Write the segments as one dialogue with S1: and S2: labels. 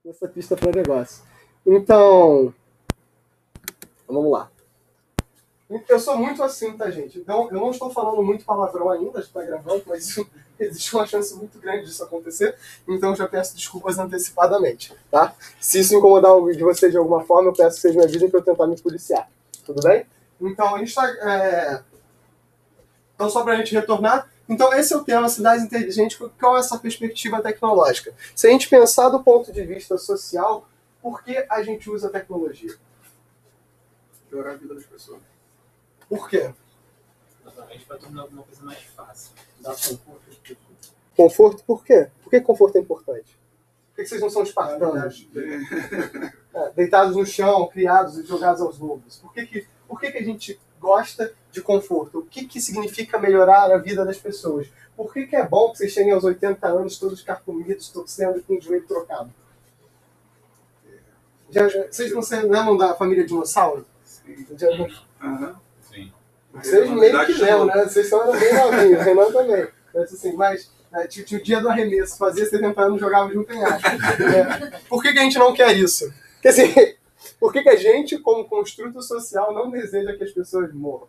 S1: nessa pista para negócio. Então, vamos lá. Eu sou muito assim, tá, gente? Então, eu não estou falando muito palavrão ainda, a gente tá gravando, mas existe uma chance muito grande disso acontecer, então eu já peço desculpas antecipadamente, tá? Se isso incomodar de vocês de alguma forma, eu peço que vocês me avisem para eu tentar me policiar, tudo bem? Então, a gente está... Então, só para a gente retornar, então esse é o tema, cidades inteligentes, qual é essa perspectiva tecnológica? Se a gente pensar do ponto de vista social, por que a gente usa tecnologia?
S2: Melhorar a vida das pessoas.
S1: Por quê?
S3: Exatamente para tornar alguma coisa mais fácil. Dar conforto às pessoas.
S1: Conforto por quê? Por que conforto é importante? Por que vocês não são espartanos? Deitados no chão, criados e jogados aos lobos. Por que a gente gosta de conforto? O que significa melhorar a vida das pessoas? Por que é bom que vocês cheguem aos 80 anos todos carcomidos, torcendo com o joelho trocado? Vocês não se lembram da família dinossauro?
S2: Sim. Sim.
S1: Vocês meio que lembram, né? Vocês são bem novinhos, o Renan também. Mas tinha o dia do arremesso, fazia 70 anos, jogava de um penhasco. Por que a gente não quer isso? Quer dizer, por que a gente, como construto social, não deseja que as pessoas morram?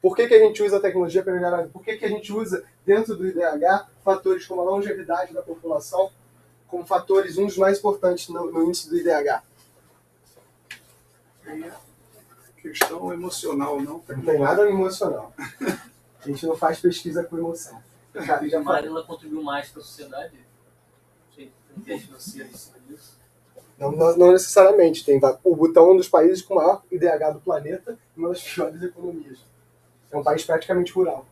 S1: Por que a gente usa a tecnologia para melhorar a vida? Por que a gente usa, dentro do IDH, fatores como a longevidade da população como fatores, um dos mais importantes no índice do IDH?
S2: Questão emocional, não?
S1: Não tem nada emocional. A gente não faz pesquisa com emoção.
S3: A Marila contribuiu mais para a sociedade? Tem viés financeiro em cima disso?
S1: Não necessariamente. Tem o Butão é um dos países com o maior IDH do planeta e uma das piores economias. É um país praticamente rural.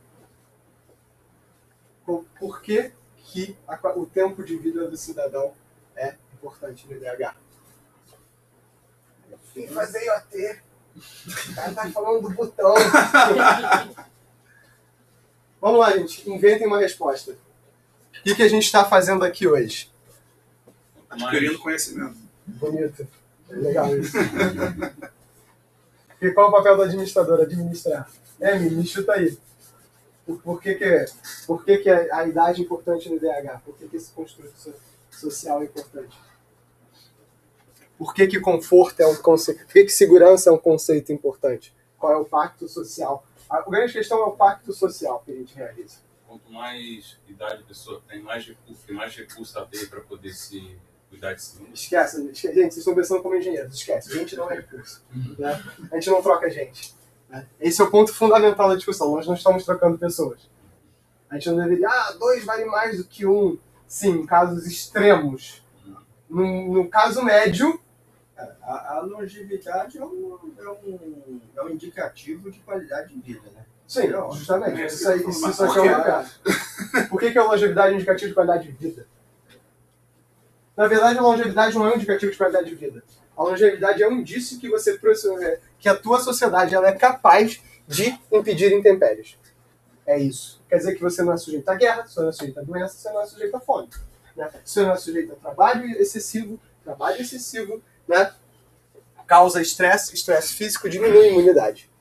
S1: Por que o tempo de vida do cidadão é importante no IDH? Tem que fazer IoT. O cara tá falando do Butão. Vamos lá, gente. Inventem uma resposta. O que a gente está fazendo aqui hoje?
S2: Adquirindo conhecimento.
S1: Bonito. É legal isso. E qual é o papel do administrador? Administrar. Me chuta aí. Por que a idade é importante no IDH? Por que esse construto social é importante? Por que conforto é um conceito? Por que segurança é um conceito importante? Qual é o pacto social? A grande questão é o pacto social que a gente realiza.
S4: Quanto mais idade a pessoa tem, mais recursos ela tem para poder se cuidar de si.
S1: Esquece, gente, vocês estão pensando como engenheiros. Esquece, gente não é recurso. Né? A gente não troca gente. Né? Esse é o ponto fundamental da discussão. Nós não estamos trocando pessoas. A gente não deveria... 2 vale mais do que 1. Sim, em casos extremos. No caso médio...
S5: A longevidade é um indicativo de qualidade de vida, né?
S1: Sim, justamente. Isso aqui é um caso. Por que a longevidade é um indicativo de qualidade de vida? Na verdade, a longevidade não é um indicativo de qualidade de vida. A longevidade é um indício que a tua sociedade ela é capaz de impedir intempéries. É isso. Quer dizer que você não é sujeito à guerra, você não é sujeito à doença, você não é sujeito à fome. Né? Você não é sujeito a trabalho excessivo, né? Causa estresse físico, diminui a imunidade.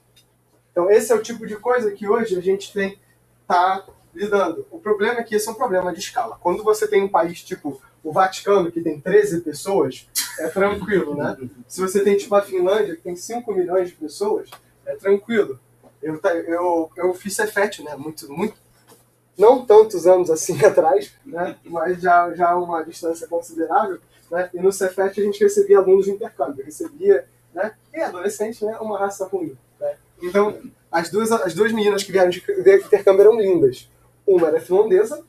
S1: Então esse é o tipo de coisa que hoje a gente tá lidando. O problema é que esse é um problema de escala. Quando você tem um país tipo o Vaticano, que tem 13 pessoas, é tranquilo, né? Se você tem tipo a Finlândia, que tem 5 milhões de pessoas, é tranquilo. Eu fiz Cefet, né? Muito, não tantos anos assim atrás, né? Mas já uma distância considerável. Né? E no Cefet a gente recebia alunos de intercâmbio, né? E adolescente, né? Uma raça ruim. Né? Então, as duas meninas que vieram de intercâmbio eram lindas. Uma era finlandesa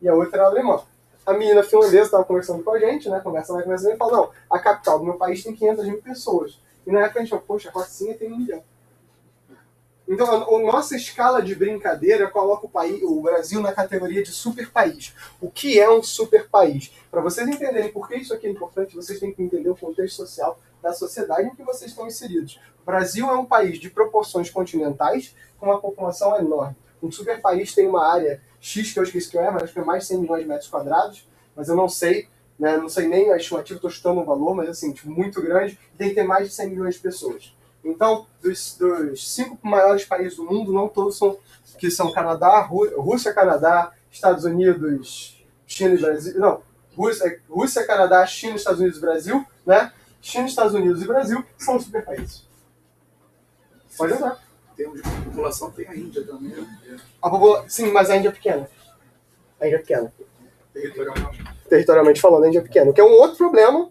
S1: e a outra era alemã. A menina finlandesa estava conversando com a gente, né? Conversa e fala, não, a capital do meu país tem 500 mil pessoas. E na época a gente falou, poxa, a Rocinha tem 1 milhão. Então, a nossa escala de brincadeira coloca o Brasil na categoria de super país. O que é um super país? Para vocês entenderem por que isso aqui é importante, vocês têm que entender o contexto social da sociedade em que vocês estão inseridos. O Brasil é um país de proporções continentais com uma população enorme. Um super país tem uma área X, que eu esqueci que é, mas acho que é mais de 100 milhões de metros quadrados, mas eu não sei, né? Não sei nem a estimativa, estou chutando um valor, mas assim, tipo, muito grande, e tem que ter mais de 100 milhões de pessoas. Então, dos 5 maiores países do mundo, não todos são Canadá, Rússia, Canadá, Estados Unidos, China e Brasil. Não, Rússia, Canadá, China, Estados Unidos e Brasil, né? China, Estados Unidos e Brasil são os superpaíses. Pode usar.
S2: Em termos de população, tem a Índia também. Né?
S1: Sim, mas a Índia é pequena. A Índia é pequena.
S2: Territorialmente
S1: falando, a Índia é pequena. Que é um outro problema,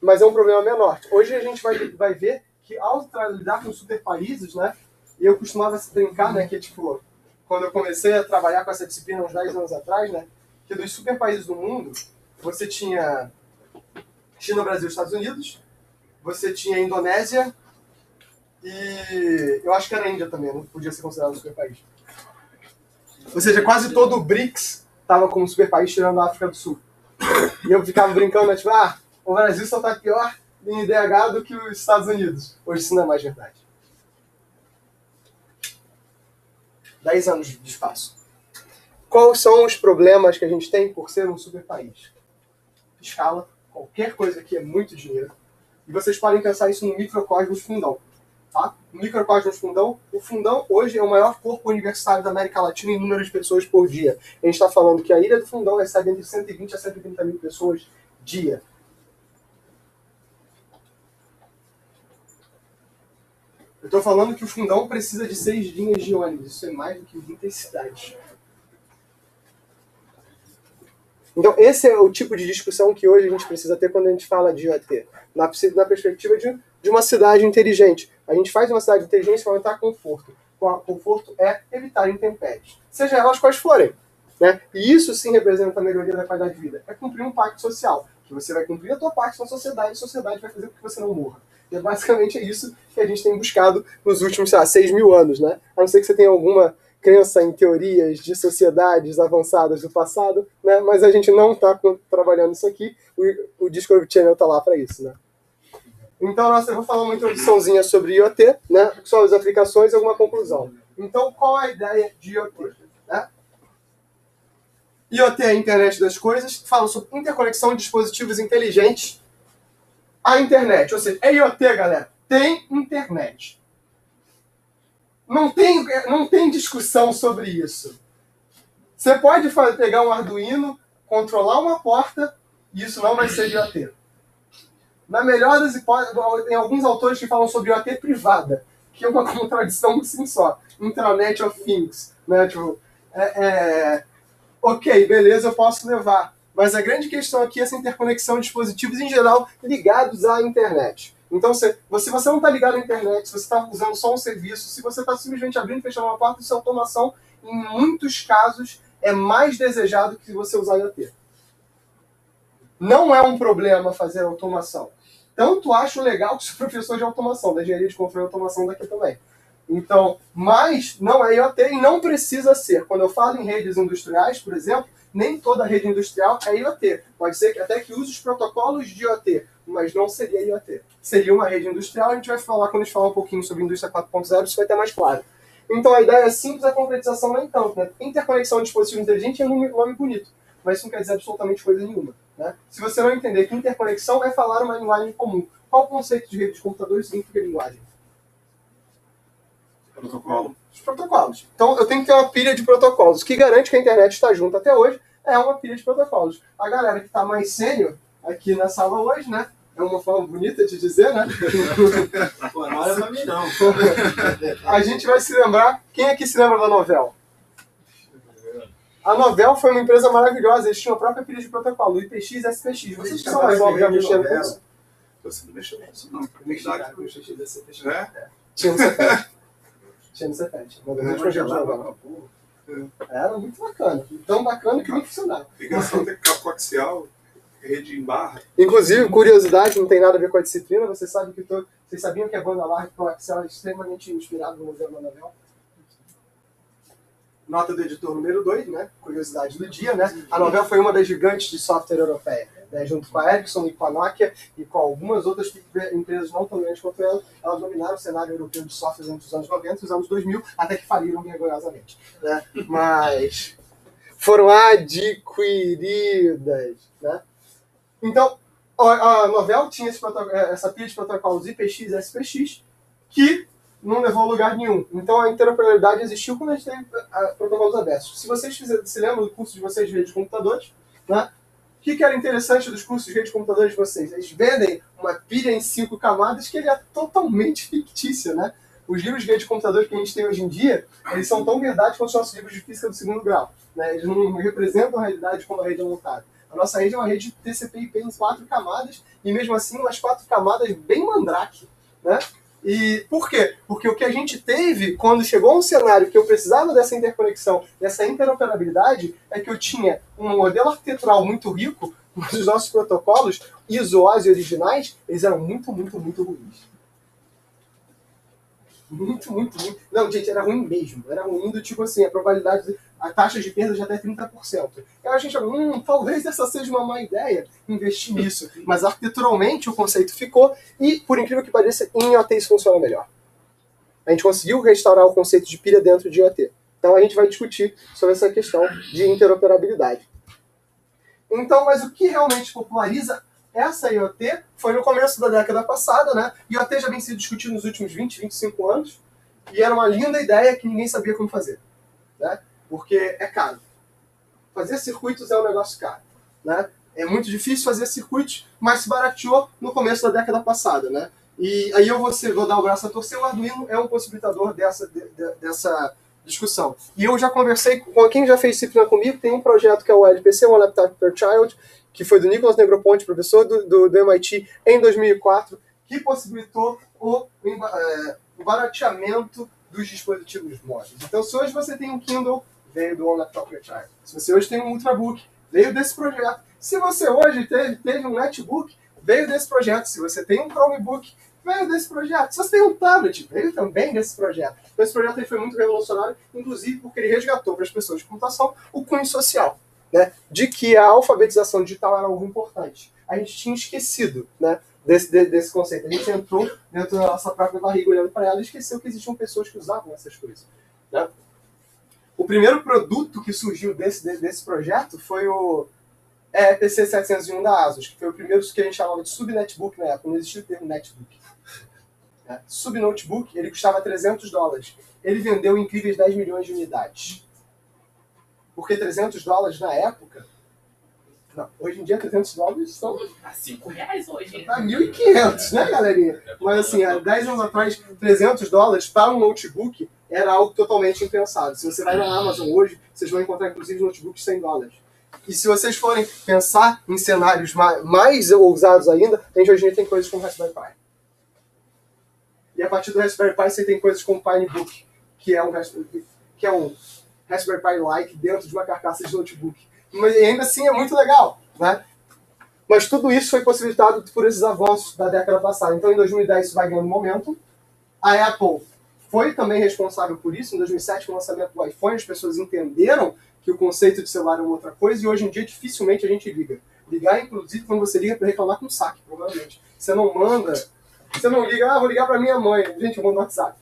S1: mas é um problema menor. Hoje a gente vai ver que ao lidar com superpaíses, né? E eu costumava brincar, né? Que tipo, quando eu comecei a trabalhar com essa disciplina uns 10 anos atrás, né? Que dos superpaíses do mundo, você tinha China, Brasil, Estados Unidos, você tinha Indonésia e eu acho que era a Índia também, não podia ser considerado um superpaís. Ou seja, quase todo o BRICS estava como superpaís, tirando a África do Sul. E eu ficava brincando, né, tipo, o Brasil só está pior em IDH do que os Estados Unidos. Hoje isso não é mais verdade. 10 anos de espaço. Quais são os problemas que a gente tem por ser um superpaís? Escala, qualquer coisa aqui é muito dinheiro. E vocês podem pensar isso no microcosmos Fundão. Tá? No microcosmos Fundão, o Fundão hoje é o maior corpo universitário da América Latina em número de pessoas por dia. A gente está falando que a Ilha do Fundão recebe entre 120 a 130 mil pessoas dia. Eu estou falando que o Fundão precisa de 6 linhas de ônibus. Isso é mais do que muitas cidades. Então, esse é o tipo de discussão que hoje a gente precisa ter quando a gente fala de IoT. Na perspectiva de uma cidade inteligente. A gente faz uma cidade inteligente para aumentar conforto. Conforto é evitar intempéries. Seja elas quais forem. Né? E isso sim representa a melhoria da qualidade de vida. É cumprir um pacto social. Que você vai cumprir a tua parte na sociedade e a sociedade vai fazer com que você não morra. E basicamente é isso que a gente tem buscado nos últimos, 6 mil anos. Né? A não ser que você tenha alguma crença em teorias de sociedades avançadas do passado, né? Mas a gente não está trabalhando isso aqui. O Discovery Channel está lá para isso. Né? Então, eu vou falar uma introduçãozinha sobre IoT, né? Só as aplicações e alguma conclusão. Então, qual é a ideia de IoT? Né? IoT é a internet das coisas, fala sobre interconexão de dispositivos inteligentes à internet. Ou seja, é IoT, galera. Tem internet. Não tem discussão sobre isso. Você pode pegar um Arduino, controlar uma porta, e isso não vai ser IoT. Na melhor das hipóteses, tem alguns autores que falam sobre IoT privada, que é uma contradição assim só. Internet of Things. Né? Tipo, ok, beleza, eu posso levar. Mas a grande questão aqui é essa interconexão de dispositivos em geral ligados à internet. Então, se você não está ligado à internet, se você está usando só um serviço, se você está simplesmente abrindo e fechando uma porta, isso é automação. Em muitos casos, é mais desejado que você usar IoT. Não é um problema fazer automação. Tanto acho legal que sou professor de automação, da engenharia de controle e automação daqui também. Então, mas não é IoT e não precisa ser. Quando eu falo em redes industriais, por exemplo, nem toda rede industrial é IoT. Pode ser que até que use os protocolos de IoT, mas não seria IoT. Seria uma rede industrial, a gente vai falar quando a gente falar um pouquinho sobre indústria 4.0, isso vai ter mais claro. Então a ideia é simples, a concretização não é tanto. Né? Interconexão de dispositivos inteligentes é um nome bonito, mas isso não quer dizer absolutamente coisa nenhuma. Né? Se você não entender que interconexão é falar uma linguagem comum, qual o conceito de rede de computadores significa linguagem?
S2: Protocolo.
S1: Os protocolos. Então eu tenho que ter uma pilha de protocolos. O que garante que a internet está junto até hoje é uma pilha de protocolos. A galera que está mais sênior aqui na sala hoje, né? É uma forma bonita de dizer, né?
S5: Pô, não olha pra mim, não.
S1: A gente vai se lembrar... Quem aqui se lembra da Novell? A Novell foi uma empresa maravilhosa. Eles tinham a própria pilha de protocolo, o IPX e SPX. Vocês que são mais novos já mexeram com isso?
S2: Você não mexeu com isso, não.
S1: Tinha no Cefet. Tinha no Cefet. Era muito bacana. Tão bacana que nem funcionava.
S2: Ligação coaxial, rede em barra.
S1: Inclusive, curiosidade, não tem nada a ver com a disciplina. Vocês sabiam que a banda larga coaxial é extremamente inspirada no modelo da Novell? Nota do editor número 2, né? Curiosidade do dia, né? A Novell foi uma das gigantes de software europeia, né? Junto com a Ericsson e com a Nokia e com algumas outras empresas não tão grandes quanto ela, elas dominaram o cenário europeu de software entre os anos 90 e os anos 2000, até que faliram vergonhosamente, né? Mas foram adquiridas, né? Então, a Novell tinha essa pilha de protocolos IPX e SPX que não levou a lugar nenhum. Então a interoperabilidade existiu quando a gente teve protocolos abertos. Se vocês se lembram do curso de vocês de rede de computadores, né? que era interessante dos cursos de rede de computadores de vocês? Eles vendem uma pilha em 5 camadas que ele é totalmente fictícia, né? Os livros de rede de computadores que a gente tem hoje em dia, eles são tão verdade quanto os nossos livros de física do 2º grau, né? Eles não representam a realidade como a rede é montada. A nossa rede é uma rede TCP/IP em 4 camadas, e mesmo assim umas 4 camadas bem mandrake, né? E por quê? Porque o que a gente teve quando chegou a um cenário que eu precisava dessa interconexão, dessa interoperabilidade, é que eu tinha um modelo arquitetural muito rico, mas os nossos protocolos ISO-OS originais, eles eram muito ruins. Muito. Não, gente, era ruim mesmo. Era ruim do tipo assim, a probabilidade, a taxa de perda já até 30%. Aí a gente falou, talvez essa seja uma má ideia, investir nisso. Mas arquiteturalmente o conceito ficou e, por incrível que pareça, em IoT isso funciona melhor. A gente conseguiu restaurar o conceito de pilha dentro de IoT. Então a gente vai discutir sobre essa questão de interoperabilidade. Então, mas o que realmente populariza essa IoT foi no começo da década passada, né? IoT já vem sendo discutido nos últimos 20, 25 anos, e era uma linda ideia que ninguém sabia como fazer, né? Porque é caro. Fazer circuitos é um negócio caro, né? É muito difícil fazer circuitos, mas se barateou no começo da década passada, né? E aí eu vou dar o braço a torcer, o Arduino é um possibilitador dessa discussão. E eu já conversei com quem já fez disciplina comigo, tem um projeto que é o LPC, One Laptop Per Child, que foi do Nicholas Negroponte, professor do MIT, em 2004, que possibilitou o barateamento dos dispositivos móveis. Então, se hoje você tem um Kindle, veio do One Laptop Per Child. Se você hoje tem um Ultrabook, veio desse projeto. Se você hoje teve um netbook, veio desse projeto. Se você tem um Chromebook, veio desse projeto. Se você tem um tablet, veio também desse projeto. Então, esse projeto foi muito revolucionário, inclusive porque ele resgatou para as pessoas de computação o cunho social, né, de que a alfabetização digital era algo importante. A gente tinha esquecido, né, desse conceito. A gente entrou dentro da nossa própria barriga olhando para ela e esqueceu que existiam pessoas que usavam essas coisas, né? O primeiro produto que surgiu desse projeto foi o EPC 701 da ASUS, que foi o primeiro que a gente chamava de subnetbook na época, não existia o termo netbook. Subnotebook, ele custava $300. Ele vendeu incríveis 10 milhões de unidades. Porque $300 na época... Não, hoje em dia $300 são...
S3: Tá R$5 hoje, hein?
S1: Tá 1.500, né, galerinha? Mas assim, há 10 anos atrás, $300 para um notebook era algo totalmente impensado. Se você vai na Amazon hoje, vocês vão encontrar inclusive notebooks $100. E se vocês forem pensar em cenários mais ousados ainda, a gente hoje em dia tem coisas como Raspberry Pi. E a partir do Raspberry Pi você tem coisas como Pinebook, que é um Raspberry Pi-like dentro de uma carcaça de notebook. Mas ainda assim é muito legal, né? Mas tudo isso foi possibilitado por esses avanços da década passada. Então em 2010 isso vai ganhando momento. A Apple foi também responsável por isso. Em 2007, com o lançamento do iPhone, as pessoas entenderam que o conceito de celular é uma outra coisa, e hoje em dia dificilmente a gente liga. Ligar, inclusive, quando você liga para reclamar com saque, provavelmente. Você não manda... Você não liga, vou ligar pra minha mãe. Gente, eu mando no WhatsApp.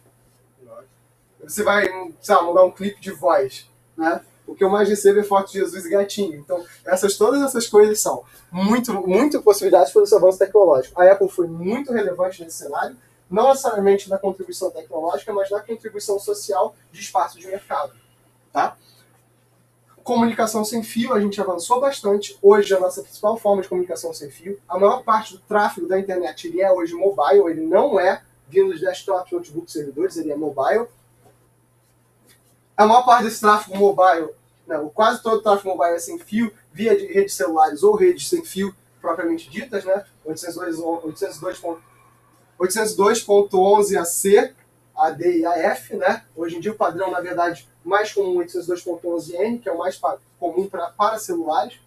S1: Você vai, sei lá, mandar um clipe de voz, né? O que eu mais recebo é foto de Jesus e gatinho. Então, todas essas coisas são muito possibilidades pelo seu avanço tecnológico. A Apple foi muito relevante nesse cenário, não necessariamente na contribuição tecnológica, mas na contribuição social de espaço de mercado, tá? Comunicação sem fio, a gente avançou bastante. Hoje, a nossa principal forma de comunicação sem fio, a maior parte do tráfego da internet, ele é hoje mobile, ele não é vindo de desktop, notebook, servidores, ele é mobile. A maior parte desse tráfego mobile, não, quase todo o tráfego mobile é sem fio, via de redes celulares ou redes sem fio propriamente ditas, né? 802.11ac, AD e AF, né? Hoje em dia o padrão, na verdade, mais comum é 802.11n, que é o mais comum para celulares.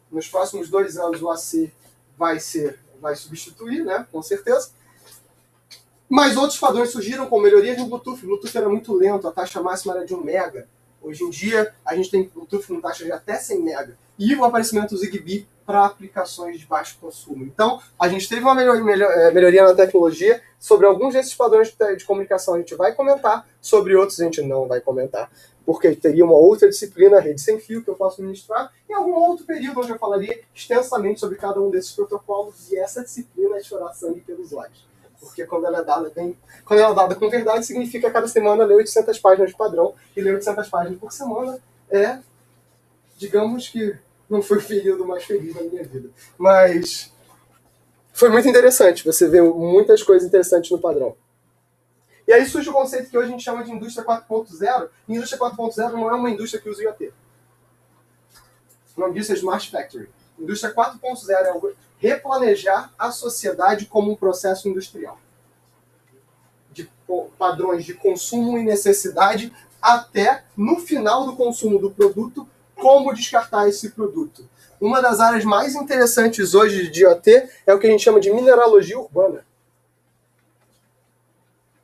S1: Nos próximos 2 anos o AC vai substituir, né? Com certeza. Mas outros padrões surgiram com melhorias no Bluetooth. O Bluetooth era muito lento, a taxa máxima era de 1 mega. Hoje em dia, a gente tem Bluetooth com taxa de até 100 mega. E o aparecimento do Zigbee para aplicações de baixo consumo. Então, a gente teve uma melhoria na tecnologia. Sobre alguns desses padrões de comunicação a gente vai comentar, sobre outros a gente não vai comentar, porque teria uma outra disciplina, rede sem fio, que eu posso ministrar, em algum outro período onde eu falaria extensamente sobre cada um desses protocolos, e essa disciplina é chorar sangue pelos olhos. Porque quando ela é dada com verdade, significa que a cada semana ler 800 páginas de padrão, e ler 800 páginas por semana é, digamos que, não foi o período mais feliz da minha vida. Mas foi muito interessante. Você vê muitas coisas interessantes no padrão. E aí surge o conceito que hoje a gente chama de indústria 4.0. E indústria 4.0 não é uma indústria que usa IoT. O nome disso é Smart Factory. Indústria 4.0 é replanejar a sociedade como um processo industrial. De padrões de consumo e necessidade até, no final do consumo do produto, como descartar esse produto. Uma das áreas mais interessantes hoje de IoT é o que a gente chama de mineralogia urbana.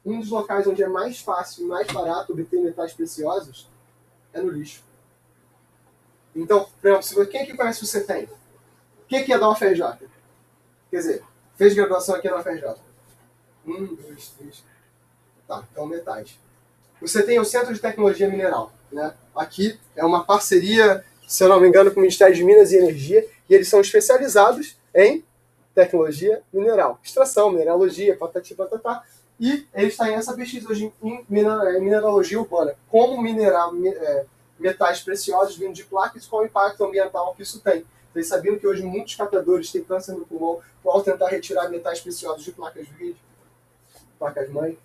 S1: Um dos locais onde é mais fácil e mais barato obter metais preciosos é no lixo. Então, por exemplo, quem aqui conhece o CETEM? Quem aqui é da UFRJ? Quer dizer, fez graduação aqui na UFRJ? 1, 2, 3. Tá, então metais. O CETEM é o Centro de Tecnologia Mineral. Né? Aqui é uma parceria, se eu não me engano, com o Ministério de Minas e Energia, e eles são especializados em tecnologia mineral. Extração, mineralogia, patati patatá. E eles têm essa pesquisa hoje em mineralogia urbana. Como minerar metais preciosos vindo de placas e qual o impacto ambiental que isso tem. Vocês sabiam que hoje muitos catadores têm câncer no pulmão ao tentar retirar metais preciosos de placas de vídeo, placas-mãe,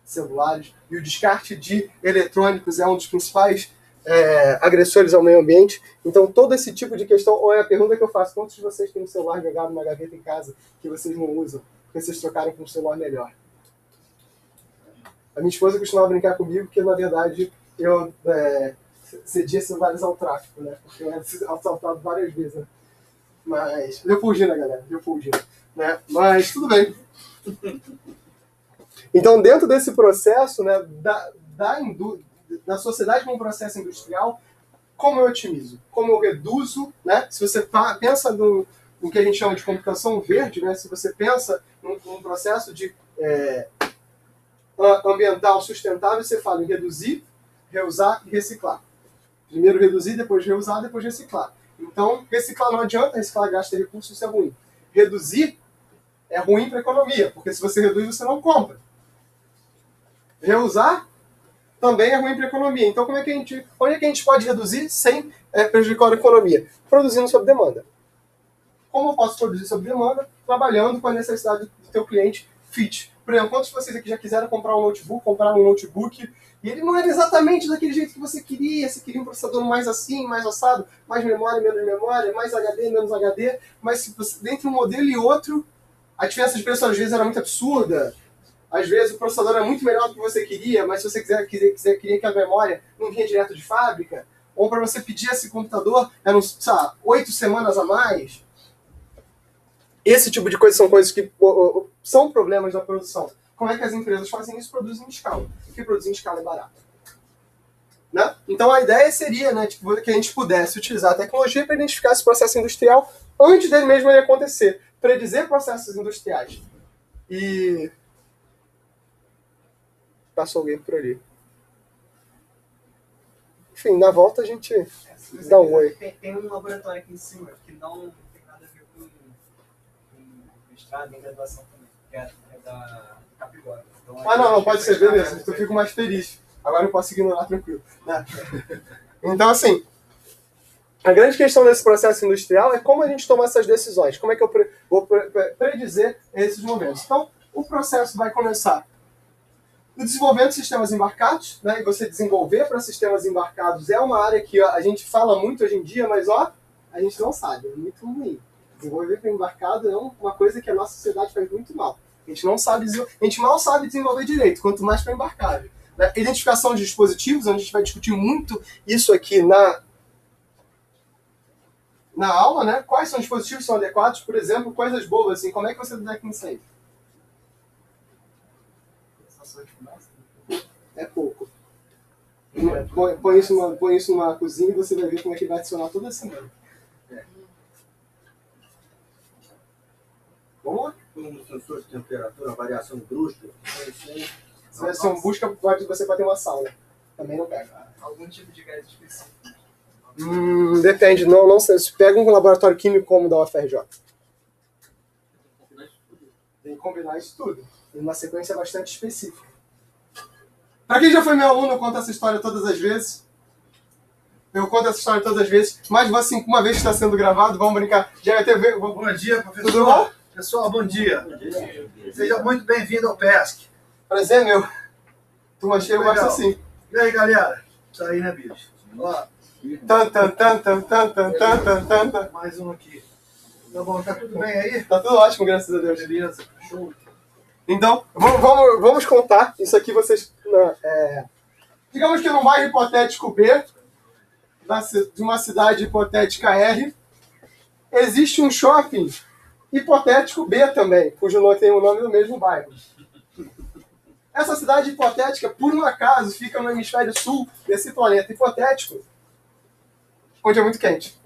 S1: celulares. E o descarte de eletrônicos é um dos principais agressores ao meio ambiente. Então, todo esse tipo de questão, ou é a pergunta que eu faço, quantos de vocês têm um celular jogado numa gaveta em casa que vocês não usam, porque vocês trocaram com um celular melhor? A minha esposa costumava brincar comigo que, na verdade, eu cedia celulares ao tráfico, né? Porque eu era assaltado várias vezes, né? Mas, Leopoldina, galera, Leopoldina, né? Mas, tudo bem. Então, dentro desse processo, né, da sociedade como processo industrial, como eu otimizo? Como eu reduzo, né? Se você pensa no que a gente chama de computação verde, né? Se você pensa num processo de ambiental sustentável, você fala em reduzir, reusar e reciclar. Primeiro reduzir, depois reusar, depois reciclar. Então, reciclar não adianta, reciclar gasta recursos, isso é ruim. Reduzir é ruim para a economia, porque se você reduz, você não compra. Reusar também é ruim para a economia. Então, onde é que a gente pode reduzir sem prejudicar a economia? Produzindo sob demanda. Como eu posso produzir sob demanda? Trabalhando com a necessidade do teu cliente fit. Por exemplo, quantos de vocês aqui já quiseram comprar um notebook, e ele não era exatamente daquele jeito que você queria um processador mais assim, mais assado, mais memória, menos memória, mais HD, menos HD, mas se você, entre um modelo e outro, a diferença de preço às vezes era muito absurda. Às vezes o processador era muito melhor do que você queria, mas se você queria que a memória não vinha direto de fábrica, ou para você pedir esse computador, eram, 8 semanas a mais. Esse tipo de coisa são coisas que são problemas da produção. Como é que as empresas fazem isso? Produzem em escala. Porque produzir em escala é barato. Né? Então a ideia seria, né, que a gente pudesse utilizar a tecnologia para identificar esse processo industrial antes dele mesmo acontecer. Predizer processos industriais. E... passou alguém por ali. Enfim, na volta a gente dá um oi.
S5: Tem um laboratório aqui em cima que não tem nada a ver com mestrado nem graduação também, que é da Capivara. Então,
S1: não, pode ser, beleza. Então eu fico mais feliz. Agora eu posso ignorar tranquilo. Né? Então, assim, a grande questão desse processo industrial é como a gente toma essas decisões. Como é que eu vou predizer esses momentos. Então, o processo vai começar no desenvolvimento de sistemas embarcados, né? E você desenvolver para sistemas embarcados é uma área que a gente fala muito hoje em dia, mas a gente não sabe, é muito ruim. Desenvolver para embarcado é uma coisa que a nossa sociedade faz muito mal. A gente mal sabe desenvolver direito, quanto mais para embarcado. Né? Identificação de dispositivos, a gente vai discutir muito isso aqui na aula, né? Quais são os dispositivos que são adequados, por exemplo, coisas boas, assim, como é que você detecta incêndio? É pouco. Põe isso numa cozinha e você vai ver como é que vai adicionar toda semana. Vamos lá?
S5: Um sensor de temperatura, variação brusca.
S1: Se você busca, você pode ter uma sauna. Também não pega.
S3: Algum tipo de gás específico.
S1: Depende, não sei. Se pega um laboratório químico como o da UFRJ. Tem que combinar isso tudo. Em uma sequência bastante específica. Para quem já foi meu aluno, eu conto essa história todas as vezes. Eu conto essa história todas as vezes, mas assim, uma vez que está sendo gravado, vamos brincar. Já vai ter...
S6: Bom dia, professor.
S1: Tudo bom?
S6: Pessoal, bom dia. Seja muito bem-vindo ao PESC.
S1: Prazer, meu. Turma cheia, eu gosto
S6: Legal.
S1: assim.
S6: E aí, galera? Isso aí, né, bicho? Ó,
S1: Tan, tan, tan, tan, tan, tan, tan, tan, tan, tan.
S6: mais um aqui. Tá bom, tá tudo bem aí?
S1: Tá tudo ótimo, graças a Deus.
S6: Beleza, show.
S1: Então, vamos contar. Isso aqui vocês... digamos que num bairro hipotético B, de uma cidade hipotética R, existe um shopping hipotético B também, cujo nome tem o nome do mesmo bairro. Essa cidade hipotética, por um acaso, fica no hemisfério sul desse planeta hipotético, onde é muito quente.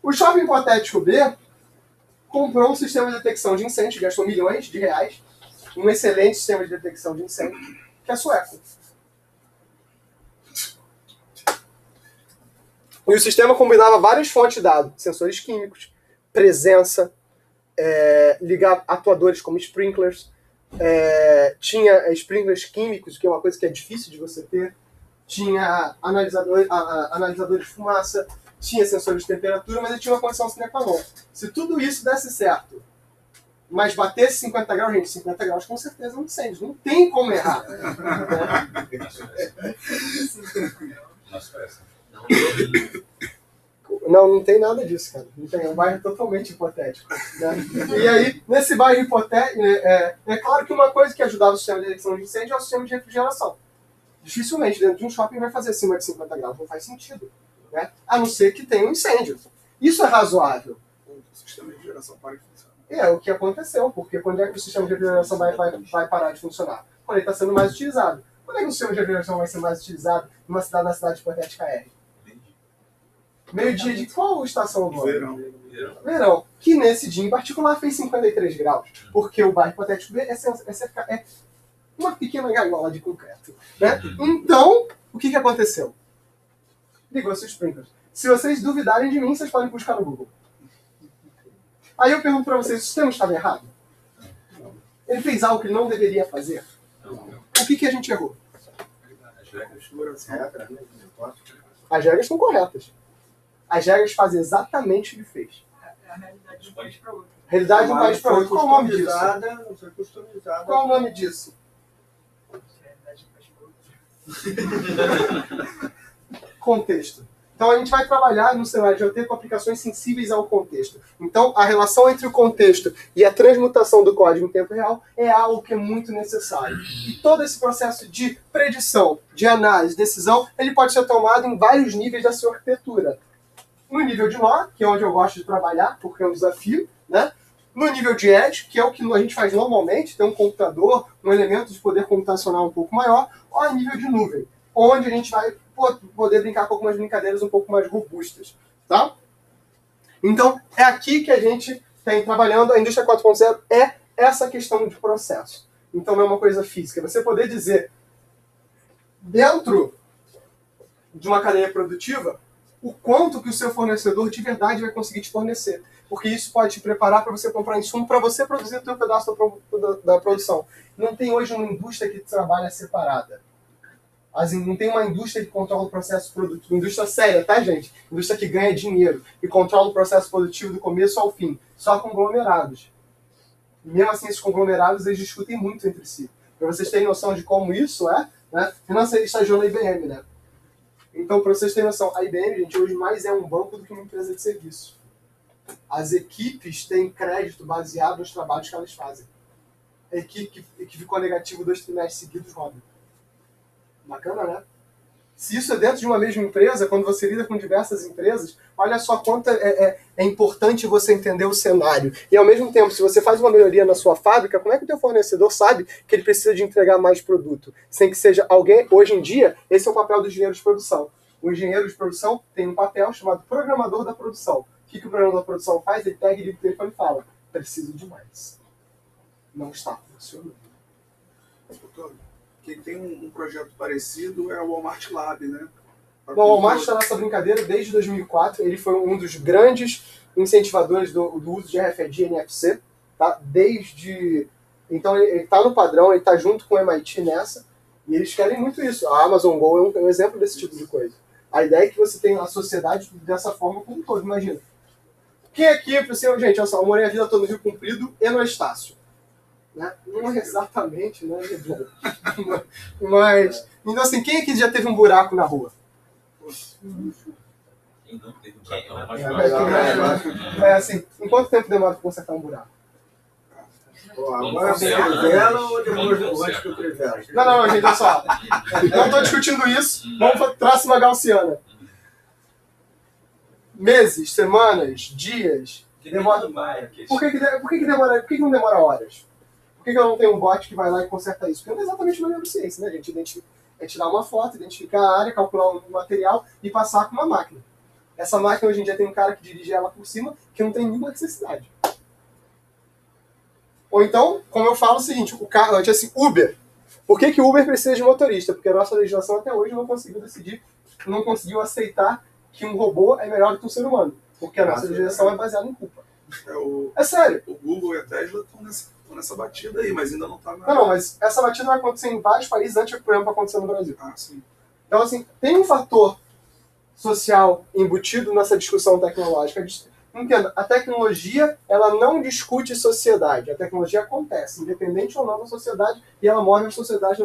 S1: O shopping hipotético B comprou um sistema de detecção de incêndio, gastou milhões de reais, um excelente sistema de detecção de incêndio, que é sueco. E o sistema combinava várias fontes de dados, sensores químicos, presença, ligar atuadores como sprinklers, tinha sprinklers químicos, que é uma coisa que é difícil de você ter, tinha analisadores de fumaça, tinha sensores de temperatura, mas ele tinha uma condição sine qua non. Se tudo isso desse certo, mas batesse 50 graus, gente, 50 graus com certeza é um incêndio, não tem como errar.
S4: Nossa, essa.
S1: Não tem nada disso, cara. Não tem, é um bairro totalmente hipotético. Né? E aí, nesse bairro hipotético, é claro que uma coisa que ajudava o sistema de detecção de incêndio é o sistema de refrigeração. Dificilmente dentro de um shopping vai fazer acima de 50 graus, não faz sentido. Né? A não ser que tenha um incêndio. Isso é razoável.
S2: O sistema de refrigeração para de funcionar.
S1: É o que aconteceu, porque quando é que o sistema de refrigeração vai parar de funcionar? Quando ele está sendo mais utilizado. Quando é que o sistema de refrigeração vai ser mais utilizado na cidade hipotética R? Meio-dia de qual estação do ano?
S2: Verão.
S1: Verão. Que nesse dia em particular fez 53 graus. Porque o bairro hipotético B é uma pequena gaiola de concreto. Né? Então, o que aconteceu? Ligou-se os sprinklers. Se vocês duvidarem de mim, vocês podem buscar no Google. Aí eu pergunto para vocês, o sistema estava errado? Ele fez algo que ele não deveria fazer? O que a gente errou? As regras estão corretas. As regras fazem exatamente o que ele fez.
S3: A realidade de um país para outro.
S1: Realidade de um país para outro. Qual o nome disso?
S5: Não foi customizada.
S1: Qual o nome disso?
S3: Realidade de um país para outro.
S1: Contexto. Então a gente vai trabalhar no cenário de OT com aplicações sensíveis ao contexto. Então a relação entre o contexto e a transmutação do código em tempo real é algo que é muito necessário. E todo esse processo de predição, de análise, decisão, ele pode ser tomado em vários níveis da sua arquitetura. No nível de nó, que é onde eu gosto de trabalhar, porque é um desafio, né? No nível de edge, que é o que a gente faz normalmente, tem um computador, um elemento de poder computacional um pouco maior, ou a nível de nuvem, onde a gente vai poder brincar com algumas brincadeiras um pouco mais robustas, tá? Então, é aqui que a gente tem trabalhando, a indústria 4.0 é essa questão de processo. Então, não é uma coisa física. Você poder dizer, dentro de uma cadeia produtiva, o quanto que o seu fornecedor de verdade vai conseguir te fornecer. Porque isso pode te preparar para você comprar insumo, para você produzir o seu pedaço da produção. Não tem hoje uma indústria que trabalha separada. Não tem uma indústria que controla o processo produtivo. Indústria séria, tá, gente? Indústria que ganha dinheiro e controla o processo produtivo do começo ao fim. Só conglomerados. E mesmo assim, esses conglomerados, eles discutem muito entre si. Para vocês terem noção de como isso é, né? Financeiro estagiou na IBM, né? Então, para vocês terem noção, a IBM, gente, hoje mais é um banco do que uma empresa de serviço. As equipes têm crédito baseado nos trabalhos que elas fazem. A equipe que ficou negativo 2 trimestres seguidos roda. Bacana, né? Se isso é dentro de uma mesma empresa, quando você lida com diversas empresas, olha só quanto é importante você entender o cenário. E ao mesmo tempo, se você faz uma melhoria na sua fábrica, como é que o teu fornecedor sabe que ele precisa de entregar mais produto? Sem que seja alguém... Hoje em dia, esse é o papel do engenheiro de produção. O engenheiro de produção tem um papel chamado programador da produção. O que o programador da produção faz? Ele pega e liga o telefone e fala, preciso de mais. Não está funcionando.
S2: Quem tem um projeto parecido é o Walmart Lab, né?
S1: O Walmart está nessa brincadeira desde 2004. Ele foi um dos grandes incentivadores do uso de RFID e NFC. Tá? Então ele está no padrão, ele está junto com o MIT nessa. E eles querem muito isso. A Amazon Go é um exemplo desse tipo de coisa. A ideia é que você tenha a sociedade dessa forma como um todo, imagina. Quem aqui, assim, gente, olha só, eu morei a vida toda no Rio Comprido e no Estácio. Né? Não é exatamente, né? Mas, então assim, quem aqui já teve um buraco na rua?
S4: Quem não teve um cartão mais
S1: É assim, em quanto tempo demora para consertar um buraco?
S5: Pô, agora tem Crivella ou depois antes do Crivella?
S1: Não, gente, olha só. Não estou discutindo isso. Vamos para a próxima gaussiana. Meses, semanas, dias. Demora. Por que demora? Por que não demora horas? Por que eu não tenho um bot que vai lá e conserta isso? Porque não é exatamente uma neurociência, né, gente? É tirar uma foto, identificar a área, calcular um material e passar com uma máquina. Essa máquina hoje em dia tem um cara que dirige ela por cima que não tem nenhuma necessidade. Ou então, como eu falo o seguinte, o carro, assim, Uber. Por que Uber precisa de motorista? Porque a nossa legislação até hoje não conseguiu decidir, não conseguiu aceitar que um robô é melhor do que um ser humano. Porque a nossa legislação é baseada em culpa. É sério.
S2: O Google e a Tesla estão nessa batida aí, mas ainda não está na...
S1: Não, mas essa batida vai acontecer em vários países antes do programa acontecer no Brasil.
S2: Ah, sim.
S1: Então, assim, tem um fator social embutido nessa discussão tecnológica. Entenda, a tecnologia, ela não discute sociedade. A tecnologia acontece, independente ou não da sociedade, e ela move a sociedade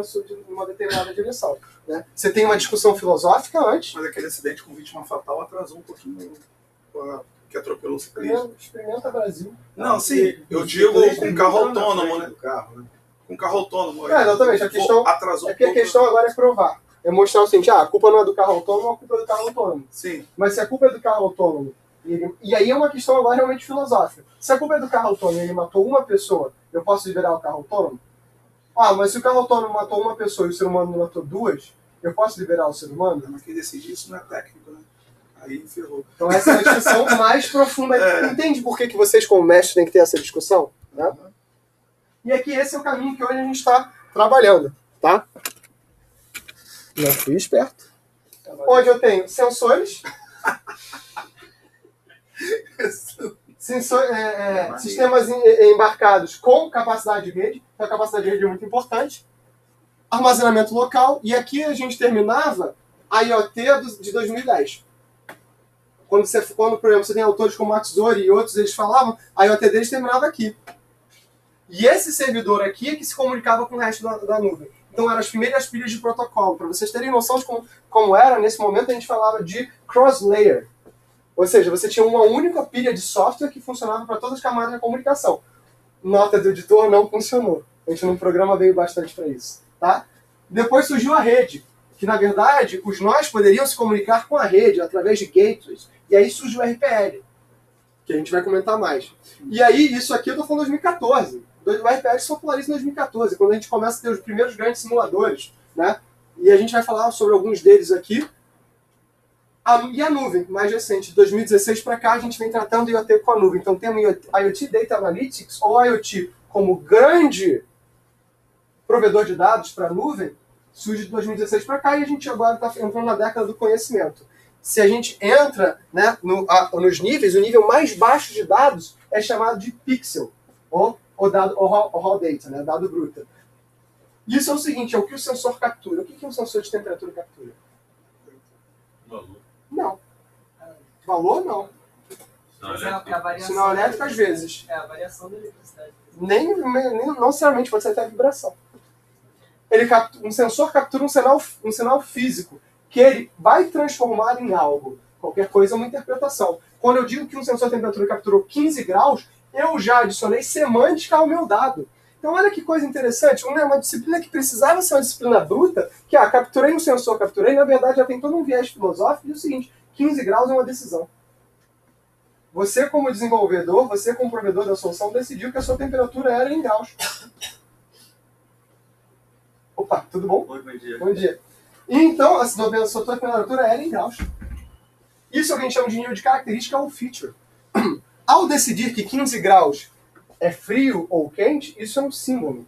S1: numa determinada direção. Né? Você tem uma discussão filosófica antes.
S2: Mas aquele acidente com vítima fatal atrasou um pouquinho que atropelou o ciclista.
S1: Experimenta Brasil.
S2: Não, sim, eu digo com carro autônomo, né? Com carro autônomo.
S1: Exatamente. A questão,
S2: atrasou
S1: é que a questão agora é provar. É mostrar o seguinte, a culpa não é do carro autônomo, a culpa é do carro autônomo.
S2: Sim.
S1: Mas se a culpa é do carro autônomo, e aí é uma questão agora realmente filosófica. Se a culpa é do carro autônomo e ele matou uma pessoa, eu posso liberar o carro autônomo? Ah, mas se o carro autônomo matou uma pessoa e o ser humano matou duas, eu posso liberar o ser humano?
S2: Mas quem decide isso não é técnico, né? Aí ferrou.
S1: Então essa é a discussão mais profunda. Entende por que vocês, como mestres, têm que ter essa discussão? Né? E aqui esse é o caminho que hoje a gente está trabalhando. Tá? Não fui esperto. Onde eu tenho sensores... sistemas embarcados com capacidade de rede, então a capacidade de rede é muito importante, armazenamento local, e aqui a gente terminava a IoT de 2010. Quando, por exemplo, você tem autores como Max Zori e outros, eles falavam, a IoT deles terminava aqui. E esse servidor aqui é que se comunicava com o resto da nuvem. Então eram as primeiras pilhas de protocolo. Para vocês terem noção de como era, nesse momento a gente falava de cross-layer. Ou seja, você tinha uma única pilha de software que funcionava para todas as camadas da comunicação. Nota do editor, não funcionou. A gente no programa veio bastante para isso. Tá? Depois surgiu a rede, que na verdade os nós poderiam se comunicar com a rede através de gateways. E aí surgiu o RPL, que a gente vai comentar mais. E aí, isso aqui eu estou falando em 2014. O RPL se populariza em 2014, quando a gente começa a ter os primeiros grandes simuladores. Né? E a gente vai falar sobre alguns deles aqui. E a nuvem, mais recente, de 2016 para cá, a gente vem tratando IoT com a nuvem. Então temos IoT Data Analytics, ou IoT como grande provedor de dados para a nuvem, surge de 2016 para cá, e a gente agora está entrando na década do conhecimento. Se a gente entra, né, nos níveis, o nível mais baixo de dados é chamado de pixel, ou raw data, né, dado bruto. Isso é o seguinte, é o que o sensor captura. O que o sensor de temperatura captura?
S4: Valor.
S1: Não. Valor, não. Sinal elétrico, às vezes.
S3: É a variação da eletricidade.
S1: Não necessariamente, pode ser até a vibração. Um sensor captura um sinal físico, que ele vai transformar em algo. Qualquer coisa é uma interpretação. Quando eu digo que um sensor de temperatura capturou 15 graus, eu já adicionei semântica ao meu dado. Então olha que coisa interessante, uma disciplina que precisava ser uma disciplina bruta, que capturei um sensor, na verdade já tem todo um viés filosófico, e é o seguinte, 15 graus é uma decisão. Você como desenvolvedor, você como provedor da solução, decidiu que a sua temperatura era em graus. Opa, tudo bom?
S5: Oi, bom dia.
S1: Bom dia. E então, a sua temperatura era em graus. Isso a gente chama de nível de característica ou feature. Ao decidir que 15 graus é frio ou quente, isso é um símbolo.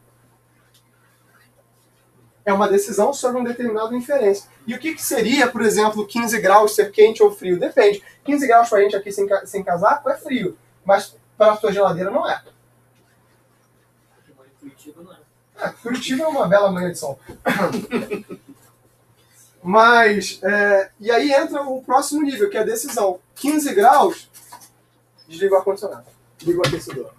S1: É uma decisão sobre um determinado inferência. E o que seria, por exemplo, 15 graus ser quente ou frio? Depende. 15 graus para a gente aqui sem casaco é frio, mas para a sua geladeira não é.
S3: Curitiba não é.
S1: Curitiba é uma bela manhã de sol. Mas, e aí entra o próximo nível, que é a decisão. 15 graus, desliga o ar-condicionado, liga o aquecedor.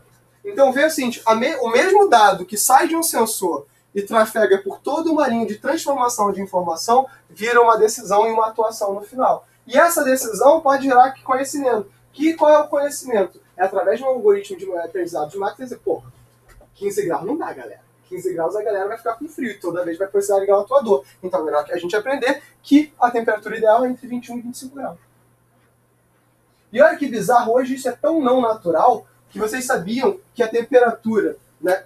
S1: Então, vê o seguinte, o mesmo dado que sai de um sensor e trafega por toda uma linha de transformação de informação, vira uma decisão e uma atuação no final. E essa decisão pode gerar conhecimento. Qual é o conhecimento? É através de um algoritmo de aprendizado de máquina dizer, porra, 15 graus não dá, galera. 15 graus a galera vai ficar com frio e toda vez vai precisar ligar o atuador. Então é melhor que a gente aprender que a temperatura ideal é entre 21 e 25 graus. E olha que bizarro, hoje isso é tão não natural que vocês sabiam que a temperatura, né,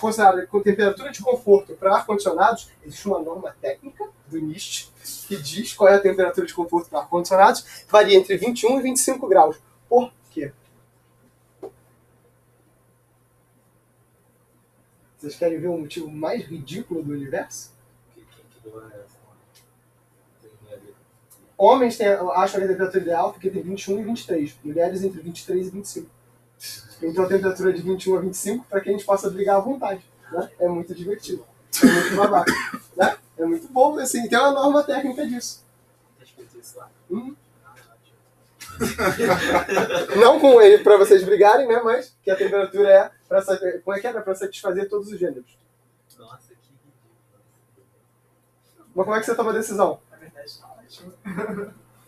S1: considerada com temperatura de conforto para ar-condicionados, existe uma norma técnica do NIST que diz qual é a temperatura de conforto para ar-condicionados, varia entre 21 e 25 graus. Por quê? Vocês querem ver o motivo mais ridículo do universo? Homens acham que a temperatura ideal porque tem 21 e 23. Mulheres entre 23 e 25. Então a temperatura é de 21 a 25 para que a gente possa brigar à vontade. Né? É muito divertido. É muito babaca. Né? É muito bom. Assim, tem uma norma técnica disso. Não com ele para vocês brigarem, né? Mas que a temperatura é para para satisfazer todos os gêneros.
S3: Nossa, que ridículo.
S1: Mas como é que você toma a decisão?
S7: Na verdade, tá ótimo.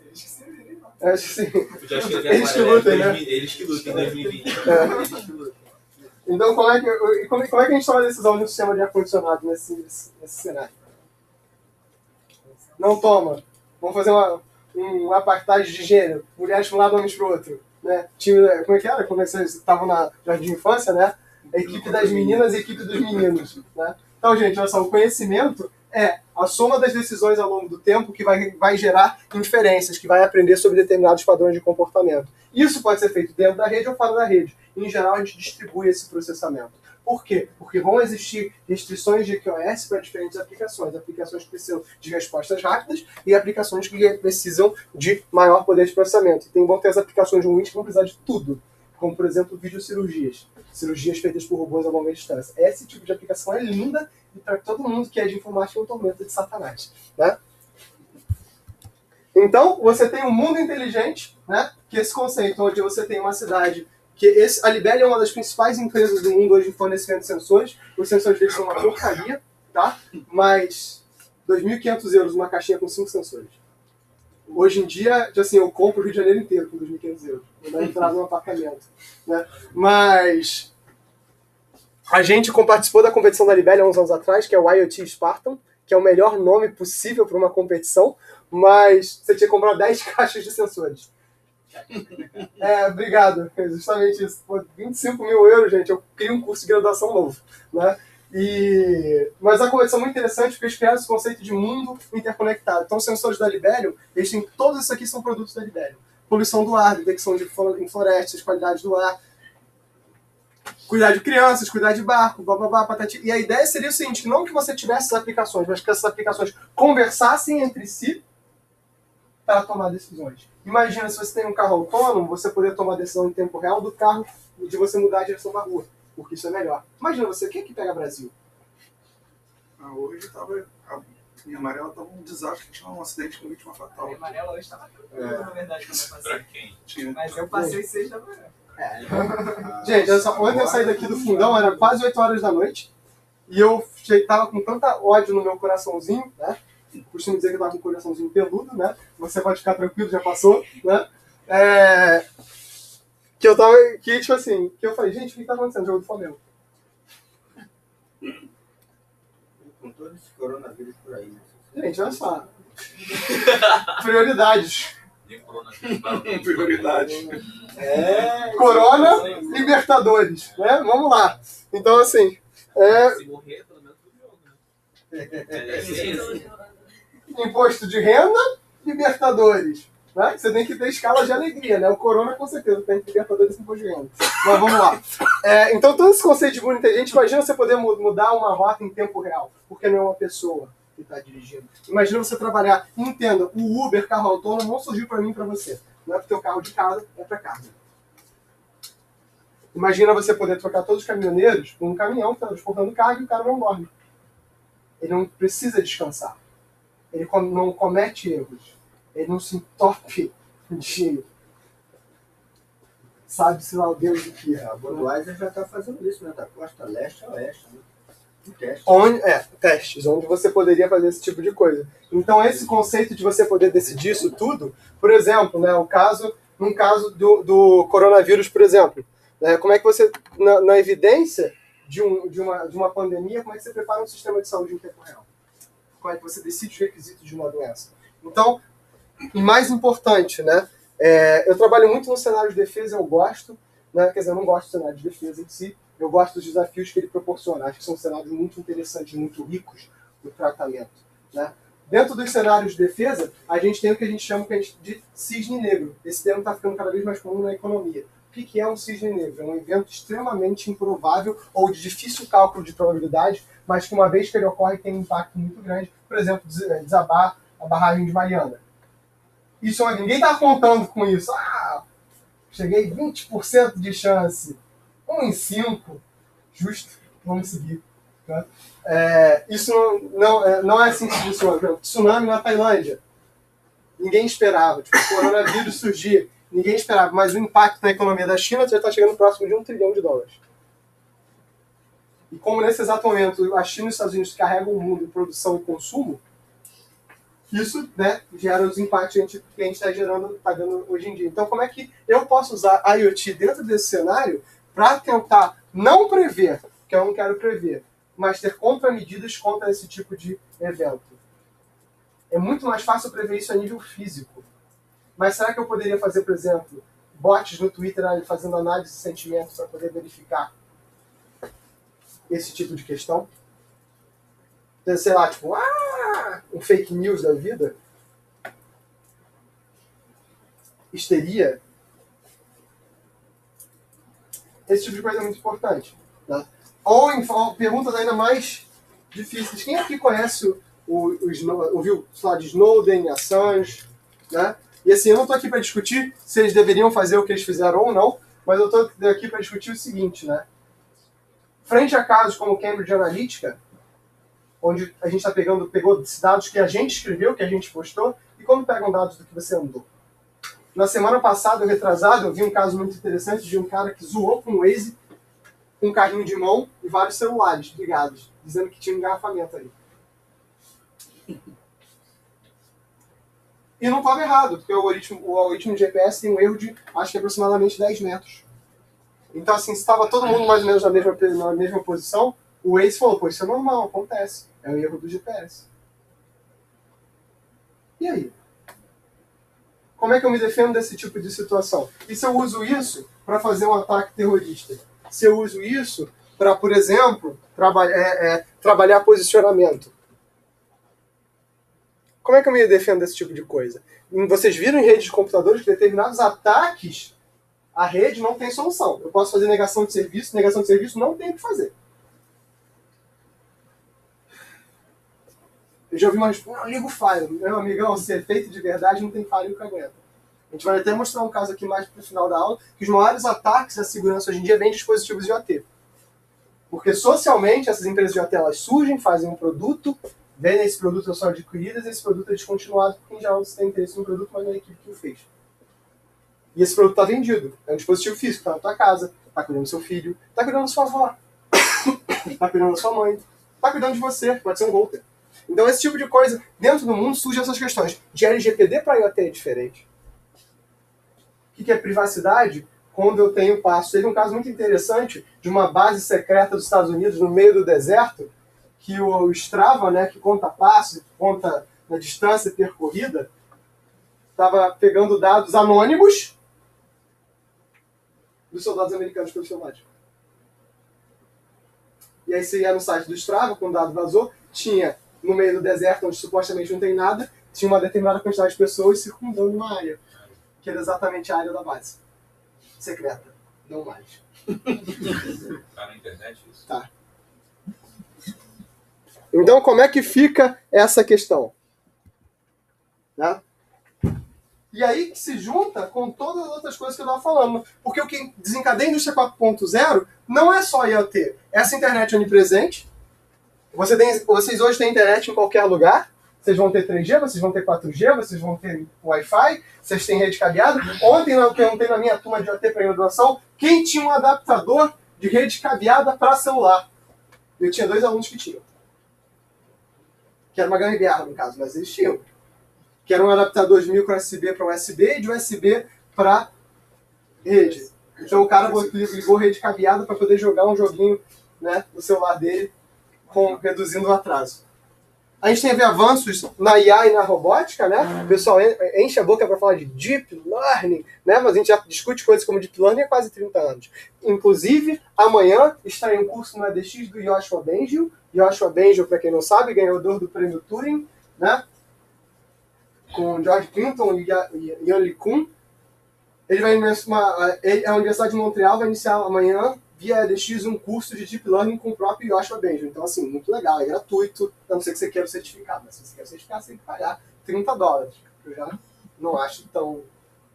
S7: Eles que se virem, não.
S1: Acho que sim.
S4: Eles
S1: que lutem, né?
S4: Eles que lutem em 2020.
S1: Eles que lutem. Então, como é que a gente toma a decisão de um sistema de ar-condicionado nesse cenário? Não toma. Vamos fazer um apartheid de gênero. Mulheres para um lado, homens para o outro. Né? Como é que era? Quando vocês estavam na jardim de infância, né? A equipe das meninas e a equipe dos meninos. Né? Então, gente, olha só, o conhecimento é a soma das decisões ao longo do tempo que vai gerar inferências, que vai aprender sobre determinados padrões de comportamento. Isso pode ser feito dentro da rede ou fora da rede. Em geral, a gente distribui esse processamento. Por quê? Porque vão existir restrições de QoS para diferentes aplicações. Aplicações que precisam de respostas rápidas e aplicações que precisam de maior poder de processamento. E vão ter as aplicações ruins que vão precisar de tudo. Como, por exemplo, videocirurgias. Cirurgias feitas por robôs a longa distância. Esse tipo de aplicação é linda e para todo mundo que é de informática é um tormento de Satanás. Né? Então, você tem um mundo inteligente, né? Que esse conceito onde você tem uma cidade a Libel é uma das principais empresas do mundo hoje em fornecimento de sensores. Os sensores deles são uma porcaria, tá? Mas 2.500 euros uma caixinha com 5 sensores. Hoje em dia, assim, eu compro o Rio de Janeiro inteiro com 2.500 euros. Não dá entrada no apartamento. Né? Mas a gente participou da competição da Libel há uns anos atrás, que é o IoT Spartan, que é o melhor nome possível para uma competição, mas você tinha que comprar 10 caixas de sensores. Obrigado. É justamente isso. Pô, 25 mil euros, gente. Eu crio um curso de graduação novo. Né? Mas a competição é muito interessante porque eles criaram esse conceito de mundo interconectado. Então, os sensores da Libelium, todos esses aqui são produtos da Libelium. Poluição do ar, detecção em florestas, qualidade do ar, cuidar de crianças, cuidar de barco, blá, patati. E a ideia seria o seguinte, não que você tivesse essas aplicações, mas que essas aplicações conversassem entre si para tomar decisões. Imagina, se você tem um carro autônomo, você poder tomar a decisão em tempo real do carro, de você mudar a direção da rua, porque isso é melhor. Imagina você, o que é que pega Brasil?
S2: Hoje a linha amarela estava um desastre, tinha um acidente com vítima fatal.
S7: A linha amarela hoje estava tranquila, na verdade, quando eu passei.
S4: Pra quem?
S7: Mas eu passei 6 da manhã.
S1: Gente, ontem eu saí daqui do fundão, era quase 8 horas da noite, e eu estava com tanta ódio no meu coraçãozinho, né? Costumo dizer que eu tava com um coraçãozinho peludo, né? Você pode ficar tranquilo, já passou, né? Que eu falei, gente, o que tá acontecendo no jogo do Flamengo?
S5: Com todo esse coronavírus por aí.
S1: Gente, olha só. Prioridades.
S2: Prioridade.
S1: Corona, Libertadores, né? Vamos lá. Então, assim...
S3: Se morrer, pelo menos no jogo, né?
S1: Imposto de renda, Libertadores. Né? Você tem que ter escala de alegria, né? O Corona, com certeza, tem Libertadores e imposto de renda. Mas vamos lá. Então, todo esse conceito de mundo inteligente, imagina você poder mudar uma rota em tempo real, porque não é uma pessoa que está dirigindo. Imagina você trabalhar, entenda, o Uber, carro autônomo, não surgiu para mim e para você. Não é para o teu carro de casa, é para casa. Imagina você poder trocar todos os caminhoneiros por um caminhão que está transportando carga e o cara não dorme. Ele não precisa descansar. Ele não comete erros. Ele não se entope de sabe-se lá o Deus do que.
S5: A Budweiser já está fazendo isso, né? Da costa leste a oeste, né? Teste.
S1: Testes, onde você poderia fazer esse tipo de coisa. Então, esse conceito de você poder decidir isso tudo, por exemplo, né, num caso do coronavírus, por exemplo, né, como é que você, na evidência de uma pandemia, como é que você prepara um sistema de saúde em tempo real? Como é que você decide os requisitos de uma doença? Então, e mais importante, né, eu trabalho muito no cenário de defesa, eu gosto, né, quer dizer, eu não gosto do cenário de defesa em si, eu gosto dos desafios que ele proporciona. Acho que são cenários muito interessantes, muito ricos no tratamento. Né? Dentro dos cenários de defesa, a gente tem o que a gente chama de cisne negro. Esse termo está ficando cada vez mais comum na economia. O que é um cisne negro? É um evento extremamente improvável ou de difícil cálculo de probabilidade, mas que uma vez que ele ocorre tem um impacto muito grande. Por exemplo, desabar a barragem de Mariana. Isso, ninguém está contando com isso. Cheguei 20% de chance. 1 em 5, justo, vamos seguir. Tá? Isso não é assim que funciona. Tsunami na Tailândia. Ninguém esperava. Tipo, o coronavírus surgir. Ninguém esperava. Mas o impacto na economia da China já está chegando próximo de $1 trilhão. E como nesse exato momento a China e os Estados Unidos carregam o mundo em produção e consumo, isso, né, gera os impactos que a gente está dando hoje em dia. Então, como é que eu posso usar a IoT dentro desse cenário para tentar não prever, que eu não quero prever, mas ter contramedidas contra esse tipo de evento? É muito mais fácil prever isso a nível físico. Mas será que eu poderia fazer, por exemplo, bots no Twitter fazendo análise de sentimentos para poder verificar esse tipo de questão? Então, sei lá, tipo, um fake news da vida? Histeria? Esse tipo de coisa é muito importante. Né? Ou perguntas ainda mais difíceis. Quem aqui conhece ouviu falar de Snowden, Assange? Né? E assim, eu não estou aqui para discutir se eles deveriam fazer o que eles fizeram ou não, mas eu estou aqui para discutir o seguinte, né? Frente a casos como Cambridge Analytica, onde a gente pegou dados que a gente escreveu, que a gente postou, e como pegam dados do que você andou. Na semana passada, retrasado, eu vi um caso muito interessante de um cara que zoou com o Waze, um carrinho de mão e vários celulares ligados, dizendo que tinha um engarrafamento ali. E não estava errado, porque o algoritmo de GPS tem um erro de, acho que aproximadamente 10 metros. Então, assim, se estava todo mundo mais ou menos na mesma posição, o Waze falou, pô, isso é normal, acontece. É um erro do GPS. E aí? Como é que eu me defendo desse tipo de situação? E se eu uso isso para fazer um ataque terrorista? Se eu uso isso para, por exemplo, trabalhar posicionamento? Como é que eu me defendo desse tipo de coisa? Vocês viram em redes de computadores que determinados ataques à rede não tem solução. Eu posso fazer negação de serviço não tem o que fazer. Eu já ouvi uma resposta, liga o Fire. Meu amigão, se é feito de verdade, não tem Fire que aguenta. A gente vai até mostrar um caso aqui mais pro final da aula, que os maiores ataques à segurança hoje em dia vêm de dispositivos de IoT. Porque socialmente, essas empresas de IoT, elas surgem, fazem um produto, vendem esse produto, são adquiridas, e esse produto é descontinuado, porque em geral você tem interesse no produto, mas não é a equipe que o fez. E esse produto está vendido. É um dispositivo físico, está na tua casa, está cuidando do seu filho, está cuidando da sua avó, está cuidando da sua mãe, está cuidando de você, pode ser um golpe. Então, esse tipo de coisa, dentro do mundo, surgem essas questões. De LGPD para IoT é diferente. O que é privacidade? Quando eu tenho passo. Teve um caso muito interessante de uma base secreta dos Estados Unidos, no meio do deserto, que o Strava, né, que conta passos, que conta a distância percorrida, estava pegando dados anônimos dos soldados americanos pelos celulares. E aí você ia no site do Strava, quando o dado vazou, tinha no meio do deserto, onde supostamente não tem nada, tinha uma determinada quantidade de pessoas circundando uma área, que era exatamente a área da base. Secreta, não mais.
S4: Tá na internet isso?
S1: Tá. Então, como é que fica essa questão? Né? E aí que se junta com todas as outras coisas que eu estava falando. Porque o que desencadeia a indústria 4.0 não é só IoT. Essa internet onipresente. Vocês hoje têm internet em qualquer lugar. Vocês vão ter 3G, vocês vão ter 4G, vocês vão ter Wi-Fi, vocês têm rede cabeada. Ontem, eu perguntei na minha turma de OT para graduação, quem tinha um adaptador de rede cabeada para celular? Eu tinha 2 alunos que tinham. Que era uma gambiarra, no caso, mas eles tinham. Que era um adaptador de micro USB para USB e de USB para rede. Então o cara ligou rede cabeada para poder jogar um joguinho, né, no celular dele, reduzindo o atraso. A gente teve avanços na IA e na robótica, né? O pessoal enche a boca para falar de Deep Learning, né? Mas a gente já discute coisas como Deep Learning há quase 30 anos. Inclusive, amanhã estarei um curso no EDX do Yoshua Bengio. Yoshua Bengio, para quem não sabe, ganhador do prêmio Turing, né? Com George Clinton e Yan LeCun. Ele vai a Universidade de Montreal vai iniciar amanhã, via EDX, um curso de Deep Learning com o próprio Yoshua Bengio. Então, assim, muito legal, é gratuito, a não ser que você queira o certificado. Mas se você quer o certificado, você tem que pagar $30. Eu já não acho tão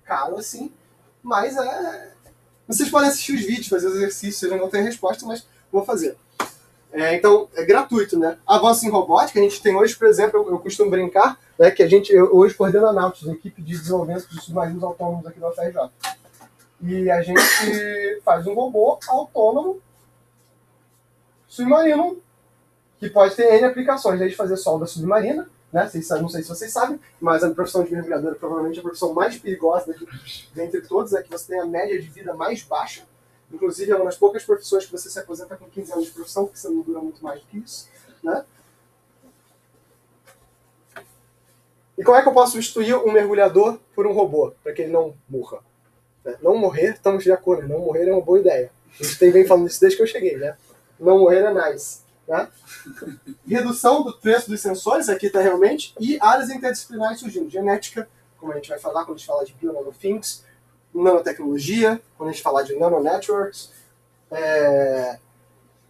S1: caro assim, mas vocês podem assistir os vídeos, fazer os exercícios, eu não tenho resposta, mas vou fazer. Então, é gratuito, né? Avanço em robótica, a gente tem hoje, por exemplo, eu costumo brincar, né, que eu hoje coordeno a Nautilus, a equipe de desenvolvimento de submarinos autônomos aqui da UFRJ. E a gente faz um robô autônomo submarino que pode ter N aplicações, desde fazer solda submarina, né? Não sei se vocês sabem, mas a profissão de mergulhador é provavelmente a profissão mais perigosa dentre todos, é que você tem a média de vida mais baixa. Inclusive, é uma das poucas profissões que você se aposenta com 15 anos de profissão, porque você não dura muito mais do que isso, né? E como é que eu posso substituir um mergulhador por um robô, para que ele não morra? Não morrer, estamos de acordo, não morrer é uma boa ideia. A gente vem falando isso desde que eu cheguei, né? Não morrer é nice. Né? Redução do preço dos sensores, aqui está realmente, e áreas interdisciplinares surgindo. Genética, como a gente vai falar quando a gente fala de bio-nanothinks, nanotecnologia, quando a gente falar de nanonetworks,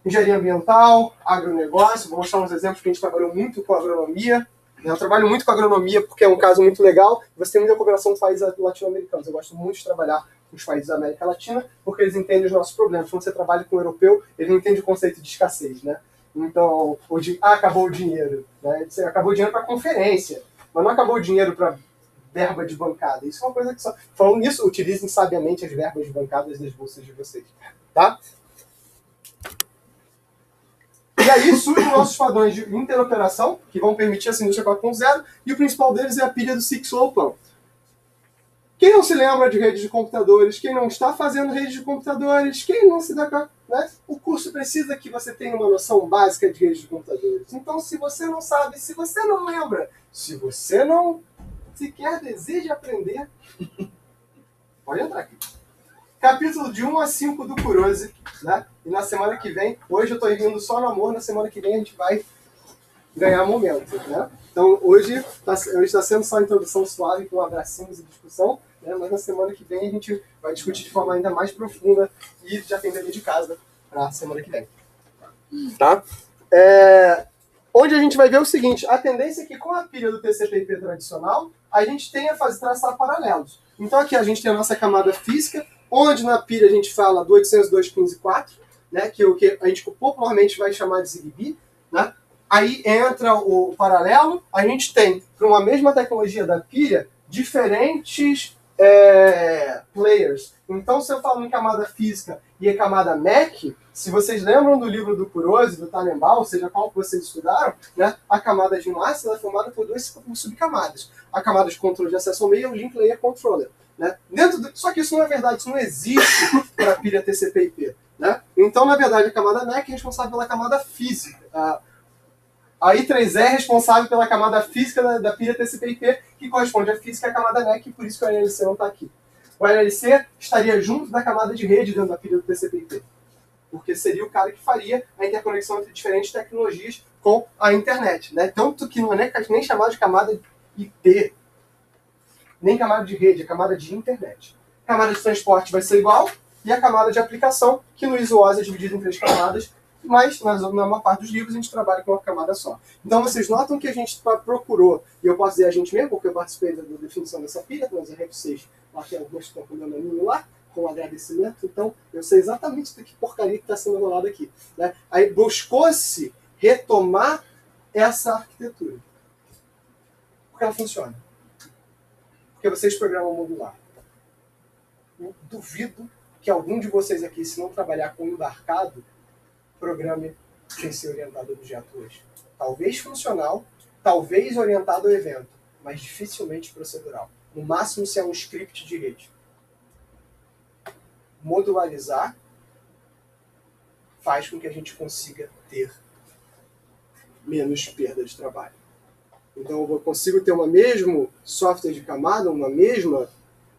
S1: engenharia ambiental, agronegócio. Vou mostrar uns exemplos que a gente trabalhou muito com agronomia. Eu trabalho muito com agronomia porque é um caso muito legal. Você tem muita cooperação com países latino-americanos. Eu gosto muito de trabalhar com os países da América Latina porque eles entendem os nossos problemas. Quando você trabalha com um europeu, ele não entende o conceito de escassez, né? Então, acabou o dinheiro. Né? Acabou o dinheiro para conferência, mas não acabou o dinheiro para verba de bancada. Isso é uma coisa que só... Falando nisso, utilizem sabiamente as verbas de bancadas das bolsas de vocês. Tá? E aí surgem nossos padrões de interoperação, que vão permitir essa indústria 4.0, e o principal deles é a pilha do Six-Low-Plan. Quem não se lembra de redes de computadores, quem não está fazendo redes de computadores, quem não se dá conta, né? O curso precisa que você tenha uma noção básica de redes de computadores. Então, se você não sabe, se você não lembra, se você não sequer deseja aprender, pode entrar aqui. Capítulo de 1 a 5 do Kurose, né? E na semana que vem, hoje eu estou indo só no amor, na semana que vem a gente vai ganhar momento, né? Então hoje está sendo só introdução suave com abracinhos e discussão, né? Mas na semana que vem a gente vai discutir de forma ainda mais profunda e já tem dever de casa para a semana que vem. Tá? Onde a gente vai ver o seguinte, a tendência é que com a pilha do TCP/IP tradicional, a gente tem a traçar paralelos. Então aqui a gente tem a nossa camada física, onde na pilha a gente fala do 802.15.4, né, que é o que a gente popularmente vai chamar de ZigBee, né? Aí entra o paralelo, a gente tem, para uma mesma tecnologia da pilha, diferentes players. Então, se eu falo em camada física e a camada MAC, se vocês lembram do livro do Kurose, do Tannenbaum, ou seja, qual que vocês estudaram, né, a camada de massa é formada por 2 subcamadas. A camada de controle de acesso ao meio é o Link Layer Controller. Né? Só que isso não é verdade, isso não existe para a pilha TCP/IP. Né? Então, na verdade, a camada MAC é responsável pela camada física. A I3E é responsável pela camada física da pilha TCP/IP, que corresponde à física e à camada MAC, e por isso que o LLC não está aqui. O LLC estaria junto da camada de rede dentro da pilha do TCP/IP, porque seria o cara que faria a interconexão entre diferentes tecnologias com a internet. Né? Tanto que não é nem chamado de camada IP, nem camada de rede, é camada de internet. A camada de transporte vai ser igual, e a camada de aplicação, que no ISO-OSI é dividida em 3 camadas, mas na maior parte dos livros a gente trabalha com uma camada só. Então vocês notam que a gente procurou, e eu posso dizer a gente mesmo, porque eu participei da definição dessa pilha, nós errei vocês, lá tem alguns que estão com o meu nome lá, com agradecimento, então eu sei exatamente que porcaria que está sendo rolada aqui. Né? Aí buscou-se retomar essa arquitetura. Porque ela funciona. Porque vocês programam modular. Eu duvido que algum de vocês aqui, se não trabalhar com embarcado, programe sem ser orientado a objeto hoje. Talvez funcional, talvez orientado ao evento, mas dificilmente procedural. No máximo, se é um script de rede. Modularizar faz com que a gente consiga ter menos perda de trabalho. Então, eu consigo ter uma mesmo software de camada, uma mesma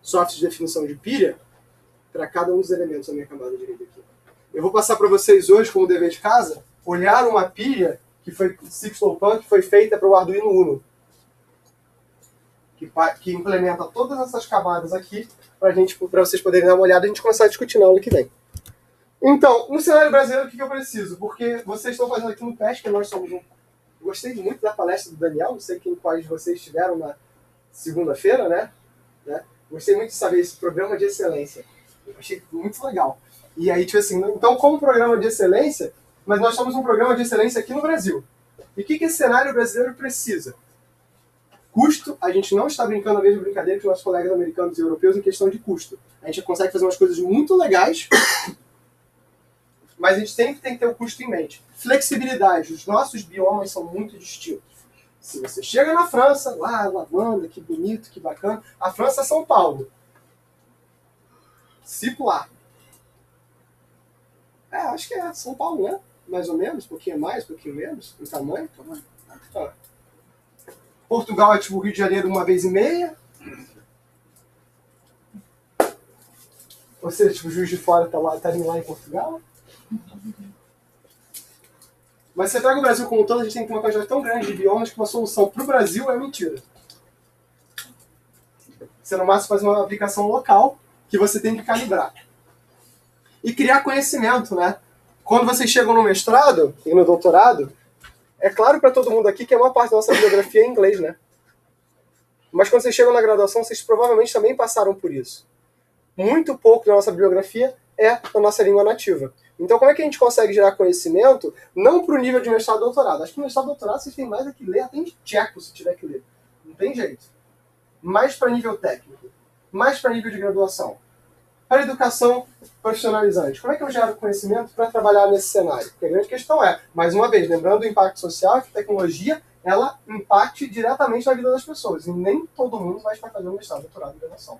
S1: software de definição de pilha para cada um dos elementos da minha camada de rede aqui. Eu vou passar para vocês hoje, como dever de casa, olhar uma pilha que foi Sixlopan, que foi feita para o Arduino Uno, que implementa todas essas camadas aqui para vocês poderem dar uma olhada e a gente começar a discutir na aula que vem. Então, no cenário brasileiro, o que eu preciso? Porque vocês estão fazendo aqui no PES, que nós somos um... Gostei muito da palestra do Daniel, não sei quais de vocês estiveram na segunda-feira, né? Gostei muito de saber esse programa de excelência. Eu achei muito legal. E aí, tipo assim, então, como programa de excelência, mas nós somos um programa de excelência aqui no Brasil. E o que esse cenário brasileiro precisa? Custo, a gente não está brincando a mesma brincadeira que os nossos colegas americanos e europeus em questão de custo. A gente consegue fazer umas coisas muito legais, mas a gente sempre tem que ter o custo em mente. Flexibilidade. Os nossos biomas são muito distintos. Se você chega na França, lá, lavanda, que bonito, que bacana. A França é São Paulo. Cipular. Acho que é São Paulo, né? Mais ou menos, um pouquinho mais, um pouquinho menos, em tamanho. Portugal é tipo Rio de Janeiro uma vez e meia. Ou seja, tipo, o Juiz de Fora tá indo lá em Portugal. Mas você pega o Brasil como um todo, a gente tem uma quantidade tão grande de biomas que uma solução para o Brasil é mentira. Você no máximo faz uma aplicação local que você tem que calibrar. E criar conhecimento, né? Quando vocês chegam no mestrado e no doutorado, é claro para todo mundo aqui que a maior parte da nossa bibliografia é em inglês, né? Mas quando vocês chegam na graduação, vocês provavelmente também passaram por isso. Muito pouco da nossa bibliografia é a nossa língua nativa. Então, como é que a gente consegue gerar conhecimento, não para o nível de mestrado e doutorado? Acho que no mestrado e doutorado vocês têm mais a que ler, até em tcheco se tiver que ler. Não tem jeito. Mais para nível técnico. Mais para nível de graduação. Para educação profissionalizante. Como é que eu gero conhecimento para trabalhar nesse cenário? Porque a grande questão é, mais uma vez, lembrando do impacto social, que a tecnologia, ela impacte diretamente na vida das pessoas. E nem todo mundo vai estar fazendo mestrado, doutorado e graduação.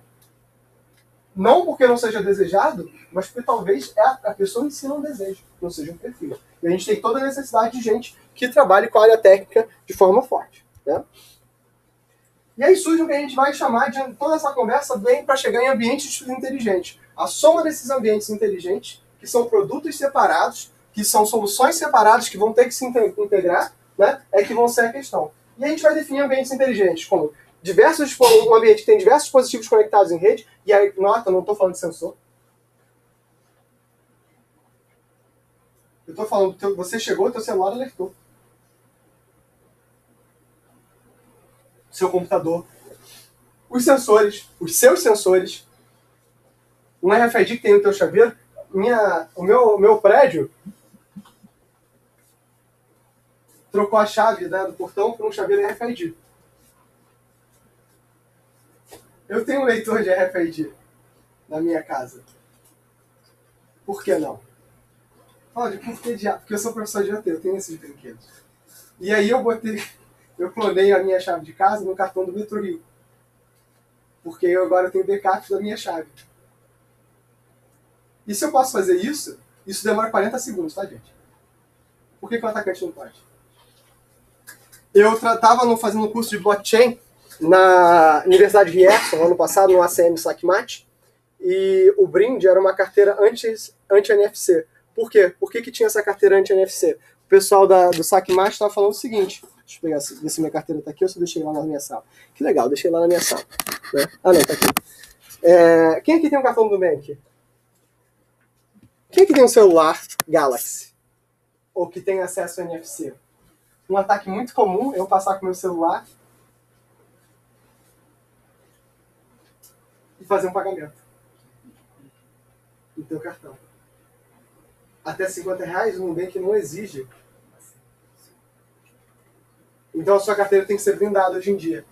S1: Não porque não seja desejado, mas porque talvez a pessoa em si não deseje, não seja um perfil. E a gente tem toda a necessidade de gente que trabalhe com a área técnica de forma forte. Né? E aí surge o que a gente vai chamar de toda essa conversa bem para chegar em ambientes de estudo inteligente. A soma desses ambientes inteligentes, que são produtos separados, que são soluções separadas que vão ter que se integrar, né, é que vão ser a questão. E a gente vai definir ambientes inteligentes como um ambiente que tem diversos dispositivos conectados em rede, e aí, nota, não estou falando de sensor. Eu estou falando, você chegou, teu celular alertou. Seu computador. Os sensores, os seus sensores. Um RFID que tem no teu chaveiro. O meu prédio trocou a chave, né, do portão por um chaveiro RFID. Eu tenho um leitor de RFID na minha casa. Por que não? Olha, porque eu sou professor de AT, eu tenho esses brinquedos. E aí eu clonei a minha chave de casa no cartão do Metrorio. Porque eu agora tenho backup da minha chave. E se eu posso fazer isso, isso demora 40 segundos, tá, gente? Por que o atacante não pode? Eu estava fazendo um curso de blockchain na Universidade de Ryerson, ano passado, no ACM Sackmat, e o brinde era uma carteira anti-NFC. Por quê? Por que tinha essa carteira anti-NFC? O pessoal do Sackmat estava falando o seguinte, deixa eu pegar, ver se minha carteira está aqui ou se eu deixei lá na minha sala. Que legal, deixei lá na minha sala. Né? Ah, não, está aqui. Quem aqui tem um cartão do Nubank? Quem aqui tem um celular Galaxy? Ou que tem acesso a NFC? Um ataque muito comum, eu passar com meu celular e fazer um pagamento no teu cartão. Até R$50 o Nubank não exige. Então a sua carteira tem que ser blindada hoje em dia.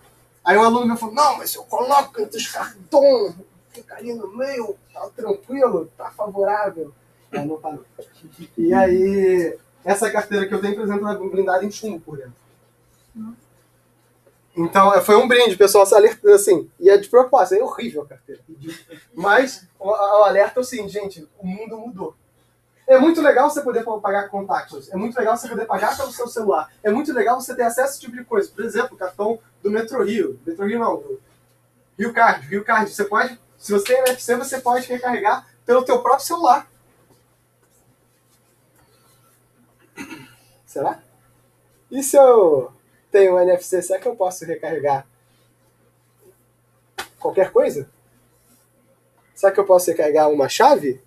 S1: Aí um aluno meu falou, não, mas eu coloco entre os cartões, fica ali no meio, tá tranquilo, tá favorável. Aí não parou. E aí, essa carteira que eu tenho, por exemplo, é blindada em chumbo por dentro. Então, foi um brinde, pessoal, se alerta assim. E é de propósito, é horrível a carteira. Mas o alerta é o seguinte, gente, o mundo mudou. É muito legal você poder pagar com contactless. É muito legal você poder pagar pelo seu celular. É muito legal você ter acesso a esse tipo de coisa. Por exemplo, o cartão do Metrorio. Metrorio não, do Rio Card. Rio Card, você pode, se você tem NFC, você pode recarregar pelo teu próprio celular. Será? E se eu tenho um NFC, será que eu posso recarregar qualquer coisa? Será que eu posso recarregar uma chave?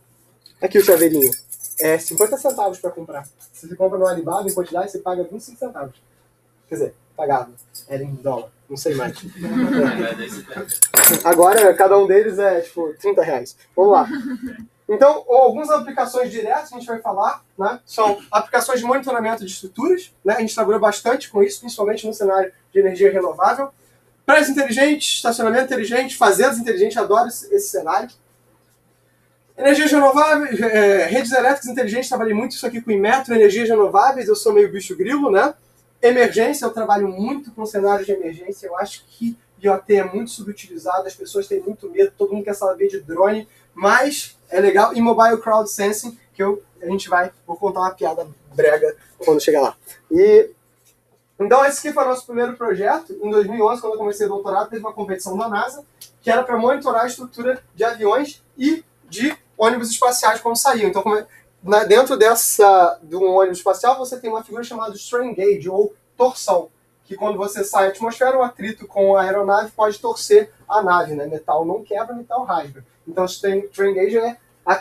S1: Aqui o chaveirinho. É 50 centavos para comprar. Se você compra no Alibaba em quantidade, você paga 25 centavos. Quer dizer, pagava. Era em dólar. Não sei mais. Agora, cada um deles é, tipo, 30 reais. Vamos lá. Então, algumas aplicações diretas que a gente vai falar, né, são aplicações de monitoramento de estruturas. Né, a gente trabalhou bastante com isso, principalmente no cenário de energia renovável. Prédios inteligentes, estacionamento inteligente, fazendas inteligentes, adoro esse cenário. Energias renováveis, redes elétricas inteligentes, trabalhei muito isso aqui com o Inmetro, energias renováveis, eu sou meio bicho grilo, né? Emergência, eu trabalho muito com cenários de emergência, eu acho que IoT é muito subutilizado, as pessoas têm muito medo, todo mundo quer saber de drone, mas é legal. E Mobile Crowd Sensing, que vou contar uma piada brega quando chegar lá. Então esse aqui foi o nosso primeiro projeto. Em 2011, quando eu comecei o doutorado, teve uma competição da NASA, que era para monitorar a estrutura de aviões e de ônibus espaciais quando saíam. Então, dentro de um ônibus espacial, você tem uma figura chamada strain gauge, ou torção, que quando você sai da atmosfera, o atrito com a aeronave pode torcer a nave, né? Metal não quebra, metal rasga. Então, strain gauge é a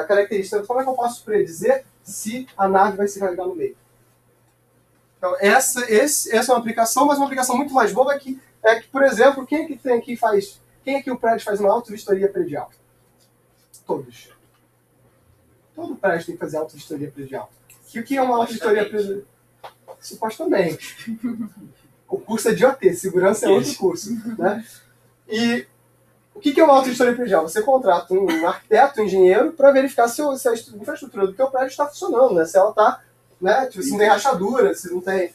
S1: característica. Então, como é que eu posso predizer se a nave vai se rasgar no meio? Então, essa é uma aplicação, mas uma aplicação muito mais boa é que, por exemplo, quem aqui o prédio faz uma auto-vistoria predial? Todos. Todo prédio tem que fazer auto-vistoria predial. E o que é uma auto-vistoria predial? Supostamente. O curso é de IoT, segurança é outro curso. Né? E o que é uma auto-vistoria predial? Você contrata um arquiteto, um engenheiro, para verificar se a infraestrutura do teu prédio está funcionando, né? Se ela está, né? Tipo, se não tem rachadura, se não tem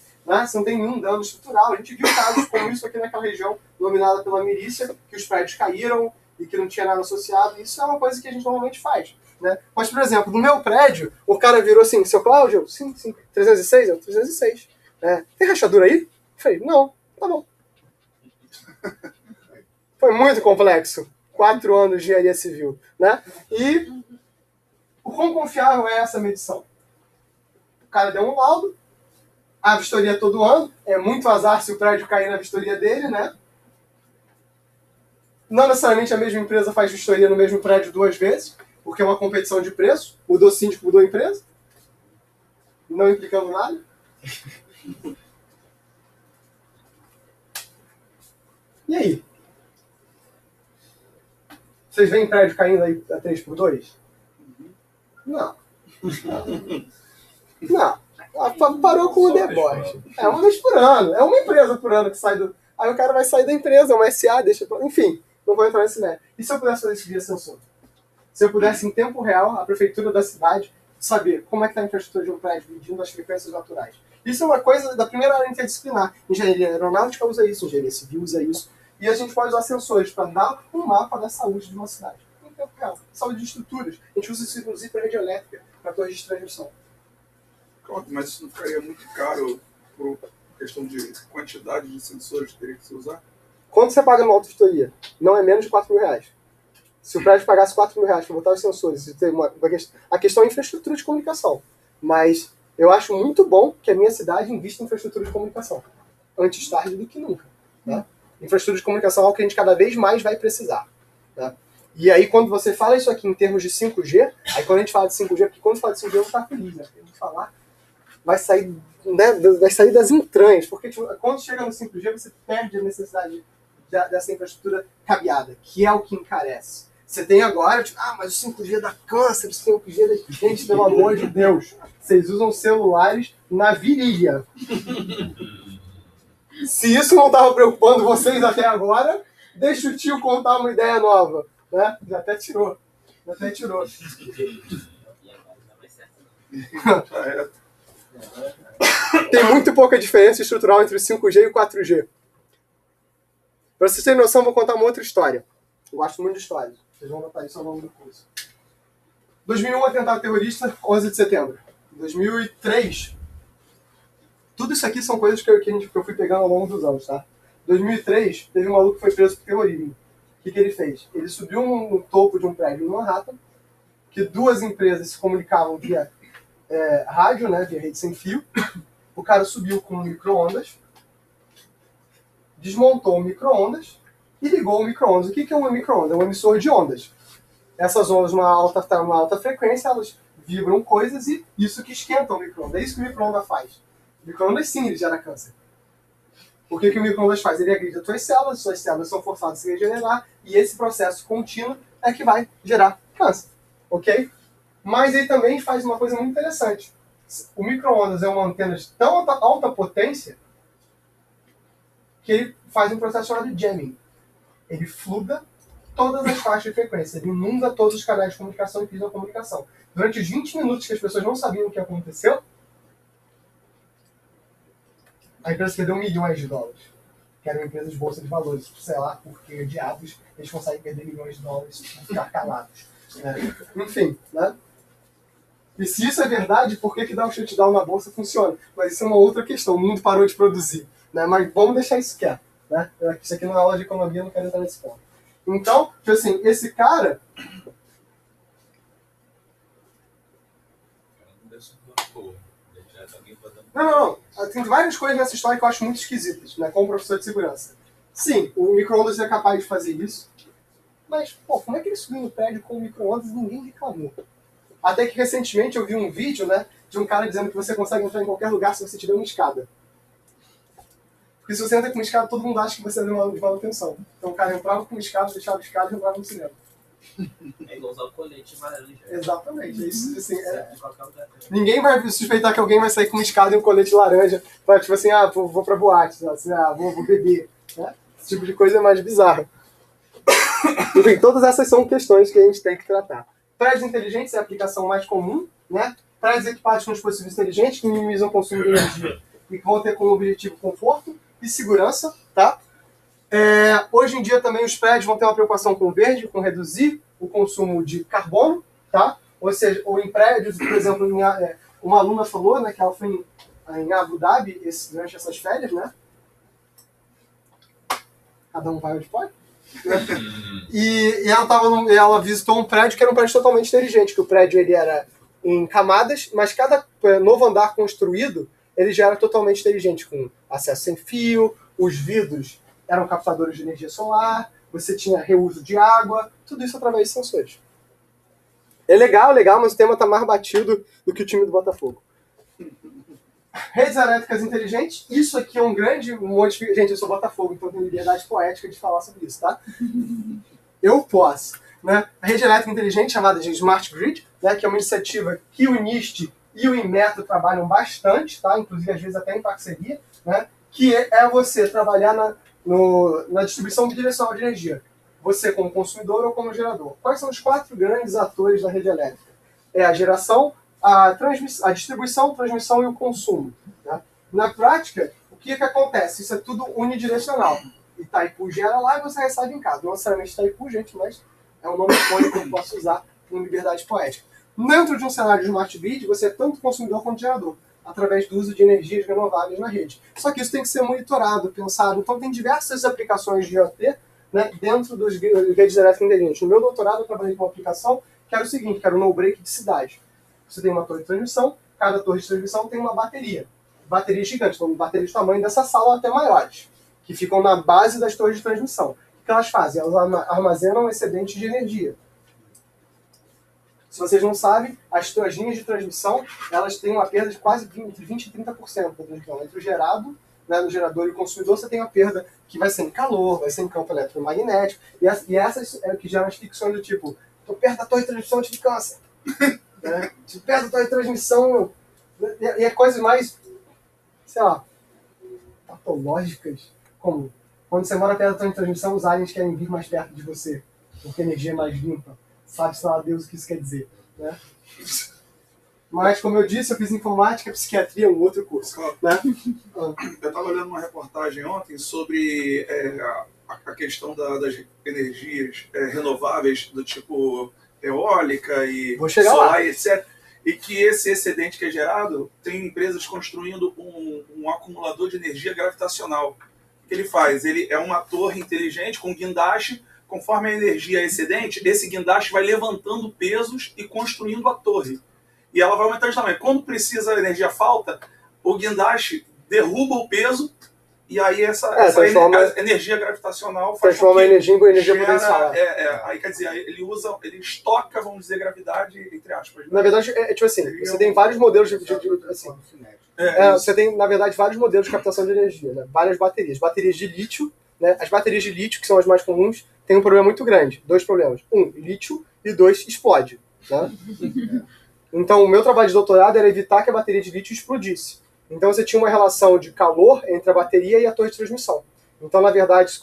S1: nenhum dano estrutural. A gente viu casos como isso aqui naquela região dominada pela milícia, que os prédios caíram e que não tinha nada associado. Isso é uma coisa que a gente normalmente faz. Né? Mas, por exemplo, no meu prédio, o cara virou assim, seu Cláudio? Sim, 306? Eu, 306. Tem rachadura aí? Eu falei, não, tá bom. Foi muito complexo. 4 anos de engenharia civil. Né? E o quão confiável é essa medição? O cara deu um laudo, a vistoria todo ano, é muito azar se o prédio cair na vistoria dele, né? Não necessariamente a mesma empresa faz vistoria no mesmo prédio 2 vezes, porque é uma competição de preço. Mudou síndico, mudou a empresa. Não implicando nada. E aí? Vocês veem prédio caindo aí a 3x2? Não. Não. Parou com o deboche. É uma vez por ano. É uma empresa por ano que sai do... Aí o cara vai sair da empresa, uma SA, deixa... Enfim, não vou entrar nesse mérito. E se eu pudesse fazer isso via sensor? Se eu pudesse, em tempo real, a prefeitura da cidade saber como é que está a infraestrutura de um prédio, medindo as frequências naturais. Isso é uma coisa da primeira área interdisciplinar. Engenharia aeronáutica usa isso, engenharia civil usa isso. E a gente pode usar sensores para dar um mapa da saúde de uma cidade. Em tempo real. Saúde de estruturas. A gente usa isso, inclusive, para rede elétrica, para torres de transmissão.
S2: Mas isso não ficaria muito caro por questão de quantidade de sensores que teria que se usar?
S1: Quanto você paga numa auto-vistoria? Não é menos de 4 mil reais. Se o prédio pagasse 4 mil reais para botar os sensores, a questão é infraestrutura de comunicação. Mas eu acho muito bom que a minha cidade invista em infraestrutura de comunicação. Antes tarde do que nunca. Né? Infraestrutura de comunicação é algo que a gente cada vez mais vai precisar. Né? E aí, quando você fala isso aqui em termos de 5G, aí quando a gente fala de 5G, porque quando fala de 5G eu vou estar feliz, né? Porque a gente falar, vai sair das entranhas. Porque tipo, quando chega no 5G, você perde a necessidade dessa infraestrutura cabeada, que é o que encarece. Você tem agora, tipo, mas o 5G dá câncer, o 5G dá... Gente, pelo amor de Deus, vocês usam celulares na virilha. Se isso não estava preocupando vocês até agora, deixa o tio contar uma ideia nova. Né? Já até tirou. Tem muito pouca diferença estrutural entre o 5G e o 4G. Para vocês terem noção, vou contar uma outra história. Eu gosto muito de histórias. Vocês vão notar isso ao longo do curso. 2001, atentado terrorista, 11 de setembro. 2003. Tudo isso aqui são coisas que eu fui pegando ao longo dos anos, tá? 2003, teve um maluco que foi preso por terrorismo. O que ele fez? Ele subiu no topo de um prédio em Manhattan, que duas empresas se comunicavam via rádio, né, via rede sem fio. O cara subiu com um micro-ondas, desmontou o micro-ondas e ligou o micro-ondas. O que é um micro-ondas? É um emissor de ondas. Essas ondas, uma alta frequência, elas vibram coisas e isso que esquenta o micro-ondas. É isso que o micro-ondas faz. O micro-ondas, sim, ele gera câncer. O que o micro-ondas faz? Ele agride as suas células são forçadas a se regenerar e esse processo contínuo é que vai gerar câncer. Ok? Mas ele também faz uma coisa muito interessante. O micro-ondas é uma antena de tão alta potência que ele faz um processo chamado jamming. Ele fluda todas as faixas de frequência, ele inunda todos os canais de comunicação e pisa a comunicação. Durante os 20 minutos que as pessoas não sabiam o que aconteceu, a empresa perdeu milhões de dólares. Que era uma empresa de bolsa de valores. Sei lá por que diabos eles conseguem perder milhões de dólares e ficar calados. Enfim, né? E se isso é verdade, por que dar um shutdown na bolsa funciona? Mas isso é uma outra questão. O mundo parou de produzir. Né? Mas vamos deixar isso quieto. Né? Isso aqui não é aula de economia, não quero entrar nesse ponto. Então, assim, esse cara... Não. Tem várias coisas nessa história que eu acho muito esquisitas, né? Como professor de segurança. Sim, o micro-ondas é capaz de fazer isso. Mas, pô, como é que ele subiu no prédio com o micro-ondas e ninguém reclamou? Até que recentemente eu vi um vídeo, né, de um cara dizendo que você consegue entrar em qualquer lugar se você tiver uma escada. Porque se você entra com uma escada, todo mundo acha que você é de manutenção. Então o cara entrava com uma escada, deixava a escada e entrava no cinema.
S3: É igual usar o colete amarelo.
S1: Exatamente. É isso, assim, ninguém vai suspeitar que alguém vai sair com uma escada e um colete laranja para, tipo assim, vou pra boate, assim, vou beber. Né? Esse tipo de coisa é mais bizarro. Enfim, todas essas são questões que a gente tem que tratar. Prédios inteligentes é a aplicação mais comum, né? Prédios equipados com dispositivos inteligentes que minimizam o consumo de energia e que vão ter como objetivo conforto e segurança, tá? Hoje em dia também os prédios vão ter uma preocupação com o verde, com reduzir o consumo de carbono, tá? Ou seja, ou em prédios, por exemplo, uma aluna falou, né, que ela foi em Abu Dhabi durante essas férias, né? Cada um vai onde pode. E ela visitou um prédio que era um prédio totalmente inteligente, que o prédio ele era em camadas, mas cada novo andar construído ele já era totalmente inteligente, com acesso sem fio, os vidros eram captadores de energia solar, você tinha reuso de água, tudo isso através de sensores. É legal, mas o tema está mais batido do que o time do Botafogo. Redes elétricas inteligentes, isso aqui é um grande monte. Gente, eu sou Botafogo, então tenho liberdade poética de falar sobre isso, tá? Eu posso. Né? A rede elétrica inteligente, chamada de Smart Grid, né, que é uma iniciativa que o NIST e o Inmetro trabalham bastante, tá? Inclusive às vezes até em parceria, né? Que é você trabalhar na distribuição bidirecional de energia. Você como consumidor ou como gerador. Quais são os 4 grandes atores da rede elétrica? É a geração, a distribuição, a transmissão e o consumo. Né? Na prática, o que acontece? Isso é tudo unidirecional. Itaipu gera lá e você recebe em casa. Não necessariamente Itaipu, gente, mas é um nome icônico que eu posso usar com liberdade poética. Dentro de um cenário de Smart Grid, você é tanto consumidor quanto gerador, através do uso de energias renováveis na rede. Só que isso tem que ser monitorado, pensado. Então tem diversas aplicações de IoT, né, dentro das redes elétricas inteligentes. No meu doutorado eu trabalhei com uma aplicação que era o seguinte, que era o no-break de cidade. Você tem uma torre de transmissão, cada torre de transmissão tem uma bateria. Bateria gigante, então baterias do tamanho dessa sala até maiores, que ficam na base das torres de transmissão. O que elas fazem? Elas armazenam excedentes de energia. Se vocês não sabem, as linhas de transmissão elas têm uma perda de quase entre 20% e 30% da transmissão. Entre o gerado, né, no gerador e o consumidor, você tem uma perda que vai ser em calor, vai ser em campo eletromagnético, e essas é o que geram as ficções do tipo, estou perto da torre de transmissão, eu tive câncer. Né? Estou perto da torre de transmissão, e é coisa mais, sei lá, tá escatológicas, como quando você mora perto da torre de transmissão, os aliens querem vir mais perto de você, porque a energia é mais limpa. Sabe-se lá Deus o que isso quer dizer, né? Mas, como eu disse, eu fiz informática, psiquiatria, um outro curso, né?
S2: Eu estava olhando uma reportagem ontem sobre a questão das energias renováveis, do tipo eólica e
S1: Vou chegar
S2: solar,
S1: lá.
S2: etc. E que esse excedente que é gerado, tem empresas construindo um acumulador de energia gravitacional. O que ele faz? Ele é uma torre inteligente com guindaste. Conforme a energia é excedente, esse guindaste vai levantando pesos e construindo a torre. E ela vai aumentando de tamanho. Quando precisa a energia falta, o guindaste derruba o peso e aí essa energia gravitacional faz
S1: transforma a energia em energia potencial.
S2: Aí quer dizer, ele estoca, vamos dizer, gravidade, entre aspas. Né?
S1: Na verdade, tipo assim, você tem vários modelos assim, você tem, na verdade, vários modelos de captação de energia, né? Várias baterias. Baterias de lítio, né? As baterias de lítio, que são as mais comuns, têm um problema muito grande. 2 problemas. 1, lítio, e 2, explode. Né? Então, o meu trabalho de doutorado era evitar que a bateria de lítio explodisse. Então, você tinha uma relação de calor entre a bateria e a torre de transmissão. Então, na verdade,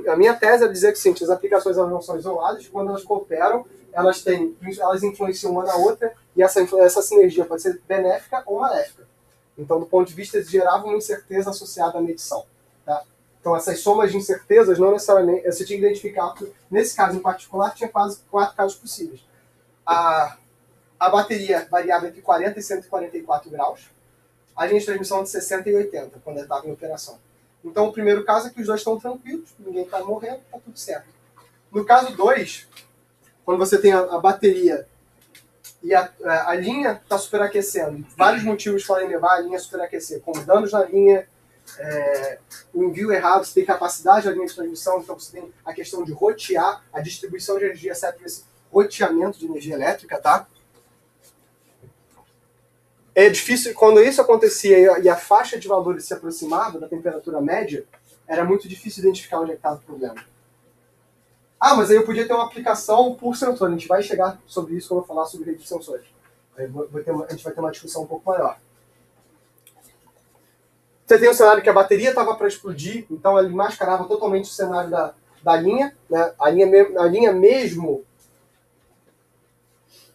S1: a minha tese era dizer que sim, as aplicações elas não são isoladas, quando elas cooperam, elas influenciam uma na outra, e essa sinergia pode ser benéfica ou maléfica. Então, do ponto de vista, eles geravam uma incerteza associada à medição. Tá? Então, essas somas de incertezas, não necessariamente, você tinha que identificar, nesse caso em particular, tinha quase 4 casos possíveis. A bateria variava entre 40 e 144 graus, a linha de transmissão de 60 e 80, quando ele estava em operação. Então, o primeiro caso é que os dois estão tranquilos, ninguém está morrendo, está tudo certo. No caso 2, quando você tem a bateria e a linha está superaquecendo, vários motivos podem levar a linha a superaquecer, como danos na linha, o envio errado, você tem capacidade da linha de transmissão, então você tem a questão de rotear, a distribuição de energia serve para esse roteamento de energia elétrica, tá? É difícil, quando isso acontecia e a faixa de valores se aproximava da temperatura média, era muito difícil identificar onde é que estava o problema. Mas aí eu podia ter uma aplicação por sensor. A gente vai chegar sobre isso quando eu falar sobre rede de sensores. A gente vai ter uma discussão um pouco maior. Você tem um cenário que a bateria estava para explodir, então ele mascarava totalmente o cenário da linha. Né? A linha mesmo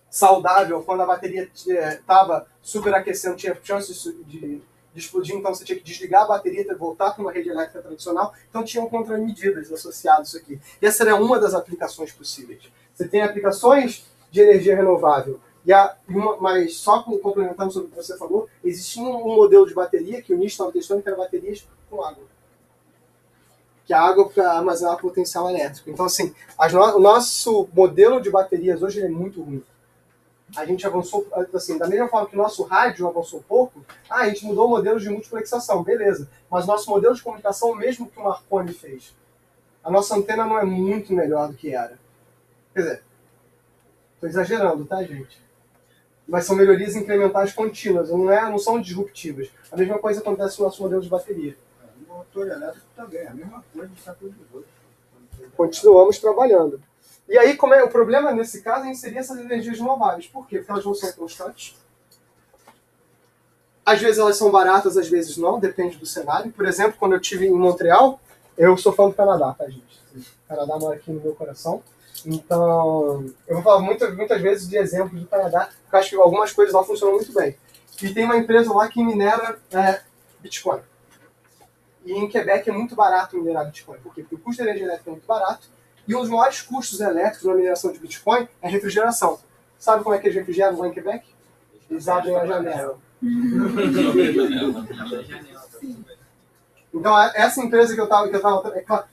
S1: saudável, quando a bateria estava superaquecendo, tinha chance de explodir, então você tinha que desligar a bateria e voltar para uma rede elétrica tradicional. Então tinham contramedidas associadas a isso aqui. E essa era uma das aplicações possíveis. Você tem aplicações de energia renovável, mas só complementando sobre o que você falou, existia um modelo de bateria que o Nish estava testando, que era baterias com água. Que a água para armazenar potencial elétrico. Então, assim, o nosso modelo de baterias hoje é muito ruim. A gente avançou, assim, da mesma forma que o nosso rádio avançou pouco, a gente mudou o modelo de multiplexação, beleza. Mas nosso modelo de comunicação é o mesmo que o Marconi fez. A nossa antena não é muito melhor do que era. Quer dizer, estou exagerando, tá, gente? Mas são melhorias incrementais contínuas, não são disruptivas. A mesma coisa acontece no nosso modelo de bateria.
S5: O motor elétrico também, a mesma coisa, está tudo de outro.
S1: Continuamos trabalhando. E aí, o problema nesse caso é inserir essas energias renováveis. Por quê? Porque elas não são constantes. Às vezes elas são baratas, às vezes não, depende do cenário. Por exemplo, quando eu estive em Montreal, eu sou fã do Canadá, tá, gente? O Canadá mora aqui no meu coração. Então, eu vou falar muitas vezes de exemplos do Canadá, porque eu acho que algumas coisas lá funcionam muito bem. E tem uma empresa lá que minera Bitcoin. E em Quebec é muito barato minerar Bitcoin. Por quê? Porque o custo da energia elétrica é muito barato. E um dos maiores custos elétricos na mineração de Bitcoin é a refrigeração. Sabe como é que eles refrigeram lá em Quebec? Eles abrem a janela. Então, essa empresa que eu tava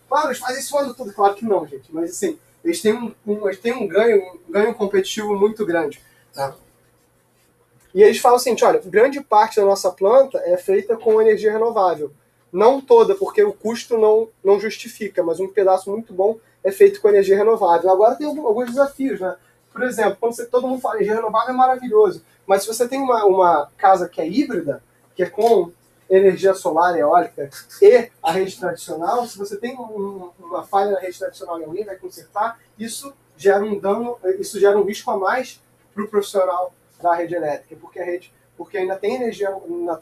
S1: claro, eles fazem isso o ano todo. Claro que não, gente. Mas, assim, eles têm um ganho competitivo muito grande. Tá? E eles falam assim, olha, grande parte da nossa planta é feita com energia renovável. Não toda, porque o custo não justifica, mas um pedaço muito bom é feito com energia renovável. Agora tem alguns desafios, né? Por exemplo, quando todo mundo fala energia renovável é maravilhoso, mas se você tem uma casa que é híbrida, que é com energia solar, eólica e a rede tradicional, se você tem uma falha na rede tradicional e alguém vai consertar, isso gera um dano, isso gera um risco a mais para o profissional da rede elétrica, porque a rede porque ainda tem energia no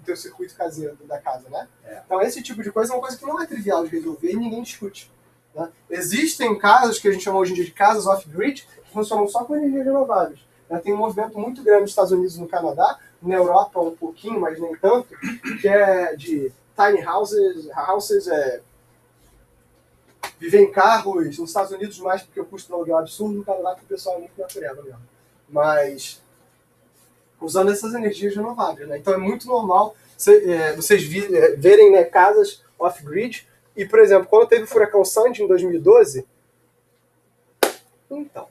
S1: teu circuito caseiro da casa, né? Então esse tipo de coisa é uma coisa que não é trivial de resolver e ninguém discute. Né? Existem casas que a gente chama hoje em dia de casas off-grid que funcionam só com energias renováveis. Né? Tem um movimento muito grande nos Estados Unidos e no Canadá, na Europa um pouquinho, mas nem tanto, que é de tiny houses viver em carros, nos Estados Unidos mais porque o custo do aluguel é absurdo, no Canadá que o pessoal é muito natureza mesmo. Mas usando essas energias renováveis. Né? Então é muito normal vocês verem, né, casas off-grid. E, por exemplo, quando teve o furacão Sandy em 2012, então,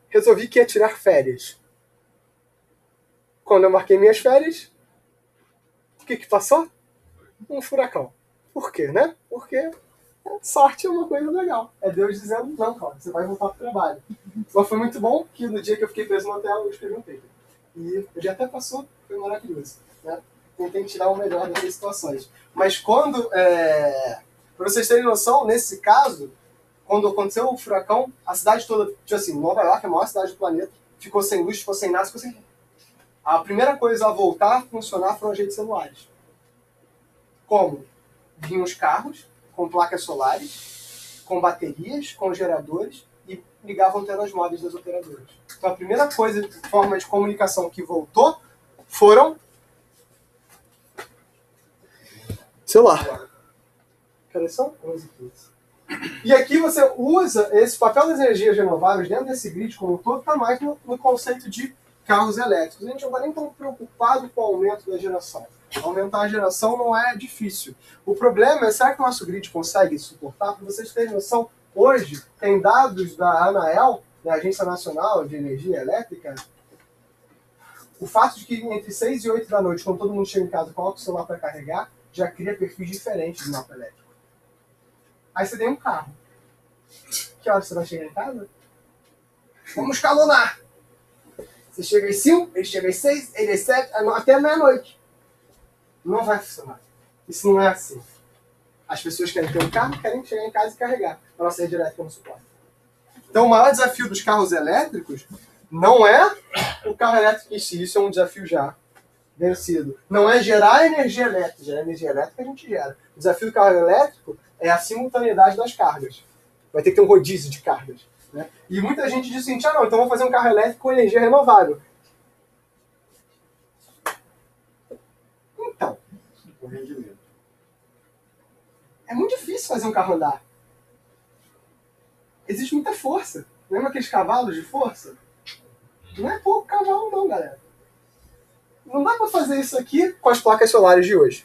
S1: resolvi que ia tirar férias. Quando eu marquei minhas férias, o que passou? Um furacão. Por quê, né? Porque sorte é uma coisa legal. É Deus dizendo, não, cara, você vai voltar pro trabalho. Mas foi muito bom que no dia que eu fiquei preso no hotel, eu escrevi um paper. E o dia até passou, foi maravilhoso. Né? Tentei tirar o melhor dessas situações. Mas quando, para vocês terem noção, nesse caso, quando aconteceu o furacão, a cidade toda, tipo assim, Nova York, a maior cidade do planeta, ficou sem luz, ficou sem nada, ficou sem... A primeira coisa a voltar a funcionar foram as redes celulares. Como? Vinham os carros com placas solares, com baterias, com geradores e ligavam antenas móveis das operadoras. Então a primeira forma de comunicação que voltou foram celular. Cadê só? 11:15. E aqui você usa esse papel das energias renováveis dentro desse grid como um todo, está mais no conceito de carros elétricos. A gente não está nem tão preocupado com o aumento da geração. Aumentar a geração não é difícil. O problema é, será que o nosso grid consegue suportar? Para vocês terem noção, hoje tem dados da ANAEL, da Agência Nacional de Energia Elétrica, o fato de que entre 6 e 8 da noite, quando todo mundo chega em casa e coloca o celular para carregar, já cria perfis diferentes de mapa elétrico. Aí você tem um carro. Que hora você vai chegar em casa? Vamos escalonar! Você chega às 5, ele chega às 6, ele às 7, até meia-noite. Não vai funcionar. Isso não é assim. As pessoas querem ter um carro, querem chegar em casa e carregar. A nossa rede elétrica não suporta. Então o maior desafio dos carros elétricos não é o carro elétrico em si, isso é um desafio já vencido. Não é gerar energia elétrica. Gerar energia elétrica a gente gera. O desafio do carro elétrico é a simultaneidade das cargas. Vai ter que ter um rodízio de cargas. Né? E muita gente diz assim, não, então vou fazer um carro elétrico com energia renovável. Então,
S5: O rendimento.
S1: é muito difícil fazer um carro andar. Existe muita força. Lembra aqueles cavalos de força? Não é pouco cavalo não, galera. Não dá para fazer isso aqui com as placas solares de hoje.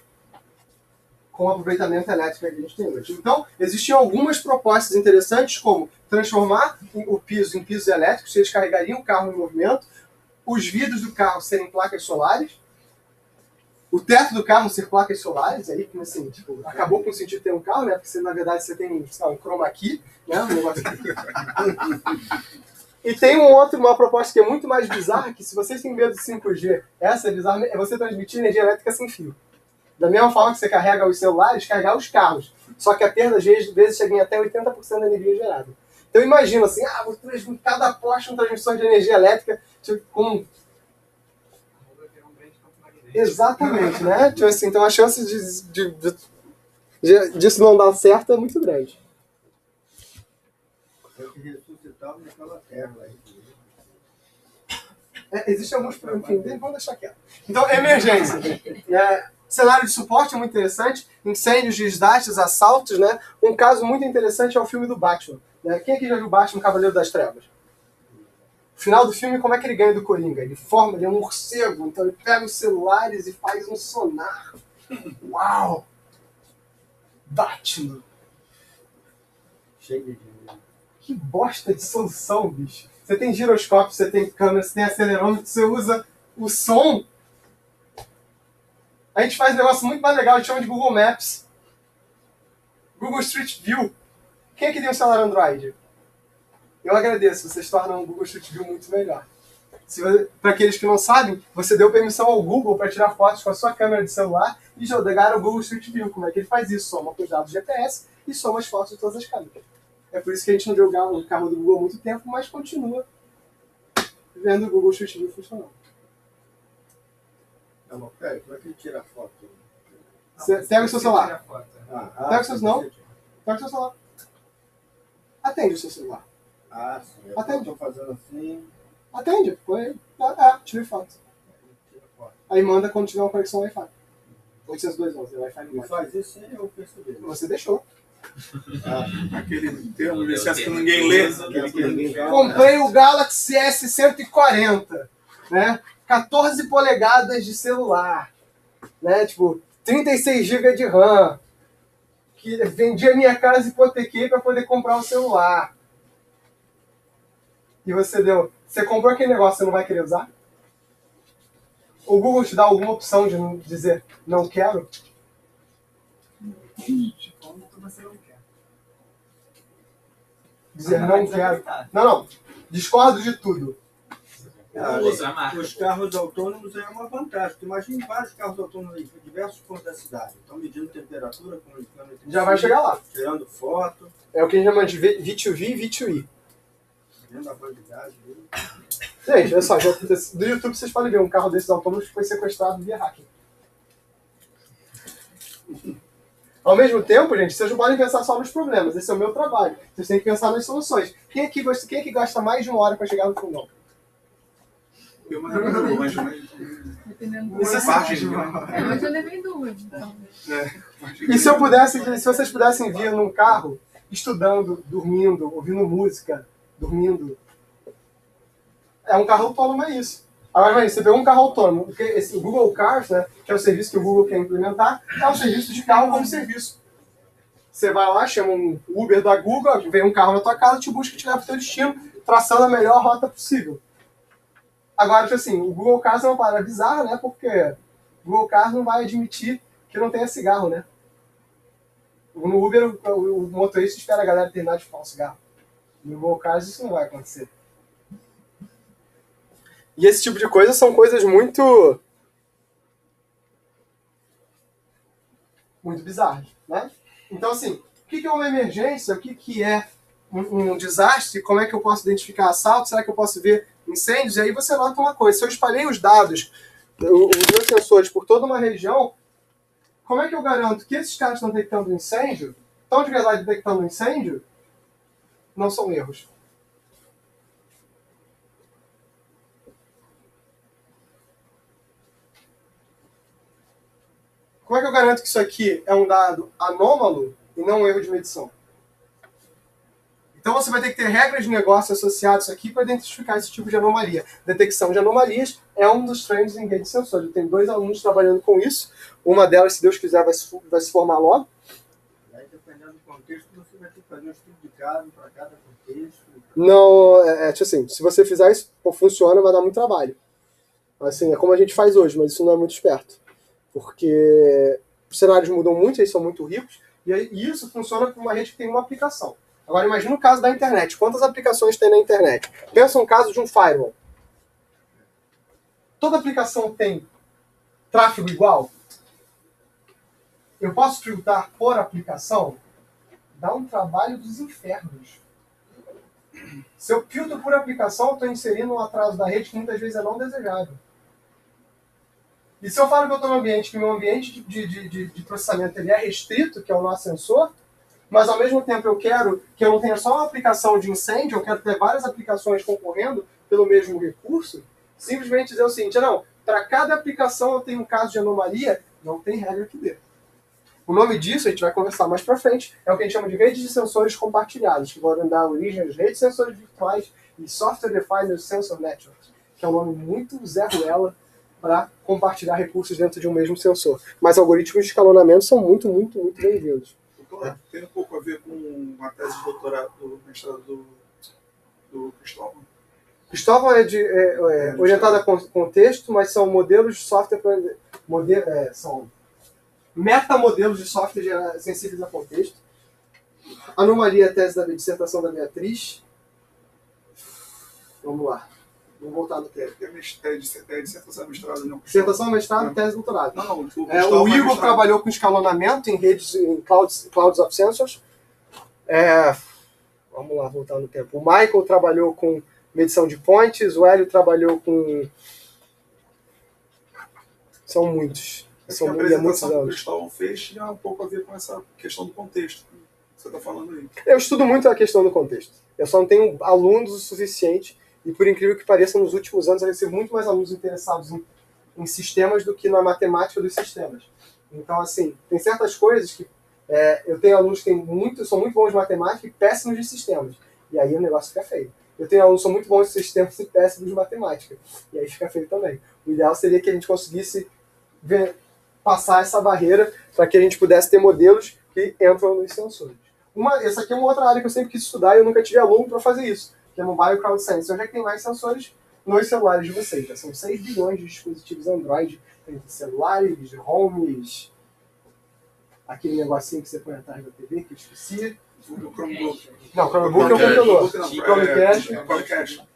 S1: Com o aproveitamento elétrico que a gente tem hoje. Então, existiam algumas propostas interessantes, como transformar o piso em pisos elétricos, eles carregariam o carro em movimento, os vidros do carro serem placas solares, o teto do carro ser placas solares, aí, assim, tipo, acabou com o sentido de ter um carro, né? Porque você, na verdade você tem, sei lá, um chroma key, né? Um negócio E tem uma proposta que é muito mais bizarra, que se vocês têm medo de 5G, essa é bizarra, é você transmitir energia elétrica sem fio. Da mesma forma que você carrega os celulares, carregar os carros. Só que a perda, às vezes, chega em até 80% da energia gerada. Então imagina assim, vou transmitir cada poste uma transmissão de energia elétrica, tipo, com... Exatamente, né? Tipo assim, então a chance disso não dar certo é muito grande.
S5: É o que ressuscitava naquela terra aí.
S1: Existem alguns... Enfim, vamos deixar quieto. Então, emergência. Cenário de suporte é muito interessante. Incêndios, desastres, assaltos, né? Um caso muito interessante é o filme do Batman. Né? Quem aqui já viu Batman, Cavaleiro das Trevas? No final do filme, como é que ele ganha do Coringa? Ele é um morcego, então ele pega os celulares e faz um sonar. Uau! Batman!
S5: Cheio de dinheiro.
S1: Que bosta de solução, bicho. Você tem giroscópio, você tem câmera, você tem acelerômetro, você usa o som. A gente faz um negócio muito mais legal, a gente chama de Google Maps. Google Street View. Quem aqui tem um celular Android? Eu agradeço, vocês tornam o Google Street View muito melhor. Para aqueles que não sabem, você deu permissão ao Google para tirar fotos com a sua câmera de celular e jogar o Google Street View. Como é que ele faz isso? Soma com os dados GPS e soma as fotos de todas as câmeras. É por isso que a gente não deu o carro do Google há muito tempo, mas continua vendo o Google Street View funcionando.
S5: Tá bom, peraí, como é que ele tira a foto?
S1: Você pega o seu celular.
S7: Tira a foto.
S1: Pega o seu não. Pega o seu celular. Atende o seu celular.
S5: Sim.
S1: Atende.
S5: Eu tô fazendo assim.
S1: Atende. Foi. Tirei foto.
S5: Tira a foto.
S1: Aí manda quando tiver uma conexão Wi-Fi. 802.11, Wi-Fi
S5: Ele
S1: não
S5: faz isso sem eu perceber.
S1: Você deixou.
S2: Aquele termo de excesso que ninguém lê.
S1: Comprei o Galaxy S140, né? 14 polegadas de celular, né? Tipo, 36 GB de RAM. Que vendi a minha casa e hipotequei para poder comprar um celular. E você comprou aquele negócio, você não vai querer usar? O Google te dá alguma opção de não dizer não quero?
S7: Como que você não quer?
S1: Dizer não quero. Não. Discordo de tudo.
S3: Usa a marca.
S5: Os carros autônomos é uma vantagem. Tu imagina vários carros autônomos em diversos pontos da cidade. Estão medindo temperatura, comunicando entre
S1: Já vai chegar lá.
S5: tirando foto,
S1: É o que a gente chama de V2V e V2E.
S5: vendo a qualidade dele.
S1: Gente, olha só, do YouTube vocês podem ver um carro desses autônomos que foi sequestrado via hacking. Ao mesmo tempo, gente, vocês não podem pensar só nos problemas. Esse é o meu trabalho. Vocês têm que pensar nas soluções. Quem aqui gasta mais de 1 hora para chegar no fundão?
S2: Eu não mas
S8: Dependendo do
S1: Isso é
S2: margem,
S8: Mas eu levei duas, então.
S1: E se vocês pudessem vir num carro, estudando, dormindo, ouvindo música, dormindo. É um carro autônomo, é isso. Agora, imagina, você pegou um carro autônomo, porque o Google Cars, né, que é o serviço que o Google quer implementar, é um serviço de carro como serviço. Você vai lá, chama um Uber da Google, vem um carro na tua casa, te busca e te leva para o teu destino, traçando a melhor rota possível. Agora, tipo assim, o Google Cars é uma parada bizarra, né, porque o Google Cars não vai admitir que não tenha cigarro, né? No Uber, o motorista espera a galera terminar de fumar um cigarro. No Google Cars isso não vai acontecer. E esse tipo de coisa são coisas muito bizarras, né? Então, assim, o que é uma emergência? O que é um desastre? Como é que eu posso identificar assalto? Será que eu posso ver incêndios? E aí você nota uma coisa. Se eu espalhei os dados, os meus sensores por toda uma região, como é que eu garanto que esses caras estão detectando incêndio? Estão de verdade detectando incêndio? Não são erros. Como é que eu garanto que isso aqui é um dado anômalo e não um erro de medição? Então você vai ter que ter regras de negócio associadas aqui para identificar esse tipo de anomalia. Detecção de anomalias é um dos trends em rede de sensores. Eu tenho 2 alunos trabalhando com isso. Uma delas, se Deus quiser, vai se formar logo.
S5: E aí, dependendo do contexto, você vai ter que fazer um estudo de caso para cada contexto.
S1: Não, tipo assim, se você fizer isso, funciona, vai dar muito trabalho. Assim, é como a gente faz hoje, mas isso não é muito esperto. Porque os cenários mudam muito, eles são muito ricos, e isso funciona com uma rede que tem uma aplicação. Agora imagina o caso da internet. Quantas aplicações tem na internet? Pensa no caso de um firewall. Toda aplicação tem tráfego igual? Eu posso filtrar por aplicação? Dá um trabalho dos infernos. Se eu filtro por aplicação, eu estou inserindo um atraso da rede que muitas vezes é não desejável. E se eu falo que eu estou num ambiente, que o meu ambiente de processamento ele é restrito, que é o nosso sensor, mas ao mesmo tempo eu quero que eu não tenha só uma aplicação de incêndio, eu quero ter várias aplicações concorrendo pelo mesmo recurso, simplesmente dizer o seguinte, não, para cada aplicação eu tenho um caso de anomalia, não tem regra que dê. O nome disso, a gente vai conversar mais para frente, é o que a gente chama de redes de sensores compartilhados, que vão dar origem às redes de sensores virtuais e Software Defined Sensor Networks, que é um nome muito Zé Ruela para compartilhar recursos dentro de um mesmo sensor. Mas algoritmos de escalonamento são muito, muito, muito bem-vindos.
S2: Tem um pouco a ver com a tese de doutorado do mestrado do Cristóvão.
S1: Cristóvão é orientado a contexto, mas são modelos de software, são metamodelos de software sensíveis a contexto. Anomalia, tese da dissertação da Beatriz. Vamos lá. Vamos voltar no tempo.
S2: Dissertação, mestrado, não.
S1: Dissertação, mestrado, tese, doutorado.
S2: Não,
S1: O Igor trabalhou com escalonamento em redes, em clouds of sensors. Vamos lá, voltar no tempo. O Michael trabalhou com medição de points, o Hélio trabalhou com São muitos.
S2: Acho que a
S1: São muitos, há muitos
S2: apresentação que o
S1: anos.
S2: Cristóvão fez tinha um pouco a ver com essa questão do contexto que você está falando aí.
S1: Eu estudo muito a questão do contexto. Eu só não tenho alunos o suficiente, e por incrível que pareça, nos últimos anos eu recebo muito mais alunos interessados em sistemas do que na matemática dos sistemas. Então, assim, tem certas coisas que eu tenho alunos que são muito bons de matemática e péssimos de sistemas. E aí o negócio fica feio. Eu tenho alunos que são muito bons de sistemas e péssimos de matemática. E aí fica feio também. O ideal seria que a gente conseguisse passar essa barreira para que a gente pudesse ter modelos que entram nos sensores. Essa aqui é uma outra área que eu sempre quis estudar e eu nunca tive aluno para fazer isso, que é Mobile Crowd Sensing. Hoje é que tem mais sensores nos celulares de vocês. Já são 6 bilhões de dispositivos Android, entre celulares, homes, aquele negocinho que você põe atrás da TV, que eu esqueci.
S2: O Chromebook.
S1: Não, Chromebook é o computador. Chromecast.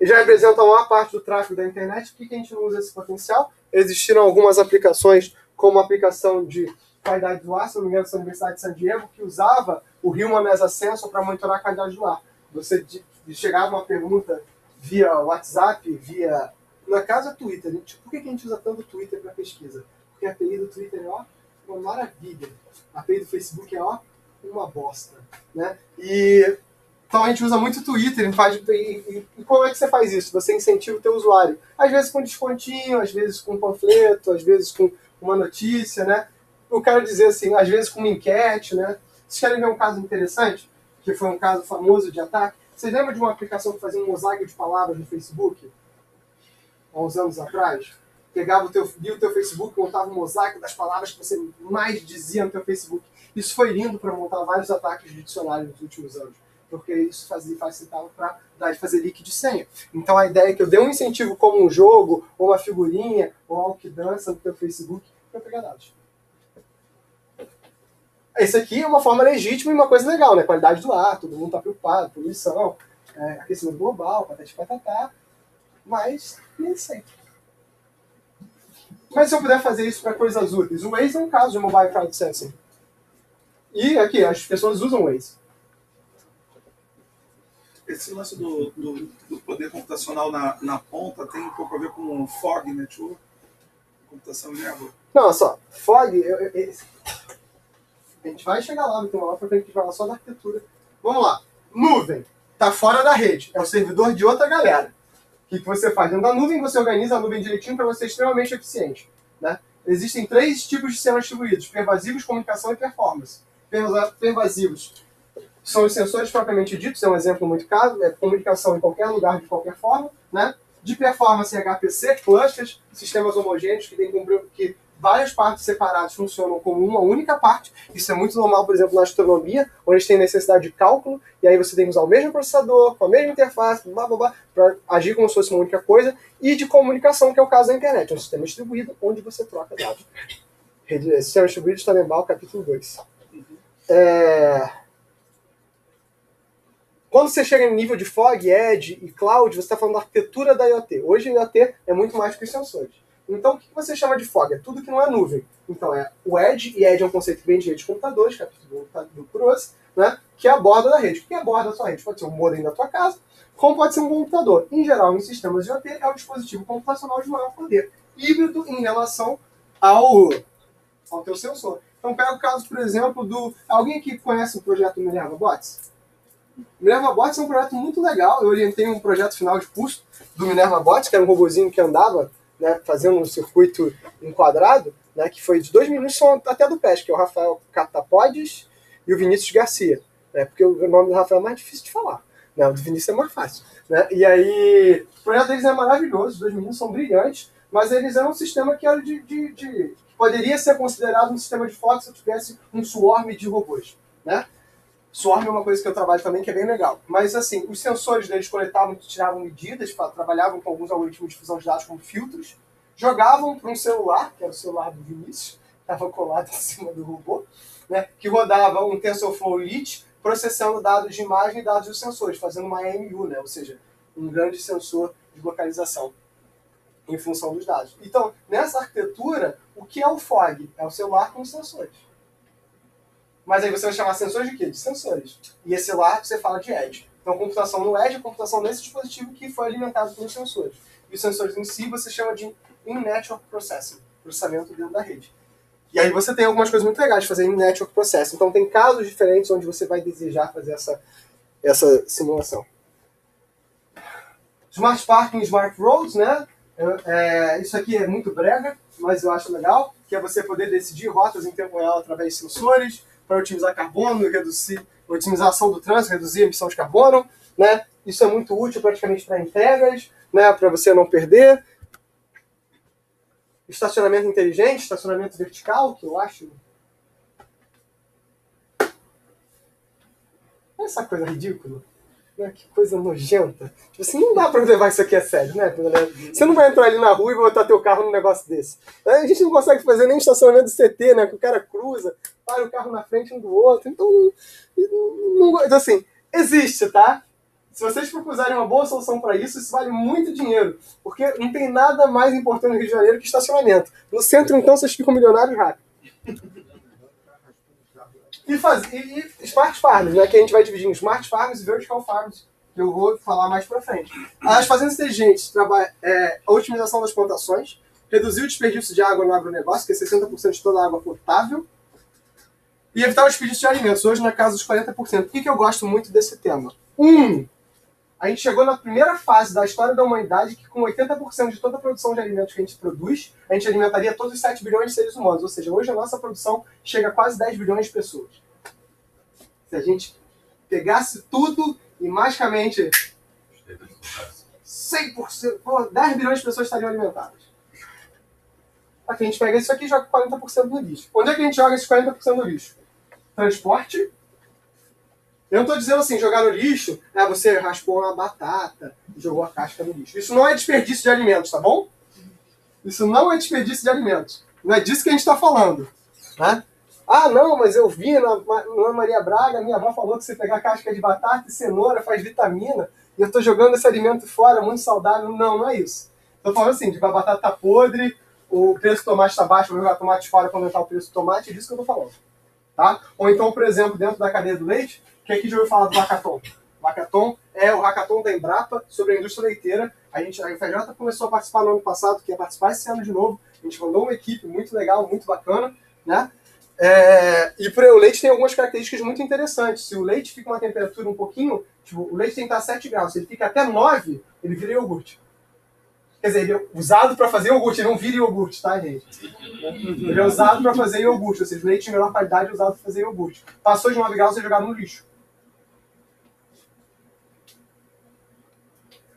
S1: E já representam a maior parte do tráfego da internet. Por que a gente não usa esse potencial? Existiram algumas aplicações, como a aplicação de qualidade do ar, se não me engano, da Universidade de San Diego, que usava o Human Mesa Sensor para monitorar a qualidade do ar. Você chegava uma pergunta via WhatsApp, via... Na casa Twitter. Por que a gente usa tanto o Twitter para pesquisa? Porque a API do Twitter é uma maravilha. A API do Facebook é uma bosta. Né? Então a gente usa muito o Twitter. E como é que você faz isso? Você incentiva o teu usuário. Às vezes com descontinho, às vezes com panfleto, às vezes com uma notícia, né? Eu quero dizer assim, às vezes com uma enquete, né? Vocês querem ver um caso interessante? Que foi um caso famoso de ataque? Vocês lembram de uma aplicação que fazia um mosaico de palavras no Facebook? Há uns anos atrás? Via o teu Facebook, montava um mosaico das palavras que você mais dizia no teu Facebook. Isso foi lindo para montar vários ataques de dicionário nos últimos anos. Porque isso facilitava para fazer leak de senha. Então a ideia é que eu dê um incentivo como um jogo, ou uma figurinha, ou algo que dança no teu Facebook, para pegar dados. Isso aqui é uma forma legítima e uma coisa legal, né? Qualidade do ar, todo mundo está preocupado, poluição, aquecimento global, patati patatá, mas nem sei. Mas se eu puder fazer isso para coisas úteis, o Waze é um caso de Mobile Crowd Sensing. E aqui, as pessoas usam o Waze.
S2: Esse lance do poder computacional na ponta tem um pouco a ver com o Fog Network, computação em água.
S1: Não, só, Fog, a gente vai chegar lá, então lá pra frente a gente vai falar só da arquitetura. Vamos lá. Nuvem. Tá fora da rede. É o servidor de outra galera. O que você faz? Dentro da nuvem, você organiza a nuvem direitinho para você ser extremamente eficiente. Né? Existem 3 tipos de sistemas distribuídos. Pervasivos, comunicação e performance. Pervasivos são os sensores propriamente ditos. É um exemplo muito caro. É comunicação em qualquer lugar, de qualquer forma. Né? De performance, HPC, clusters, sistemas homogêneos que várias partes separadas funcionam como uma única parte. Isso é muito normal, por exemplo, na astronomia, onde a gente tem necessidade de cálculo, e aí você tem que usar o mesmo processador, com a mesma interface, blá, blá, blá, para agir como se fosse uma única coisa, e de comunicação, que é o caso da internet. É um sistema distribuído onde você troca dados. Sistema distribuído, Tannenbaum, capítulo 2. Quando você chega em nível de Fog, Edge e Cloud, você está falando da arquitetura da IoT. Hoje a IoT é muito mais que os sensores. Então, o que você chama de Fog? É tudo que não é nuvem. Então, é o Edge, e Edge é um conceito que vem de rede de computadores, capítulo do Croce, né? Que é a borda da rede. O que é a borda da sua rede? Pode ser um modem da tua casa, como pode ser um computador. Em geral, em sistemas de IoT, é um dispositivo computacional de maior poder, híbrido em relação ao teu sensor. Então, pega o caso, por exemplo, alguém que conhece o projeto Minerva Bots? Minerva Bots é um projeto muito legal. Eu orientei um projeto final de curso do Minerva Bots, que era um robozinho que andava, né, fazendo um circuito enquadrado, né, que foi de 2 minutos, são até do PES, que é o Rafael Catapodes e o Vinícius Garcia, né, porque o nome do Rafael é mais difícil de falar, né, o do Vinícius é mais fácil. Né, e aí, o projeto deles é maravilhoso, os 2 meninos são brilhantes, mas eles eram um sistema que era que poderia ser considerado um sistema de foto se eu tivesse um swarm de robôs. Né? Swarm é uma coisa que eu trabalho também, que é bem legal. Mas, assim, os sensores deles coletavam, tiravam medidas, trabalhavam com alguns algoritmos de fusão de dados como filtros, jogavam para um celular, que era o celular do Vinícius, estava colado em cima do robô, né, que rodava um TensorFlow Lite, processando dados de imagem e dados dos sensores, fazendo uma AMU, né, ou seja, um grande sensor de localização em função dos dados. Então, nessa arquitetura, o que é o FOG? É o celular com os sensores. Mas aí você vai chamar sensores de quê? De sensores. E esse lá você fala de Edge. Então, computação no Edge é computação nesse dispositivo que foi alimentado pelos sensores. E os sensores em si você chama de In-Network Processing. processamento dentro da rede. E aí você tem algumas coisas muito legais de fazer em Network Processing. Então tem casos diferentes onde você vai desejar fazer essa simulação. Smart Parking, Smart Roads, né? Isso aqui é muito brega, mas eu acho legal, que é você poder decidir rotas em tempo real através de sensores, para otimizar carbono, reduzir a otimização do trânsito, reduzir a emissão de carbono, né? Isso é muito útil praticamente para entregas, né? Para você não perder. Estacionamento inteligente, estacionamento vertical, que eu acho... Essa coisa ridícula. Né? Que coisa nojenta. Tipo assim, não dá pra levar isso aqui a sério, né? Você não vai entrar ali na rua e botar teu carro num negócio desse. A gente não consegue fazer nem estacionamento do CT, né? Que o cara cruza, para o carro na frente um do outro. Então, então assim, existe, tá? Se vocês procurarem uma boa solução para isso, isso vale muito dinheiro. Porque não tem nada mais importante no Rio de Janeiro que estacionamento. No centro, então, vocês ficam milionários rápido. E Smart Farms, né, que a gente vai dividir em Smart Farms e Vertical Farms, que eu vou falar mais para frente. As fazendas inteligentes trabalham a otimização das plantações, reduzir o desperdício de água no agronegócio, que é 60% de toda a água potável, e evitar o desperdício de alimentos, hoje na casa dos 40%. Por que eu gosto muito desse tema? A gente chegou na primeira fase da história da humanidade que com 80% de toda a produção de alimentos que a gente produz, a gente alimentaria todos os 7 bilhões de seres humanos. Ou seja, hoje a nossa produção chega a quase 10 bilhões de pessoas. Se a gente pegasse tudo e magicamente 100%, 10 bilhões de pessoas estariam alimentadas. Aqui a gente pega isso aqui e joga 40% no lixo. Onde é que a gente joga esses 40% no lixo? Transporte. Eu não estou dizendo assim, jogar no lixo, você raspou uma batata e jogou a casca no lixo. Isso não é desperdício de alimentos, tá bom? Isso não é desperdício de alimentos. Não é disso que a gente está falando. Né? Ah, não, mas eu vi na Maria Braga, minha avó falou que você pegar casca de batata e cenoura faz vitamina, e eu estou jogando esse alimento fora, muito saudável. Não, não é isso. Estou falando assim, de que a batata está podre, o preço do tomate está baixo, vou jogar tomate fora para aumentar o preço do tomate, é disso que eu estou falando. Tá? Ou então, por exemplo, dentro da cadeia do leite, que aqui já ouviu falar do hackathon. O hackathon é o hackathon da Embrapa sobre a indústria leiteira. A UFRJ começou a participar no ano passado, quer participar esse ano de novo. A gente mandou uma equipe muito legal, muito bacana, né? E o leite tem algumas características muito interessantes. Se o leite fica uma temperatura um pouquinho, tipo, o leite tem que estar a 7 graus. Se ele fica até 9, ele vira iogurte. Quer dizer, ele é usado para fazer iogurte, ele não vira iogurte, tá, gente? Ele é usado para fazer iogurte, ou seja, o leite de melhor qualidade é usado para fazer iogurte. Passou de 9 graus, é jogado no lixo.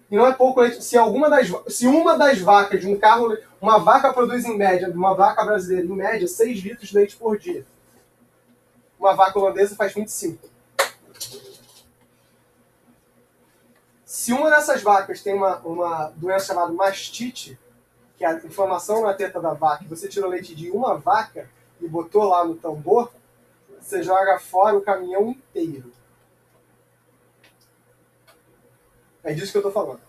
S1: E não é pouco leite. Se uma das vacas de um carro, uma vaca produz em média, uma vaca brasileira, em média, 6 litros de leite por dia. Uma vaca holandesa faz 25. Se uma dessas vacas tem uma doença chamada mastite, que é a inflamação na teta da vaca, e você tira o leite de uma vaca e botou lá no tambor, você joga fora o caminhão inteiro. É disso que eu estou falando.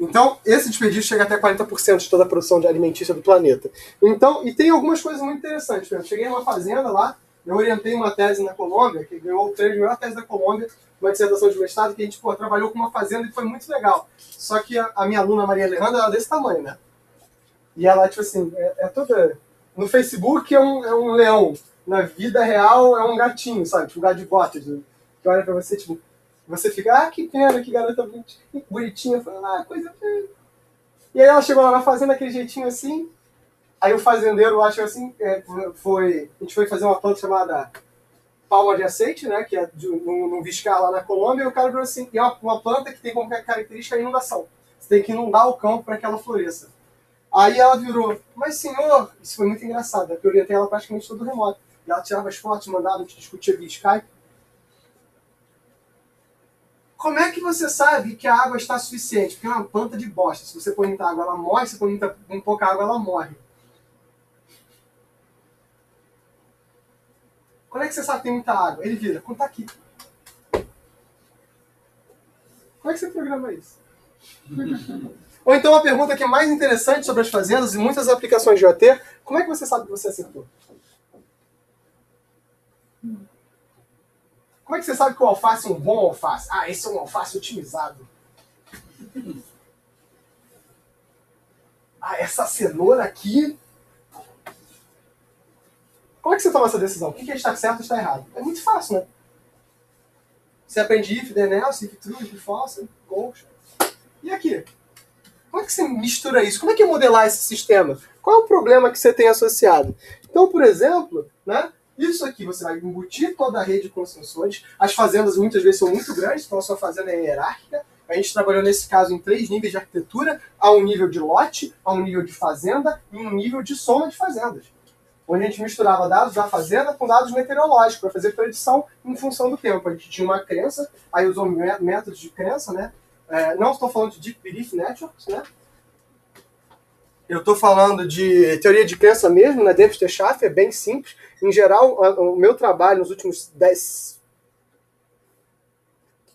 S1: Então, esse desperdício chega até 40% de toda a produção de alimentícia do planeta. Então, e tem algumas coisas muito interessantes. Eu cheguei numa fazenda lá, eu orientei uma tese na Colômbia, que ganhou o prêmio de melhor tese da Colômbia, uma dissertação de mestrado, que a gente trabalhou com uma fazenda e foi muito legal. Só que a minha aluna Maria Alejandra era desse tamanho, né? E ela, tipo assim, toda... No Facebook é um leão, na vida real é um gatinho, sabe? Tipo um gato de botas, né? Que olha pra você, tipo... Você fica, que pena, que garota bonitinha. Fala, coisa feia. E aí ela chegou lá na fazenda, aquele jeitinho assim. Aí o fazendeiro, acho assim, a gente foi fazer uma planta chamada palma de aceite, né? Que é num viscar lá na Colômbia. E o cara falou assim, é uma planta que tem como característica a inundação. Você tem que inundar o campo para que ela floresça. Aí ela virou, mas senhor... Isso foi muito engraçado, porque eu orientei ela praticamente todo remoto. E ela tirava as fotos, mandava, a gente discutia via Skype. Como é que você sabe que a água está suficiente? Porque é uma planta de bosta. Se você põe muita água, ela morre. Se você põe pouca água, ela morre. Como é que você sabe que tem muita água? Ele vira, conta aqui. Como é que você programa isso? Ou então a pergunta que é mais interessante sobre as fazendas e muitas aplicações de IoT, como é que você sabe que você acertou? Como é que você sabe que o alface é um bom alface? Ah, esse é um alface otimizado. Ah, essa cenoura aqui Como é que você toma essa decisão? O que é estar certo e está errado? É muito fácil, né? Você aprende if, then else, if true, if false, goals. E aqui? Como é que você mistura isso? Como é que é modelar esse sistema? Qual é o problema que você tem associado? Então, por exemplo, né, isso aqui você vai embutir toda a rede com sensores. As fazendas muitas vezes são muito grandes, então a sua fazenda é hierárquica. A gente trabalhou nesse caso em 3 níveis de arquitetura. Há um nível de lote, há um nível de fazenda e um nível de soma de fazendas. Onde a gente misturava dados da fazenda com dados meteorológicos para fazer predição em função do tempo. A gente tinha uma crença, aí usou métodos de crença, né? Não estou falando de Deep Belief Networks, né? Eu estou falando de teoria de crença mesmo, né? Dempster Shafer, é bem simples. Em geral, o meu trabalho nos últimos 10...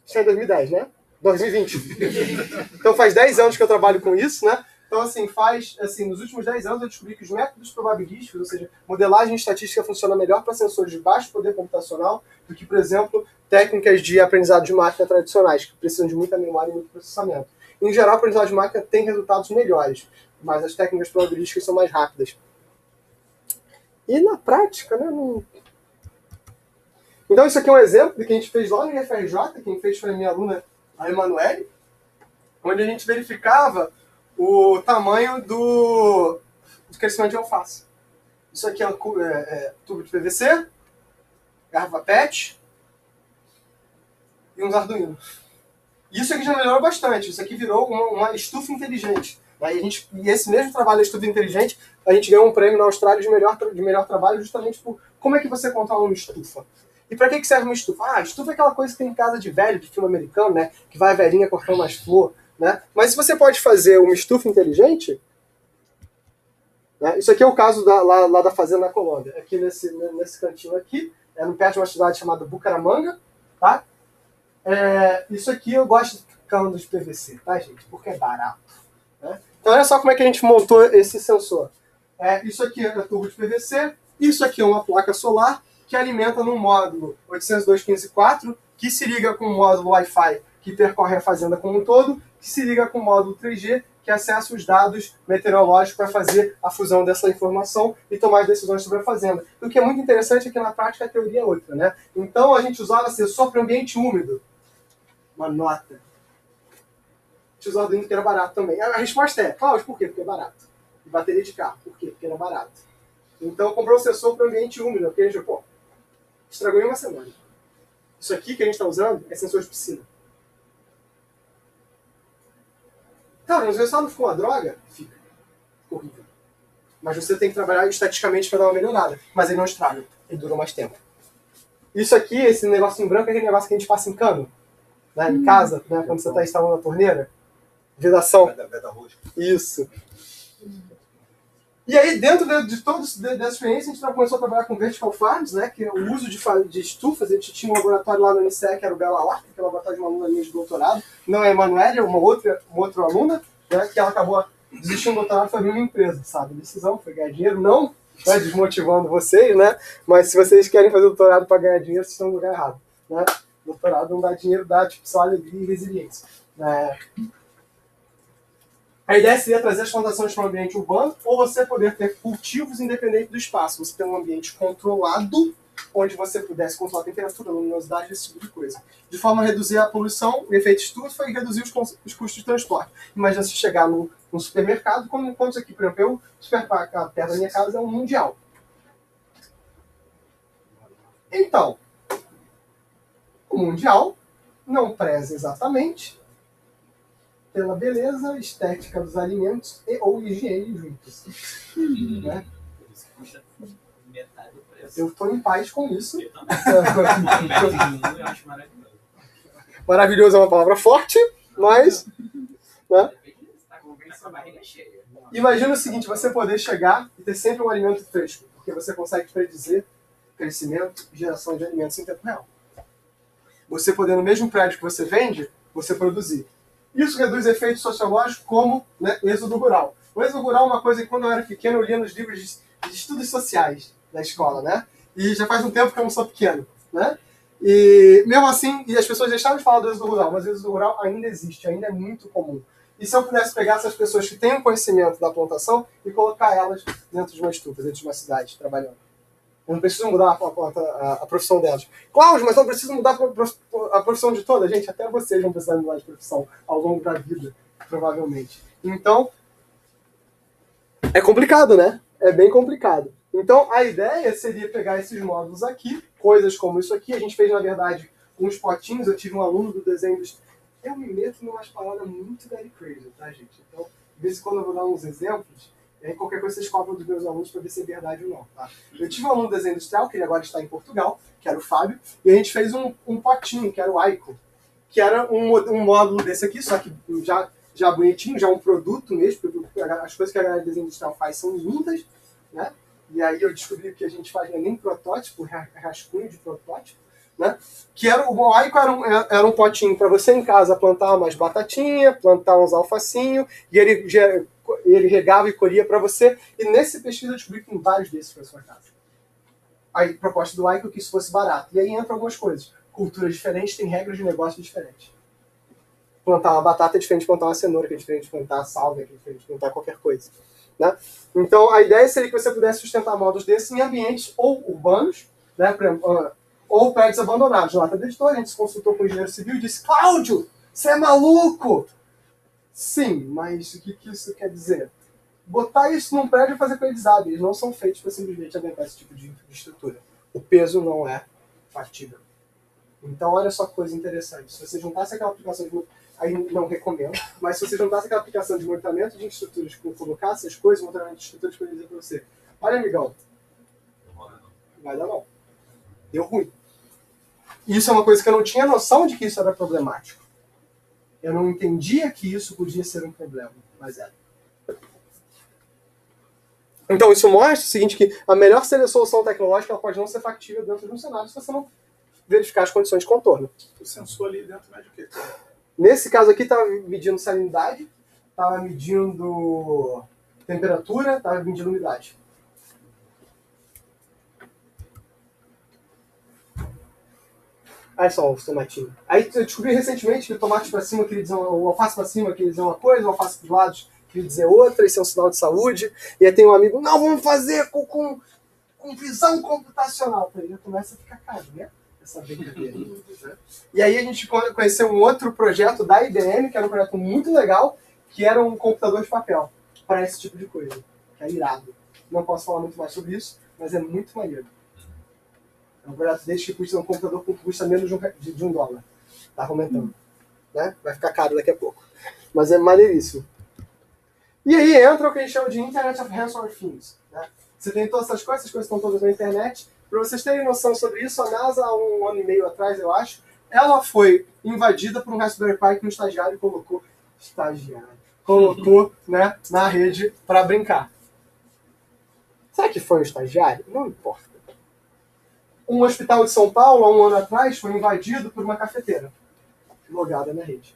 S1: Isso é em 2010, né? 2020. Então faz 10 anos que eu trabalho com isso, né? Então, nos últimos 10 anos eu descobri que os métodos probabilísticos, ou seja, modelagem estatística funciona melhor para sensores de baixo poder computacional do que, por exemplo, técnicas de aprendizado de máquina tradicionais, que precisam de muita memória e muito processamento. Em geral, a aprendizado de máquina tem resultados melhores, mas as técnicas probabilísticas são mais rápidas. E na prática, né? Então, isso aqui é um exemplo do que a gente fez lá no IFRJ, quem fez foi a minha aluna, a Emanuele, onde a gente verificava o tamanho do crescimento de alface. Isso aqui é tubo de PVC, garrafa PET e uns Arduino. Isso aqui já melhorou bastante. Isso aqui virou uma estufa inteligente. E esse mesmo trabalho da estufa inteligente, a gente ganhou um prêmio na Austrália de melhor trabalho justamente por como é que você controla uma estufa. E para que serve uma estufa? Ah, estufa é aquela coisa que tem em casa de velho, de filme americano, né? Que vai a velhinha cortando mais flor. Né? Mas se você pode fazer uma estufa inteligente, né? Isso aqui é o caso lá da fazenda na Colômbia, aqui nesse cantinho aqui, no perto de uma cidade chamada Bucaramanga, tá? Isso aqui eu gosto de cano de PVC, tá, gente? Porque é barato. Né? Então olha só como é que a gente montou esse sensor. Isso aqui é tubo de PVC, isso aqui é uma placa solar que alimenta num módulo 802.15.4, que se liga com um módulo Wi-Fi que percorre a fazenda como um todo, que se liga com o módulo 3G, que acessa os dados meteorológicos para fazer a fusão dessa informação e tomar as decisões sobre a fazenda. O que é muito interessante é que na prática a teoria é outra, né? Então a gente usava sensor para ambiente úmido. Uma nota. A gente usava dentro que era barato também. A resposta é, Cláudio, por quê? Porque é barato. E bateria de carro, por quê? Porque era barato. Então comprou um sensor para ambiente úmido, porque a gente, estragou em uma semana. Isso aqui que a gente está usando é sensor de piscina. Cara, mas o resultado não ficou uma droga? Fica. Ficou horrível. Mas você tem que trabalhar estatisticamente para dar uma melhorada. Mas ele não estraga. Ele dura mais tempo. Isso aqui, esse negocinho branco, é aquele negócio que a gente passa em cano. Né, em casa, né, quando você está instalando a torneira. Vedação. Isso. E aí, dentro de toda essa experiência, a gente começou a trabalhar com vertical farms, né, que é o uso de estufas. A gente tinha um laboratório lá no Unicef, que era o Bela Horta, que é o laboratório de uma aluna minha de doutorado. Não é a Emanuele, é uma outra aluna, né, que ela acabou desistindo do doutorado e foi abrir uma empresa, sabe? A decisão foi ganhar dinheiro, não desmotivando vocês, né? Mas se vocês querem fazer doutorado para ganhar dinheiro, vocês estão no lugar errado, né? Doutorado não dá dinheiro, dá só alegria e resiliência. A ideia seria trazer as plantações para um ambiente urbano ou você poder ter cultivos independentes do espaço. Você ter um ambiente controlado, onde você pudesse controlar a temperatura, a luminosidade, esse tipo de coisa. De forma a reduzir a poluição, o efeito estufa e reduzir os custos de transporte. Imagina se chegar num supermercado, como isso aqui, por exemplo, o supermercado perto da minha casa é um mundial. Então, o mundial não preza exatamente pela beleza estética dos alimentos e ou higiene juntos. Né? Eu estou em paz com isso.
S3: Eu também. Eu acho maravilhoso.
S1: Maravilhoso é uma palavra forte, mas... Né? Imagina o seguinte, você poder chegar e ter sempre um alimento fresco, porque você consegue predizer crescimento e geração de alimentos em tempo real. Você poder, no mesmo prédio que você vende, você produzir. Isso reduz efeitos sociológicos como, né, êxodo rural. O êxodo rural é uma coisa que quando eu era pequeno eu lia nos livros de estudos sociais da escola, né? E já faz um tempo que eu não sou pequeno, né? E mesmo assim, as pessoas deixaram de falar do êxodo rural, mas o êxodo rural ainda existe, ainda é muito comum. E se eu pudesse pegar essas pessoas que têm o conhecimento da plantação e colocar elas dentro de uma estufa, dentro de uma cidade, trabalhando? não precisam mudar a profissão delas. Cláudio, mas não precisam mudar a profissão de toda. Gente, até vocês vão precisar mudar de profissão ao longo da vida, provavelmente. Então, é complicado, né? É bem complicado. Então, a ideia seria pegar esses módulos aqui, coisas como isso aqui. A gente fez, na verdade, uns potinhos. Eu tive um aluno do desenho Eu me meto em umas palavras muito very crazy, tá, gente? Então, de vez em quando eu vou dar uns exemplos, e aí qualquer coisa vocês cobram dos meus alunos para ver se é verdade ou não, tá? Eu tive um aluno de desenho industrial, que ele agora está em Portugal, que era o Fábio, e a gente fez um potinho, que era o Aiko, que era um módulo desse aqui, só que já bonitinho, já um produto mesmo, porque as coisas que a galera de desenho industrial faz são lindas, né? E aí eu descobri que a gente faz nem protótipo, rascunho de protótipo, né? Que o Aiko era um potinho para você em casa plantar umas batatinhas, plantar uns alfacinhos, e ele regava e colhia para você. E nesse pesquisa eu descobri que tem vários desses para sua casa. A proposta do Aiko é que isso fosse barato. E aí entra algumas coisas. Culturas diferentes têm regras de negócio diferentes. Plantar uma batata é diferente de plantar uma cenoura, que é diferente de plantar salvia, que é diferente de plantar qualquer coisa. Né? Então a ideia seria que você pudesse sustentar módulos desses em ambientes ou urbanos, né? Por exemplo, ou prédios abandonados. Lá do editor, a gente se consultou com o engenheiro civil e disse: Cláudio, você é maluco? Sim, mas o que isso quer dizer? Botar isso num prédio e fazer com eles hábeis. Eles não são feitos para simplesmente aguentar esse tipo de estrutura. O peso não é factível. Então, olha só que coisa interessante. Se você juntasse aquela aplicação de... Aí não recomendo, mas se você juntasse aquela aplicação de montamento de estruturas, colocasse as coisas, montamento de estruturas, para dizer para você: olha, amigão, vai dar não. Deu ruim. Isso é uma coisa que eu não tinha noção de que isso era problemático. Eu não entendia que isso podia ser um problema, mas era. Então isso mostra o seguinte, que a melhor solução tecnológica ela pode não ser factível dentro de um cenário se você não verificar as condições de contorno.
S2: O sensor ali dentro mede o quê?
S1: Nesse caso aqui estava medindo salinidade, estava medindo temperatura, estava medindo umidade. Aí só os tomatinhos. Aí eu descobri recentemente que o tomate para cima queria dizer o alface para cima queria dizer uma coisa, o alface para os lados queria dizer outra, isso é um sinal de saúde. E aí tem um amigo: não, vamos fazer com visão computacional. Aí já começa a ficar caro, né? Essa brincadeira. E aí a gente conheceu um outro projeto da IBM, que era um projeto muito legal, que era um computador de papel para esse tipo de coisa. Que é irado. Não posso falar muito mais sobre isso, mas é muito maneiro. É um projeto desse que custa um computador que custa menos de $1. Tá aumentando. Né? Vai ficar caro daqui a pouco. Mas é maneiríssimo. E aí entra o que a gente chama de Internet of Hands or Things. Né? Você tem todas essas coisas estão todas na internet. Para vocês terem noção sobre isso, a NASA, há 1 ano e meio atrás, eu acho, ela foi invadida por um Raspberry Pi que um estagiário colocou né, na rede para brincar. Será que foi um estagiário? Não importa. Um hospital de São Paulo, há 1 ano atrás, foi invadido por uma cafeteira logada na rede.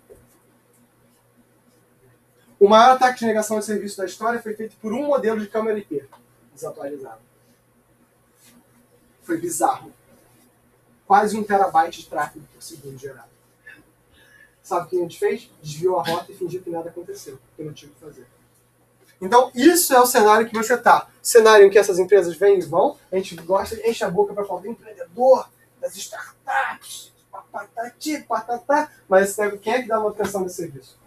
S1: O maior ataque de negação de serviço da história foi feito por um modelo de câmera IP desatualizado. Foi bizarro. Quase 1 terabyte de tráfego por segundo gerado. Sabe o que a gente fez? Desviou a rota e fingiu que nada aconteceu, que não tinha o que fazer. Então, isso é o cenário que você está. Cenário em que essas empresas vêm e vão, a gente gosta, enche a boca para falar do empreendedor, das startups, patati, patatá, mas quem é que dá manutenção desse serviço?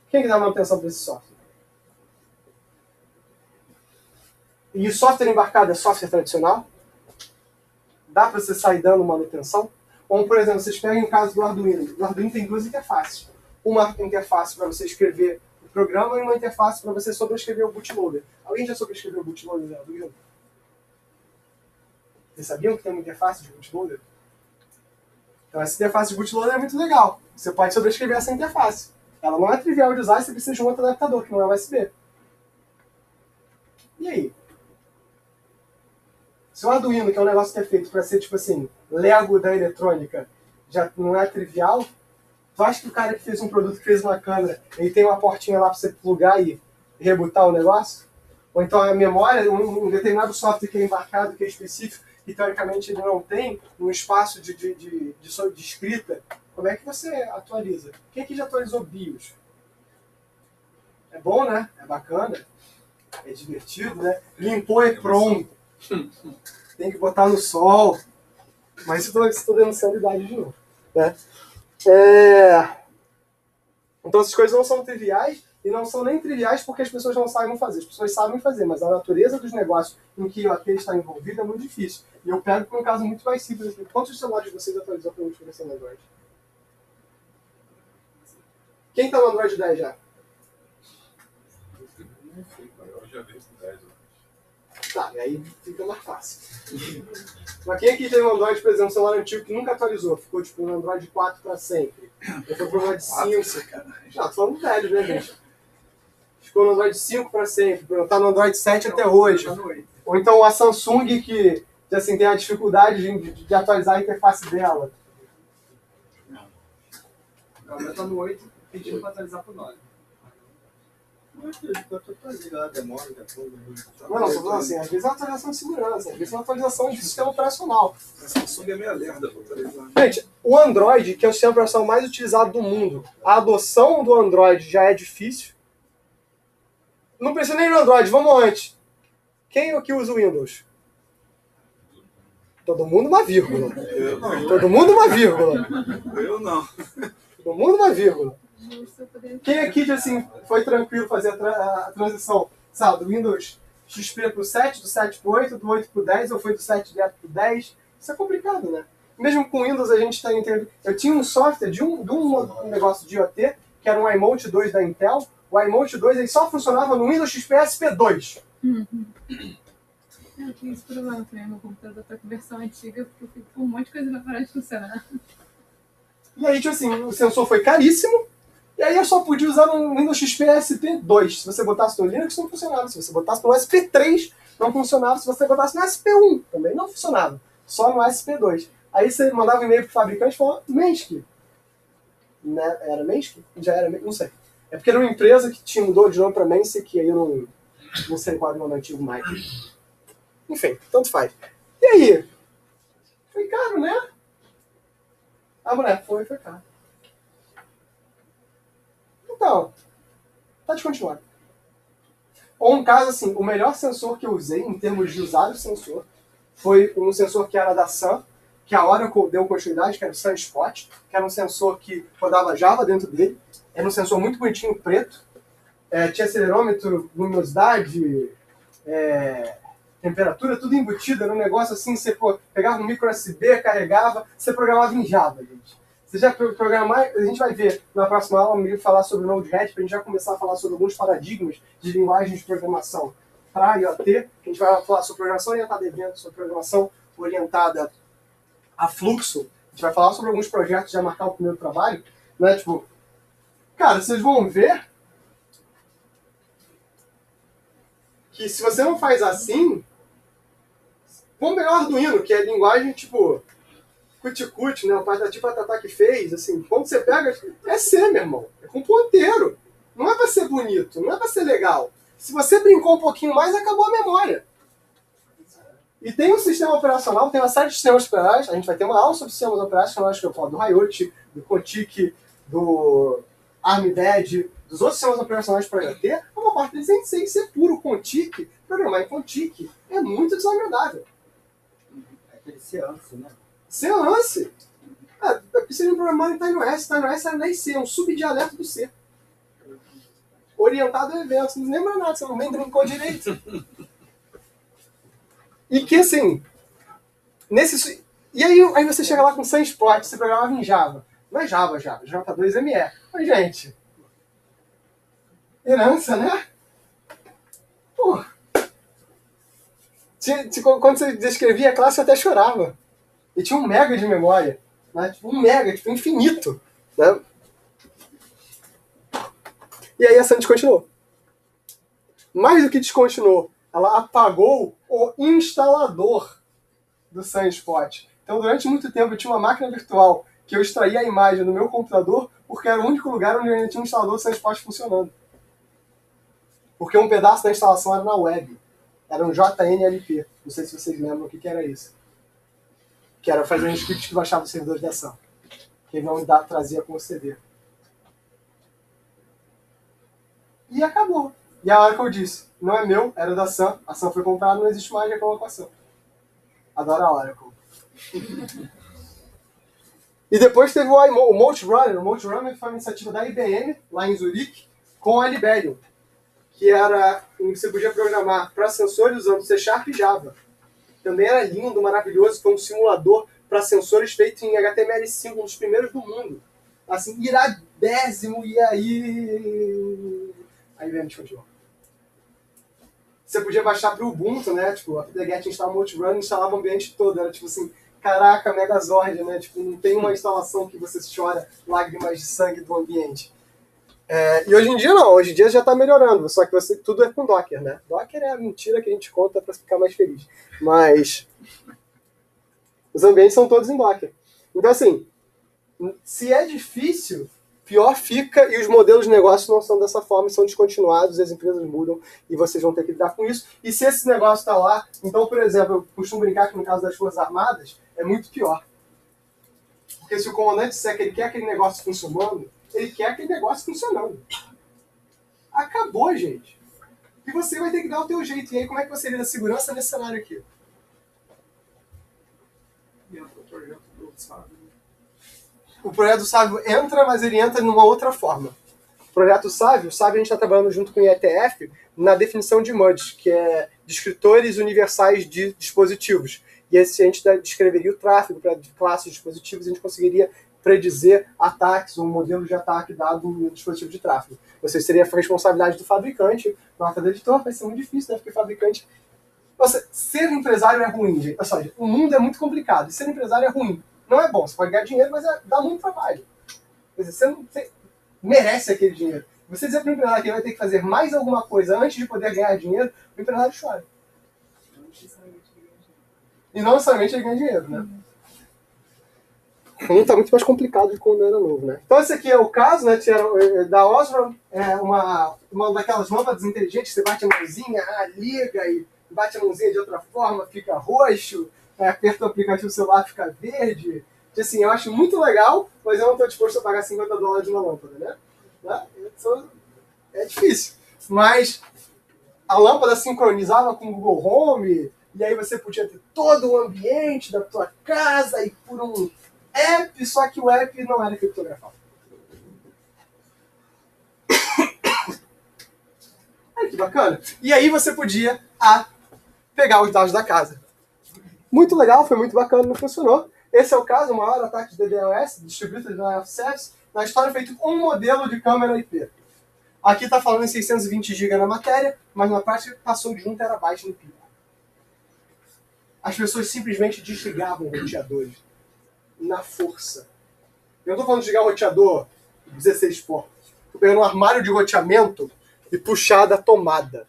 S1: Quem é que dá manutenção desse software? E o software embarcado é software tradicional? Dá para você sair dando manutenção? Ou, por exemplo, vocês pegam o caso do Arduino. O Arduino tem 2 interfaces. Uma interface para você escrever o programa e uma interface para você sobrescrever o bootloader. Alguém já sobrescreveu o bootloader do Arduino? Vocês sabiam que tem uma interface de bootloader? Então essa interface de bootloader é muito legal. Você pode sobrescrever essa interface. Ela não é trivial de usar, você precisa de um outro adaptador, que não é USB. E aí? Se o Arduino, que é um negócio que é feito para ser, tipo assim, Lego da eletrônica, já não é trivial, tu acha que o cara que fez um produto, que fez uma câmera, ele tem uma portinha lá para você plugar e rebootar o negócio? Ou então a memória, um determinado software que é embarcado, que é específico, e teoricamente ele não tem um espaço de escrita, como é que você atualiza? Quem aqui já atualizou BIOS? É bom, né? É bacana. É divertido, né? Limpou é pronto. Tem que botar no sol. Mas estou denunciando idade de novo. Né? Então essas coisas não são triviais, e não são nem triviais porque as pessoas não sabem fazer. As pessoas sabem fazer, mas a natureza dos negócios em que o AT está envolvido é muito difícil. E eu pego por um caso muito mais simples aqui. Quantos celulares vocês atualizaram para a última versão do Android? Quem está no Android 10 já?
S4: Eu já vi isso 10,
S1: Tá, e aí fica mais fácil. Mas quem aqui tem um Android, por exemplo, um celular antigo que nunca atualizou? Ficou tipo no Android 4 para sempre. Ou foi pro Android 5. Já, tô falando velho, né, gente? Ficou no Android 5 para sempre. Tá no Android 7 até hoje. Ou então a Samsung que assim, tem a dificuldade de atualizar a interface dela.
S5: Agora tá no 8 pedindo para atualizar pro 9.
S1: Não, tô falando assim, às vezes é uma atualização de segurança, às vezes é uma atualização de sistema operacional.
S2: A Samsung é meia lerda pra atualizar.
S1: Gente, o Android, que é o sistema operacional mais utilizado do mundo, a adoção do Android já é difícil. Não precisa nem no Android, vamos antes. Quem é que usa o Windows? Todo mundo uma vírgula.
S2: Eu não.
S1: Todo mundo uma vírgula.
S2: Eu não.
S1: Todo mundo uma vírgula.
S8: Justo, eu poderia-
S1: Quem aqui assim, foi tranquilo fazer a transição, sabe, do Windows XP pro 7, do 7 pro 8, do 8 pro 10, ou foi do 7 direto pro 10? Isso é complicado, né? Mesmo com Windows a gente está entendendo. Eu tinha um software de um negócio de IoT, que era um iMote 2 da Intel. O iMote 2 ele só funcionava no Windows XP SP2.
S8: Eu tinha esse problema também. Meu computador tá com versão antiga, porque eu fico com um monte de coisa na parar de funcionar.
S1: E aí, tipo assim, o sensor foi caríssimo, e aí eu só podia usar no Windows XP SP2. Se você botasse no Linux, não funcionava. Se você botasse no SP3, não funcionava. Se você botasse no SP1, também não funcionava. Só no SP2. Aí você mandava um e-mail pro fabricante e falou, Mensch. Né? Era Mensch? Já era Mensch? Não sei. É porque era uma empresa que mudou de nome pra Mensch, que aí eu não sei qual era o nome antigo mais. Enfim, tanto faz. E aí? Foi caro, né? A mulher foi caro. Então, pode continuar. Ou um caso assim, o melhor sensor que eu usei em termos de usar o sensor foi um sensor que era da Sun, que a Oracle deu continuidade, que era o Sunspot, que era um sensor que rodava Java dentro dele. Era um sensor muito bonitinho, preto. Tinha acelerômetro, luminosidade, temperatura, tudo embutido. Era um negócio assim, você pegava um micro USB, carregava, você programava em Java, gente. Você já programar, a gente vai ver na próxima aula, eu falar sobre o Node-RED, para a gente já começar a falar sobre alguns paradigmas de linguagens de programação para IoT. A gente vai falar sobre programação orientada a eventos, sobre programação orientada a fluxo. A gente vai falar sobre alguns projetos, já marcar o primeiro trabalho. Né? Tipo, cara, vocês vão ver que se você não faz assim, vamos pegar o Arduino, que é linguagem tipo cuticute, né? O Patati Patatá que fez, assim, quando você pega, é C, meu irmão. É com ponteiro. Não é pra ser bonito, não é pra ser legal. Se você brincou um pouquinho mais, acabou a memória. E tem um sistema operacional, tem uma série de sistemas operacionais, a gente vai ter uma aula sobre sistemas operacionais, que eu falo do IoT, do Contic, do ArmEmbed, dos outros sistemas operacionais para IoT, uma parte deles tem que ser puro Contic. Programar em Contic é muito desagradável.
S5: É aquele seance, né?
S1: C lance. Seria um programar em TinyOS. TinyOS era nem C, é um subdialeto do C. Orientado a eventos. Não lembra nada, você não nem brincou direito. E que assim, e aí você chega lá com Sunspot, você programava em Java. Não é Java, J2ME. Mas, gente, herança, né? Pô. Quando você descrevia a classe, eu até chorava. E tinha 1 mega de memória. Né? Tipo, 1 mega, tipo, infinito. Né? E aí a Sun descontinuou. Mais do que descontinuou, ela apagou o instalador do Sunspot. Então, durante muito tempo, eu tinha uma máquina virtual que eu extraía a imagem do meu computador porque era o único lugar onde eu ainda tinha um instalador do Sunspot funcionando. Porque um pedaço da instalação era na web. Era um JNLP. Não sei se vocês lembram o que era isso. Que era fazer um script que baixava os servidores da Sun. Que não trazia como CD. E acabou. E a Oracle disse, não é meu, era da Sun, a Sun foi comprada, não existe mais, reclama com a Sun. Adoro a Oracle. E depois teve o Multirunner. O Multirunner foi uma iniciativa da IBM, lá em Zurique, com a Liberium, que era você podia programar para sensores usando C# e Java. Também era lindo, maravilhoso, foi um simulador para sensores feito em HTML5, um dos primeiros do mundo. Assim, iradésimo, e aí... A IBM descontinuou. Você podia baixar para o Ubuntu, né? Tipo, a apt-get instala Multirunner e instalava o ambiente todo. Era tipo assim, caraca, Megazord, né? Tipo, não tem uma instalação que você chora lágrimas de sangue do ambiente. E hoje em dia não, hoje em dia já está melhorando, só que tudo é com Docker, né? Docker é a mentira que a gente conta para ficar mais feliz. Mas os ambientes são todos em Docker. Então assim, se é difícil, pior fica, e os modelos de negócio não são dessa forma, são descontinuados, as empresas mudam e vocês vão ter que lidar com isso. E se esse negócio está lá, então, por exemplo, eu costumo brincar que no caso das Forças Armadas é muito pior. Porque se o comandante disser que ele quer aquele negócio funcionando, ele quer aquele negócio funcionando. Acabou, gente. E você vai ter que dar o teu jeito. E aí, como é que você lida a segurança nesse cenário aqui? O projeto Sábio entra, mas ele entra numa outra forma. O projeto Sábio a gente está trabalhando junto com o IETF na definição de MUDs, que é descritores universais de dispositivos. E esse a gente descreveria o tráfego para classes de dispositivos, a gente conseguiria predizer ataques, um modelo de ataque dado no dispositivo de tráfego. Você seria a responsabilidade do fabricante, nota do editor, vai ser muito difícil, né? Porque o fabricante... Nossa, ser empresário é ruim, gente. Ou seja, o mundo é muito complicado, e ser empresário é ruim. Não é bom, você pode ganhar dinheiro, mas dá muito trabalho. Quer dizer, você merece aquele dinheiro. Você dizer para o empresário que ele vai ter que fazer mais alguma coisa antes de poder ganhar dinheiro, o empresário chora. E não necessariamente ele ganha dinheiro, né? O mundo está muito mais complicado do que quando era novo, né? Então esse aqui é o caso, né, da Osram, uma daquelas lâmpadas inteligentes, você bate a mãozinha, liga e bate a mãozinha de outra forma, fica roxo, aperta o aplicativo celular, fica verde. E, assim, eu acho muito legal, mas eu não estou disposto a pagar $50 numa lâmpada, né? É difícil. Mas a lâmpada sincronizava com o Google Home, e aí você podia ter todo o ambiente da tua casa e por um app, só que o app não era criptografado. Olha que bacana. E aí você podia pegar os dados da casa. Muito legal, foi muito bacana, não funcionou. Esse é o caso, o maior ataque de DDoS, Distributed Denial of Service, na história feito um modelo de câmera IP. Aqui está falando em 620 GB na matéria, mas na prática passou de 1 TB no pico. As pessoas simplesmente desligavam roteadores na força. Eu não estou falando de desligar o roteador 16 portas. Estou pegando um armário de roteamento e puxar da tomada.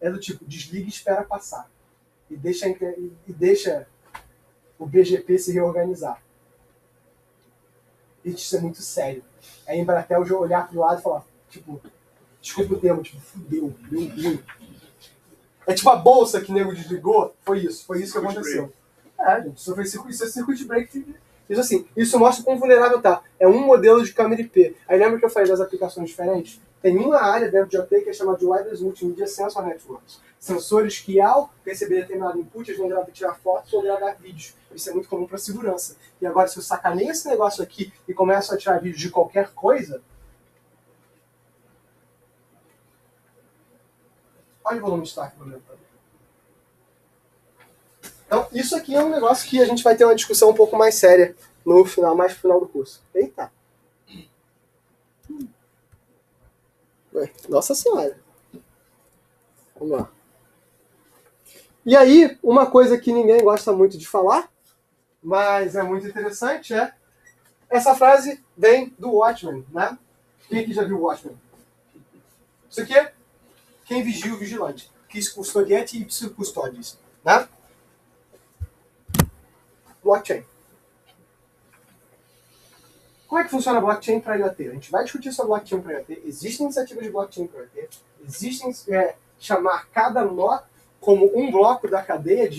S1: É do tipo, desliga e espera passar. E deixa o BGP se reorganizar. Isso é muito sério. É a Embratel olhar pro lado e falar, tipo, desculpa o termo, tipo, fudeu, deu ruim. É tipo a bolsa que o nego desligou, foi isso que aconteceu. Gente, isso foi circuit break. Isso assim, isso mostra quão vulnerável tá. É um modelo de câmera IP. Aí lembra que eu falei das aplicações diferentes? Tem uma área dentro de OT que é chamada de Wireless Multimedia Sensor Networks. Sensores que, ao receber determinado input, eles vão tirar fotos ou gravar vídeos. Isso é muito comum para segurança. E agora, se eu sacaneio esse negócio aqui e começo a tirar vídeos de qualquer coisa... Olha o volume de destaque do meu também. Então, isso aqui é um negócio que a gente vai ter uma discussão um pouco mais séria mais pro final do curso. Eita! Nossa Senhora! Vamos lá. E aí, uma coisa que ninguém gosta muito de falar, mas é muito interessante, essa frase vem do Watchmen, né? Quem aqui já viu o Watchmen? Isso aqui é quem vigia o vigilante. Quis custodiante e ipso custodis, né? Blockchain. Como é que funciona a blockchain para IoT? A gente vai discutir sobre blockchain para IoT. Existem iniciativas de blockchain para IoT. Existem chamar cada nó como um bloco da cadeia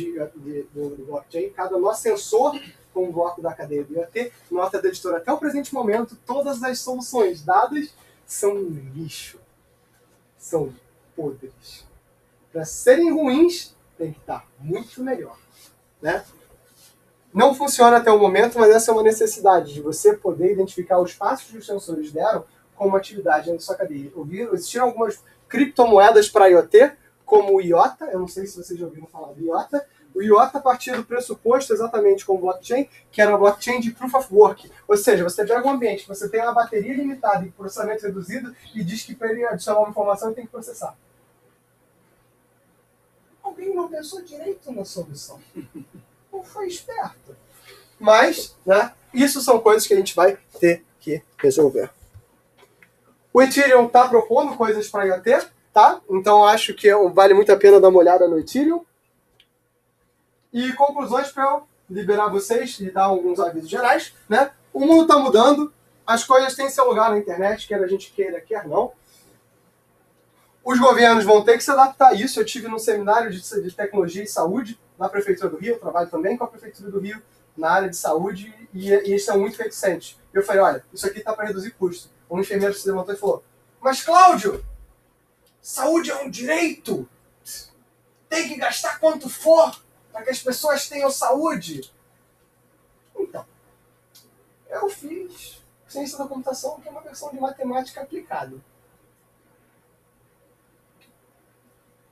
S1: do blockchain, cada nó sensor como um bloco da cadeia do IoT. Nota da editora, até o presente momento, todas as soluções dadas são um lixo. são podres. Para serem ruins, tem que estar muito melhor, né? Não funciona até o momento, mas essa é uma necessidade de você poder identificar os passos que os sensores deram como atividade na sua cadeia. Existiram algumas criptomoedas para IoT, como o IOTA, eu não sei se vocês já ouviram falar do IOTA. O IOTA partia do pressuposto, exatamente como blockchain, que era uma blockchain de Proof of Work. Ou seja, você pega um ambiente que você tem uma bateria limitada e processamento reduzido e diz que para ele adicionar uma informação ele tem que processar. Alguém não pensou direito na solução. Não foi esperto. Mas, né, isso são coisas que a gente vai ter que resolver. O Ethereum está propondo coisas para IoT, tá? Então acho que vale muito a pena dar uma olhada no Ethereum. E conclusões para eu liberar vocês e dar alguns avisos gerais, né? O mundo está mudando, as coisas têm seu lugar na internet, quer a gente queira, quer não. Os governos vão ter que se adaptar a isso. Eu tive num seminário de tecnologia e saúde na Prefeitura do Rio, eu trabalho também com a Prefeitura do Rio na área de saúde e eles são muito reticentes. Eu falei, olha, isso aqui está para reduzir custo. Um enfermeiro se levantou e falou, mas Cláudio, saúde é um direito, tem que gastar quanto for para que as pessoas tenham saúde. Então, eu fiz ciência da computação, que é uma versão de matemática aplicada.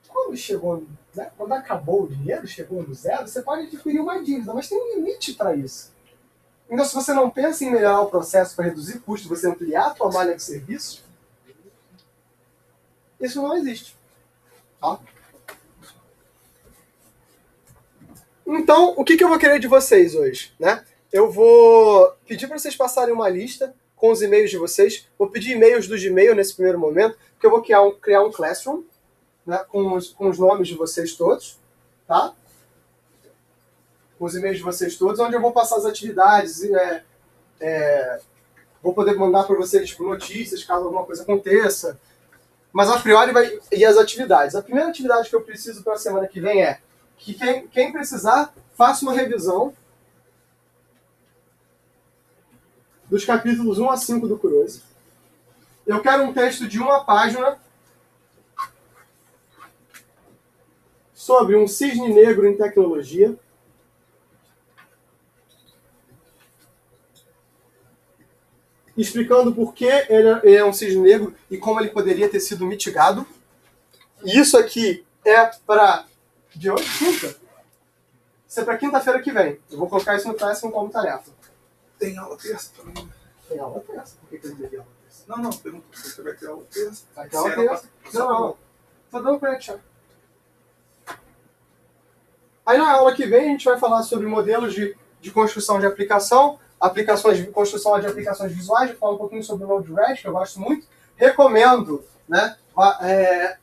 S1: Quando chegou, né, quando acabou o dinheiro, chegou no zero, você pode adquirir uma dívida, mas tem um limite para isso. Então, se você não pensa em melhorar o processo para reduzir custos, você ampliar a sua malha de serviços, isso não existe. Tá? Então, o que eu vou querer de vocês hoje? Né? Eu vou pedir para vocês passarem uma lista com os e-mails de vocês. Vou pedir e-mails do Gmail nesse primeiro momento, porque eu vou criar um Classroom, né, com os nomes de vocês todos, tá? Com os e-mails de vocês todos, onde eu vou passar as atividades, vou poder mandar para vocês tipo, notícias, caso alguma coisa aconteça. Mas a priori e as atividades. A primeira atividade que eu preciso para a semana que vem é que quem precisar, faça uma revisão dos capítulos 1 a 5 do Kurose. Eu quero um texto de uma página sobre um cisne negro em tecnologia. Explicando por que ele é um cisne negro e como ele poderia ter sido mitigado. E isso aqui é para... De hoje? Quinta? Isso é para quinta-feira que vem. Eu vou colocar isso no Classroom como tarefa.
S2: Tem aula terça também.
S1: Tem aula terça. Por que eu não teria aula terça?
S2: Não, pergunto se você vai ter aula terça.
S1: Vai ter aula terça? Não. Tô dando para achar. Aí na aula que vem a gente vai falar sobre modelos de construção de aplicação, construção de aplicações visuais, eu falo um pouquinho sobre o Node.js, que eu gosto muito. Recomendo, né,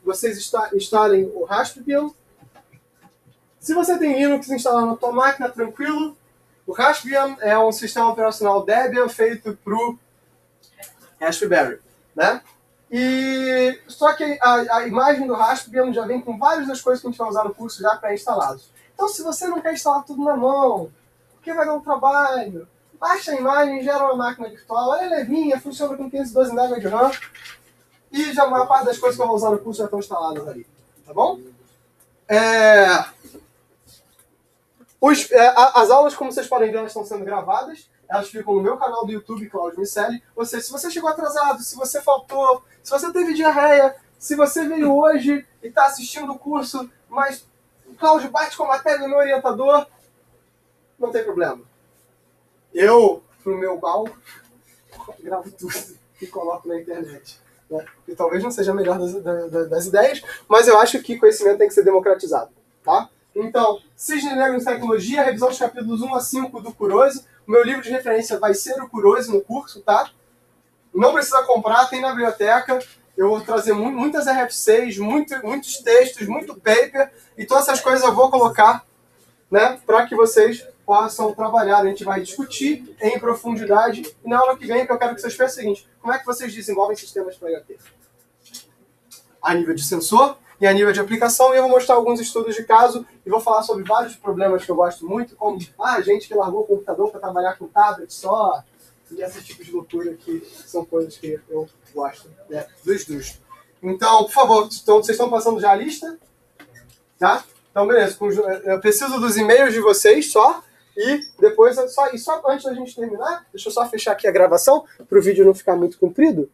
S1: vocês instalem o Raspbian. Se você tem Linux, instalar na tua máquina, tranquilo. O Raspbian é um sistema operacional Debian feito para o Raspberry, né? E só que a imagem do Raspbian já vem com várias das coisas que a gente vai usar no curso já pré-instalados. Então, se você não quer instalar tudo na mão, porque vai dar um trabalho, baixa a imagem, gera uma máquina virtual, ela é levinha, funciona com 512 MB de RAM, e já a maior parte das coisas que eu vou usar no curso já estão instaladas ali. Tá bom? As aulas, como vocês podem ver, elas estão sendo gravadas. Elas ficam no meu canal do YouTube, Cláudio Miceli. Ou seja, se você chegou atrasado, se você faltou, se você teve diarreia, se você veio hoje e está assistindo o curso, mas o Cláudio bate com a matéria do meu orientador, não tem problema. Eu, pro meu mal, gravo tudo e coloco na internet. Né? E talvez não seja a melhor das ideias, mas eu acho que conhecimento tem que ser democratizado. Tá? Então, Cisne Negro em Tecnologia, revisão dos capítulos 1 a 5 do Kurose. O meu livro de referência vai ser o Kurose no curso, tá? Não precisa comprar, tem na biblioteca. Eu vou trazer muitas RFCs, muitos textos, muito paper, e todas essas coisas eu vou colocar, né, para que vocês possam trabalhar. A gente vai discutir em profundidade. E na aula que vem, o que eu quero que vocês façam é o seguinte: como é que vocês desenvolvem sistemas para IoT? A nível de sensor e a nível de aplicação, e eu vou mostrar alguns estudos de caso e vou falar sobre vários problemas que eu gosto muito, como gente que largou o computador para trabalhar com tablet só, e esse tipo de loucura que são coisas que eu gosto, né, dos dois. Então, por favor, vocês estão passando já a lista? Tá? Então, beleza. Eu preciso dos e-mails de vocês só. E depois, só antes da gente terminar, deixa eu só fechar aqui a gravação, para o vídeo não ficar muito comprido.